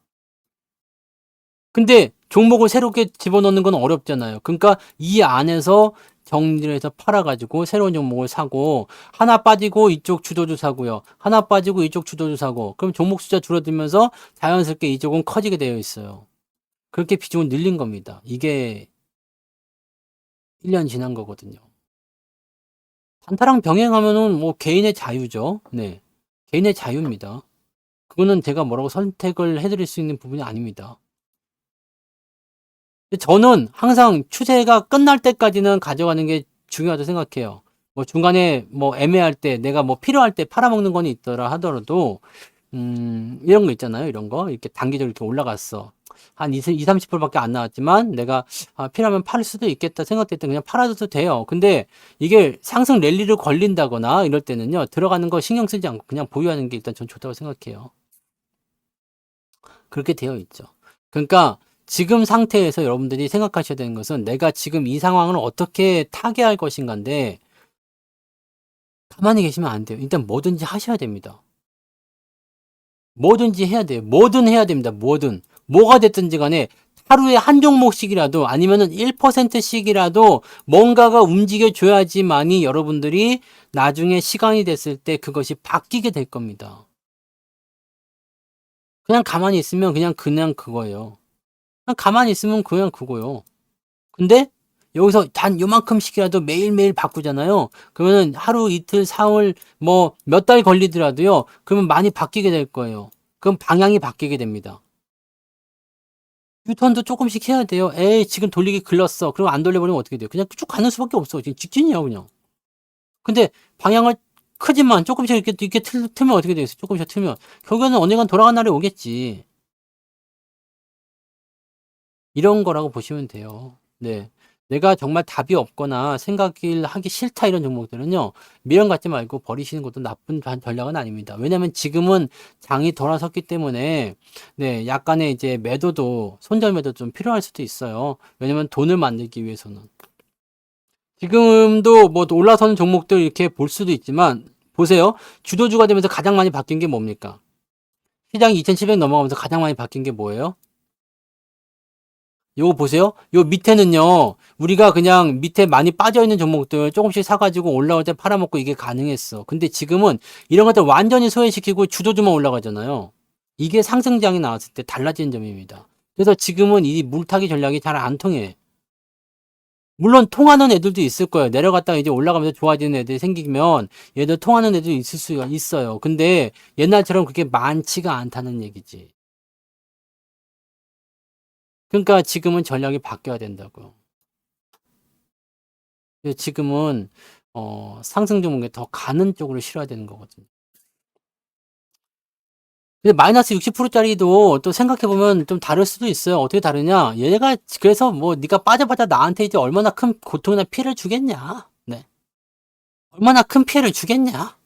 근데 종목을 새롭게 집어넣는 건 어렵잖아요. 그러니까 이 안에서 정리를 해서 팔아가지고 새로운 종목을 사고, 하나 빠지고 이쪽 주도주 사고요. 하나 빠지고 이쪽 주도주 사고. 그럼 종목 숫자 줄어들면서 자연스럽게 이쪽은 커지게 되어 있어요. 그렇게 비중을 늘린 겁니다. 이게 1년 지난 거거든요. 단타랑 병행하면은 뭐 개인의 자유죠. 네. 개인의 자유입니다. 그거는 제가 뭐라고 선택을 해드릴 수 있는 부분이 아닙니다. 저는 항상 추세가 끝날 때까지는 가져가는 게 중요하다고 생각해요. 뭐 중간에 뭐 애매할 때 내가 뭐 필요할 때 팔아먹는 건 있더라 하더라도 이런 거 있잖아요. 이런 거 이렇게 단기적으로 이렇게 올라갔어. 한 30%밖에 안 나왔지만 내가 필요하면 팔 수도 있겠다 생각될 때 그냥 팔아줘도 돼요. 근데 이게 상승 랠리를 걸린다거나 이럴 때는요. 들어가는 거 신경 쓰지 않고 그냥 보유하는 게 일단 전 좋다고 생각해요. 그렇게 되어 있죠. 그러니까 지금 상태에서 여러분들이 생각하셔야 되는 것은 내가 지금 이 상황을 어떻게 타개할 것인가인데 가만히 계시면 안 돼요. 일단 뭐든지 하셔야 됩니다. 뭐든지 해야 돼요. 뭐든 해야 됩니다. 뭐든. 뭐가 됐든지 간에 하루에 한 종목씩이라도 아니면은 1%씩이라도 뭔가가 움직여 줘야지만이 여러분들이 나중에 시간이 됐을 때 그것이 바뀌게 될 겁니다. 그냥 가만히 있으면 그냥 그거예요. 그냥 가만히 있으면 그냥 그거요. 근데 여기서 단 요만큼씩이라도 매일매일 바꾸잖아요. 그러면은 하루 이틀 사흘 뭐 몇 달 걸리더라도요. 그러면 많이 바뀌게 될 거예요. 그럼 방향이 바뀌게 됩니다. 유턴도 조금씩 해야 돼요. 에이 지금 돌리기 글렀어. 그럼 안 돌려버리면 어떻게 돼요? 그냥 쭉 가는 수밖에 없어. 지금 직진이야 그냥. 근데 방향을 크지만 조금씩 이렇게 틀면 어떻게 되겠어요? 조금씩 틀면 결국에는 언젠간 돌아간 날이 오겠지. 이런 거라고 보시면 돼요. 네. 내가 정말 답이 없거나 생각을 하기 싫다 이런 종목들은요. 미련 갖지 말고 버리시는 것도 나쁜 전략은 아닙니다. 왜냐면 지금은 장이 돌아섰기 때문에 네, 약간의 이제 매도도 손절 매도 좀 필요할 수도 있어요. 왜냐면 돈을 만들기 위해서는. 지금도 뭐 올라서는 종목들 이렇게 볼 수도 있지만 보세요. 주도주가 되면서 가장 많이 바뀐 게 뭡니까? 시장이 2,700 넘어가면서 가장 많이 바뀐 게 뭐예요? 요거 보세요. 요 밑에는요, 우리가 그냥 밑에 많이 빠져있는 종목들 조금씩 사가지고 올라올 때 팔아먹고 이게 가능했어. 근데 지금은 이런 것들 완전히 소외시키고 주도주만 올라가잖아요. 이게 상승장이 나왔을 때 달라지는 점입니다. 그래서 지금은 이 물타기 전략이 잘 안 통해. 물론 통하는 애들도 있을 거예요. 내려갔다가 이제 올라가면서 좋아지는 애들이 생기면 얘들 통하는 애들이 있을 수가 있어요. 근데 옛날처럼 그렇게 많지가 않다는 얘기지. 그러니까 지금은 전략이 바뀌어야 된다고요. 지금은 상승 종목에 더 가는 쪽으로 실어야 되는 거거든요. 근데 마이너스 60%짜리도 또 생각해보면 좀 다를 수도 있어요. 어떻게 다르냐? 얘가 그래서 뭐 네가 빠져봤자 나한테 이제 얼마나 큰 고통이나 피해를 주겠냐? 네. 얼마나 큰 피해를 주겠냐?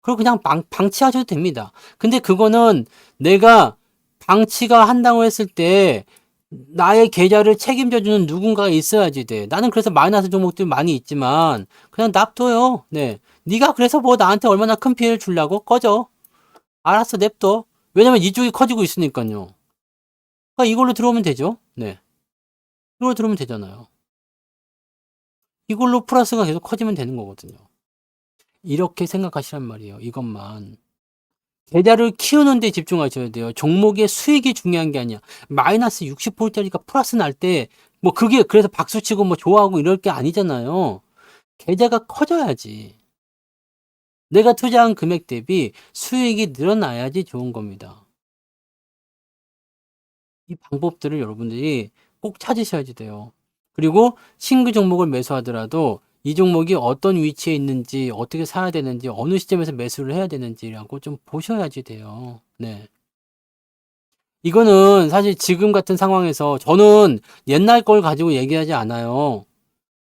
그리고 그냥 방치하셔도 됩니다. 근데 그거는 내가 방치가 한다고 했을 때 나의 계좌를 책임져주는 누군가가 있어야지 돼. 나는 그래서 마이너스 종목들 많이 있지만 그냥 납둬요. 네. 네가 그래서 뭐 나한테 얼마나 큰 피해를 주려고 꺼져. 알았어, 냅둬. 왜냐면 이쪽이 커지고 있으니까요. 그러니까 이걸로 들어오면 되죠. 네. 이걸로 들어오면 되잖아요. 이걸로 플러스가 계속 커지면 되는 거거든요. 이렇게 생각하시란 말이에요. 이것만. 계좌를 키우는 데 집중하셔야 돼요. 종목의 수익이 중요한 게 아니야. 마이너스 60%짜리가 플러스 날 때, 뭐 그게 그래서 박수치고 뭐 좋아하고 이럴 게 아니잖아요. 계좌가 커져야지. 내가 투자한 금액 대비 수익이 늘어나야지 좋은 겁니다. 이 방법들을 여러분들이 꼭 찾으셔야지 돼요. 그리고 신규 종목을 매수하더라도 이 종목이 어떤 위치에 있는지, 어떻게 사야 되는지, 어느 시점에서 매수를 해야 되는지라고 좀 보셔야지 돼요. 네. 이거는 사실 지금 같은 상황에서 저는 옛날 걸 가지고 얘기하지 않아요.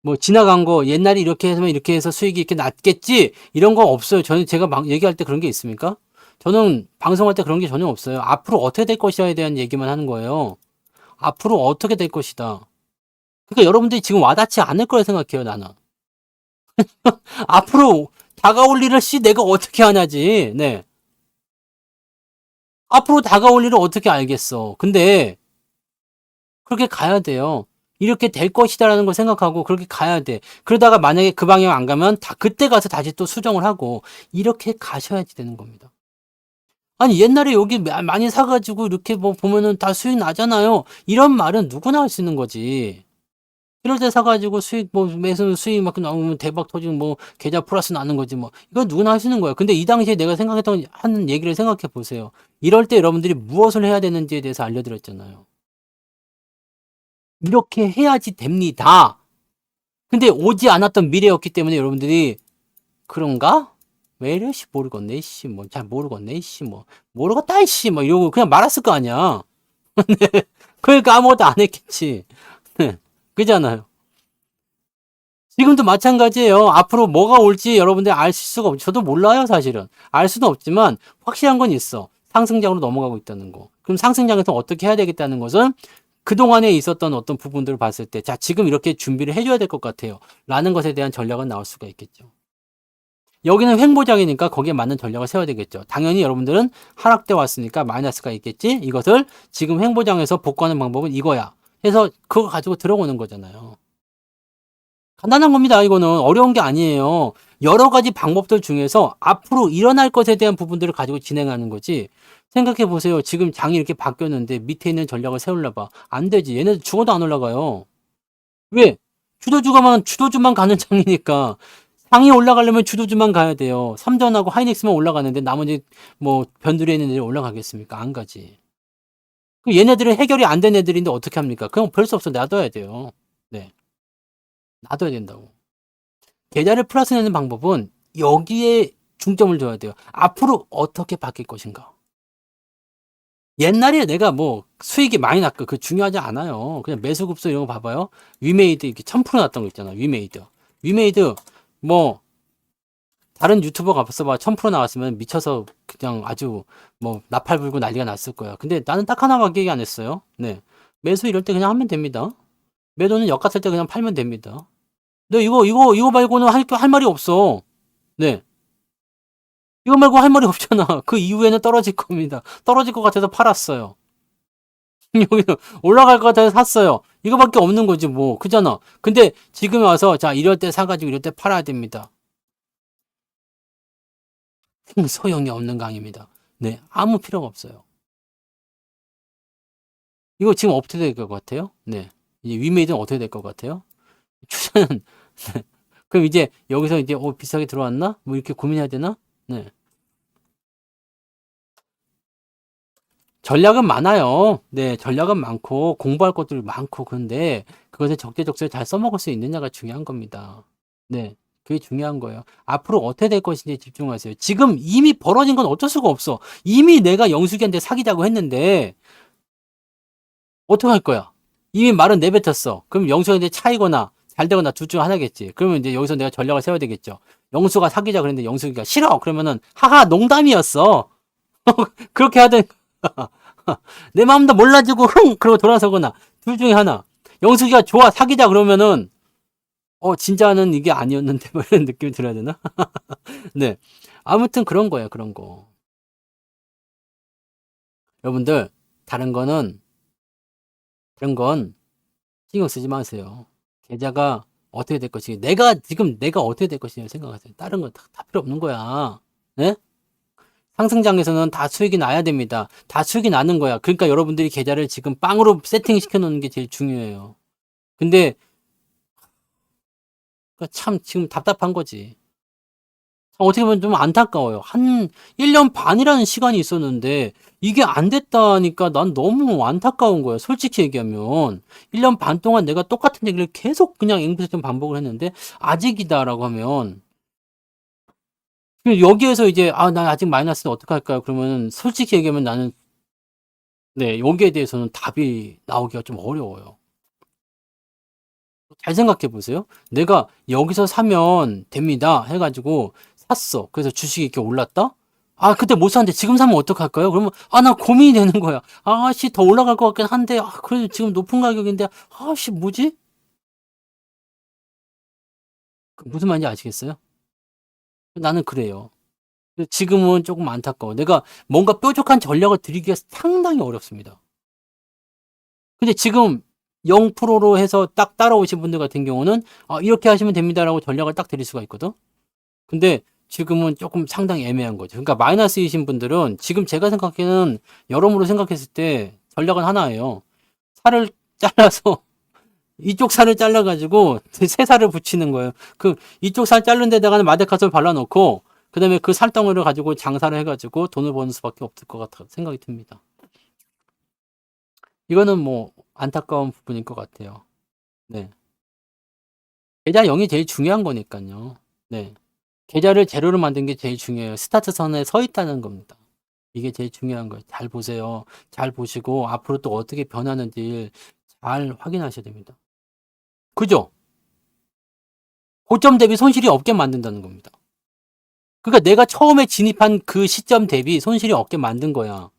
뭐 지나간 거 옛날에 이렇게 해서 이렇게 해서 수익이 이렇게 낮겠지 이런 거 없어요. 저는 제가 막 얘기할 때 그런 게 있습니까? 저는 방송할 때 그런 게 전혀 없어요. 앞으로 어떻게 될 것이냐에 대한 얘기만 하는 거예요. 앞으로 어떻게 될 것이다. 그러니까 여러분들이 지금 와닿지 않을 거라 생각해요, 나는. 앞으로 다가올 일을 내가 어떻게 하냐지. 네. 앞으로 다가올 일을 어떻게 알겠어. 근데 그렇게 가야 돼요. 이렇게 될 것이다라는 걸 생각하고 그렇게 가야 돼. 그러다가 만약에 그 방향 안 가면 그때 가서 다시 또 수정을 하고 이렇게 가셔야지 되는 겁니다. 아니 옛날에 여기 많이 사가지고 이렇게 뭐 보면은 다 수익 나잖아요. 이런 말은 누구나 할 수 있는 거지. 이럴 때 사가지고 수익 뭐 매수 수익 막 나오면 대박 터지고 뭐 계좌 플러스 나는 거지 뭐 이건 누구나 할 수 있는 거예요. 근데 이 당시에 내가 생각했던 하는 얘기를 생각해 보세요. 이럴 때 여러분들이 무엇을 해야 되는지에 대해서 알려드렸잖아요. 이렇게 해야지 됩니다. 근데 오지 않았던 미래였기 때문에 여러분들이 그런가? 왜 이래? 씨, 모르겠네, 씨, 뭐, 잘 모르겠네, 씨, 뭐, 모르겠다, 씨, 뭐, 이러고 그냥 말았을 거 아니야. 그러니까 아무것도 안 했겠지. 그잖아요. 지금도 마찬가지예요. 앞으로 뭐가 올지 여러분들이 알 수가 없죠. 저도 몰라요, 사실은. 알 수는 없지만, 확실한 건 있어. 상승장으로 넘어가고 있다는 거. 그럼 상승장에서 어떻게 해야 되겠다는 것은 그동안에 있었던 어떤 부분들을 봤을 때, 자, 지금 이렇게 준비를 해줘야 될 것 같아요. 라는 것에 대한 전략은 나올 수가 있겠죠. 여기는 횡보장이니까 거기에 맞는 전략을 세워야 되겠죠. 당연히 여러분들은 하락돼 왔으니까 마이너스가 있겠지. 이것을 지금 횡보장에서 복구하는 방법은 이거야. 해서 그거 가지고 들어오는 거잖아요. 간단한 겁니다. 이거는 어려운 게 아니에요. 여러 가지 방법들 중에서 앞으로 일어날 것에 대한 부분들을 가지고 진행하는 거지. 생각해 보세요. 지금 장이 이렇게 바뀌었는데 밑에 있는 전략을 세우려봐. 안 되지. 얘네들 죽어도 안 올라가요. 왜? 주도주만 가는 장이니까. 상이 올라가려면 주도주만 가야 돼요. 삼전하고 하이닉스만 올라가는데 나머지 뭐 변두리에 있는 애들이 올라가겠습니까? 안 가지. 그 얘네들은 해결이 안 된 애들인데 어떻게 합니까? 그냥 별 수 없어. 놔둬야 돼요. 네. 놔둬야 된다고. 계좌를 플러스 내는 방법은 여기에 중점을 둬야 돼요. 앞으로 어떻게 바뀔 것인가. 옛날에 내가 뭐 수익이 많이 났고 그 중요하지 않아요. 그냥 매수급소 이런 거 봐봐요. 위메이드 이렇게 1000% 났던 거 있잖아. 위메이드 뭐 다른 유튜버가 써봐 1000% 나왔으면 미쳐서 그냥 아주 뭐 나팔 불고 난리가 났을 거야. 근데 나는 딱 하나밖에 얘기 안 했어요. 네. 매수 이럴 때 그냥 하면 됩니다. 매도는 엿갔을 때 그냥 팔면 됩니다. 너 이거 말고는 할 말이 없어. 네. 이거 말고 할 말이 없잖아. 그 이후에는 떨어질 겁니다. 떨어질 것 같아서 팔았어요. 여기는 올라갈 것 같아서 샀어요. 이거밖에 없는 거지 뭐. 그잖아. 근데 지금 와서 자 이럴 때 사가지고 이럴 때 팔아야 됩니다. 소용이 없는 강의입니다. 네. 아무 필요가 없어요. 이거 지금 어떻게 될 것 같아요? 네. 이제 위메이드는 어떻게 될 것 같아요? 추천은 그럼 이제 여기서 이제 비싸게 들어왔나? 뭐 이렇게 고민해야 되나? 네. 전략은 많아요. 네, 전략은 많고 공부할 것들이 많고 그런데 그것을 적재적소에 잘 써먹을 수 있느냐가 중요한 겁니다. 네, 그게 중요한 거예요. 앞으로 어떻게 될 것인지 집중하세요. 지금 이미 벌어진 건 어쩔 수가 없어. 이미 내가 영숙이한테 사귀자고 했는데 어떻게 할 거야? 이미 말은 내뱉었어. 그럼 영숙이한테 차이거나 잘 되거나 둘 중 하나겠지. 그러면 이제 여기서 내가 전략을 세워야 되겠죠. 영수가 사귀자 그랬는데 영숙이가 싫어. 그러면은 하하 농담이었어. 그렇게 하든 내 마음도 몰라주고 흥 그러고 돌아서거나 둘 중에 하나. 영숙이가 좋아 사귀자 그러면은 진짜는 이게 아니었는데 뭐 이런 느낌이 들어야 되나? 네. 아무튼 그런 거예요. 그런 거. 여러분들 다른 건 신경 쓰지 마세요. 계좌가 어떻게 될 것이냐. 내가 어떻게 될 것이냐 생각하세요. 다른 건 다 필요 없는 거야. 네? 상승장에서는 다 수익이 나야 됩니다. 다 수익이 나는 거야. 그러니까 여러분들이 계좌를 지금 빵으로 세팅 시켜 놓는 게 제일 중요해요. 근데 참 지금 답답한 거지. 어떻게 보면 좀 안타까워요. 한 1년 반이라는 시간이 있었는데 이게 안 됐다니까 난 너무 안타까운 거예요. 솔직히 얘기하면 1년 반 동안 내가 똑같은 얘기를 계속 그냥 앵무새처럼 반복을 했는데 아직이다라고 하면 여기에서 이제 나 아직 마이너스는 어떡할까요? 그러면 솔직히 얘기하면 나는 네, 여기에 대해서는 답이 나오기가 좀 어려워요. 잘 생각해 보세요. 내가 여기서 사면 됩니다. 해가지고 샀어. 그래서 주식이 이렇게 올랐다? 아, 그때 못 샀는데 지금 사면 어떡할까요? 그러면, 아, 나 고민이 되는 거야. 아씨, 더 올라갈 것 같긴 한데, 아, 그래도 지금 높은 가격인데, 아씨, 뭐지? 무슨 말인지 아시겠어요? 나는 그래요. 지금은 조금 안타까워. 내가 뭔가 뾰족한 전략을 들이기가 상당히 어렵습니다. 근데 지금 0%로 해서 딱 따라오신 분들 같은 경우는 이렇게 하시면 됩니다라고 전략을 딱 드릴 수가 있거든. 근데 지금은 조금 상당히 애매한 거죠. 그러니까 마이너스이신 분들은 지금 제가 생각하기에는 여러모로 생각했을 때 전략은 하나예요. 살을 잘라서 이쪽 살을 잘라가지고 새 살을 붙이는 거예요. 그 이쪽 살 자른 데다가는 마데카솔 발라놓고 그다음에 그 살덩어리를 가지고 장사를 해가지고 돈을 버는 수밖에 없을 것 같아 생각이 듭니다. 이거는 뭐 안타까운 부분일 것 같아요. 네. 계좌 0이 제일 중요한 거니까요. 네. 계좌를 제로로 만든 게 제일 중요해요. 스타트선에 서 있다는 겁니다. 이게 제일 중요한 거예요. 잘 보세요. 잘 보시고 앞으로 또 어떻게 변하는지 잘 확인하셔야 됩니다. 그죠? 고점 대비 손실이 없게 만든다는 겁니다. 그러니까 내가 처음에 진입한 그 시점 대비 손실이 없게 만든 거야.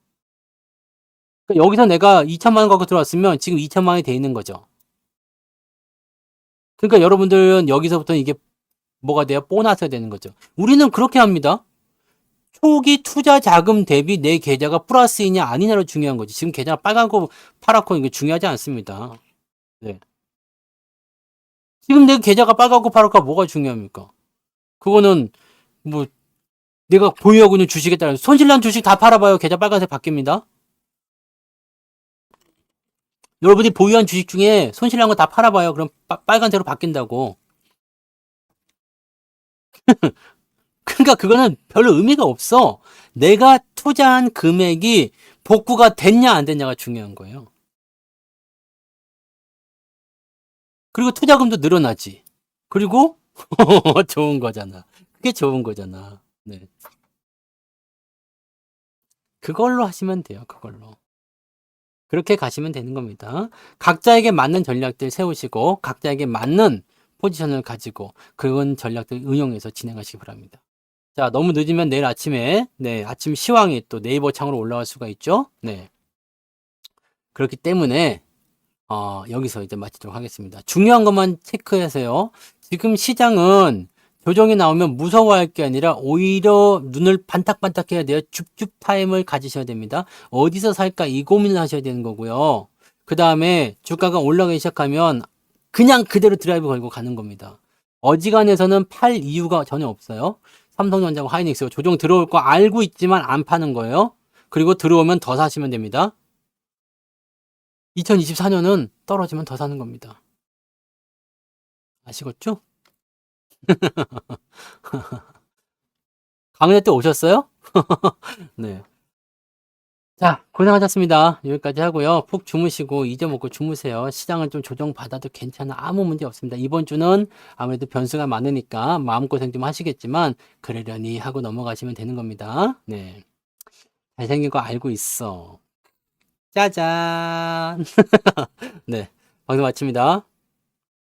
그러니까 여기서 내가 2천만 원 갖고 들어왔으면 지금 2천만 원이 돼 있는 거죠. 그러니까 여러분들은 여기서부터 이게 뭐가 돼요? 보너스가 되는 거죠. 우리는 그렇게 합니다. 초기 투자 자금 대비 내 계좌가 플러스이냐 아니냐로 중요한 거지. 지금 계좌가 빨갛고 파랗고 이게 중요하지 않습니다. 네. 지금 내 계좌가 빨갛고 파랗고 뭐가 중요합니까? 그거는 뭐 내가 보유하고 있는 주식에 따라서 손실난 주식 다 팔아봐요. 계좌 빨간색 바뀝니다. 여러분이 보유한 주식 중에 손실난 거 다 팔아봐요. 그럼 빨간색으로 바뀐다고. 그러니까 그거는 별로 의미가 없어. 내가 투자한 금액이 복구가 됐냐 안 됐냐가 중요한 거예요. 그리고 투자금도 늘어나지. 그리고 좋은 거잖아. 그게 좋은 거잖아. 네. 그걸로 하시면 돼요. 그걸로. 그렇게 가시면 되는 겁니다. 각자에게 맞는 전략들 세우시고 각자에게 맞는 포지션을 가지고 그런 전략들 응용해서 진행하시기 바랍니다. 자, 너무 늦으면 내일 아침에 아침 시황이 또 네이버 창으로 올라갈 수가 있죠. 네. 그렇기 때문에 여기서 이제 마치도록 하겠습니다. 중요한 것만 체크하세요. 지금 시장은 조정이 나오면 무서워할 게 아니라 오히려 눈을 반짝반짝 해야 돼요. 줍줍 타임을 가지셔야 됩니다. 어디서 살까 이 고민을 하셔야 되는 거고요. 그 다음에 주가가 올라가기 시작하면 그냥 그대로 드라이브 걸고 가는 겁니다. 어지간해서는 팔 이유가 전혀 없어요. 삼성전자와 하이닉스가 조정 들어올 거 알고 있지만 안 파는 거예요. 그리고 들어오면 더 사시면 됩니다. 2024년은 떨어지면 더 사는 겁니다. 아시겠죠? 강의 때 오셨어요? 네. 자, 고생하셨습니다. 여기까지 하고요. 푹 주무시고 잊어먹고 주무세요. 시장은 좀 조정받아도 괜찮아. 아무 문제 없습니다. 이번 주는 아무래도 변수가 많으니까 마음고생 좀 하시겠지만 그러려니 하고 넘어가시면 되는 겁니다. 네. 잘생긴 거 알고 있어. 짜잔. 네. 방송 마칩니다.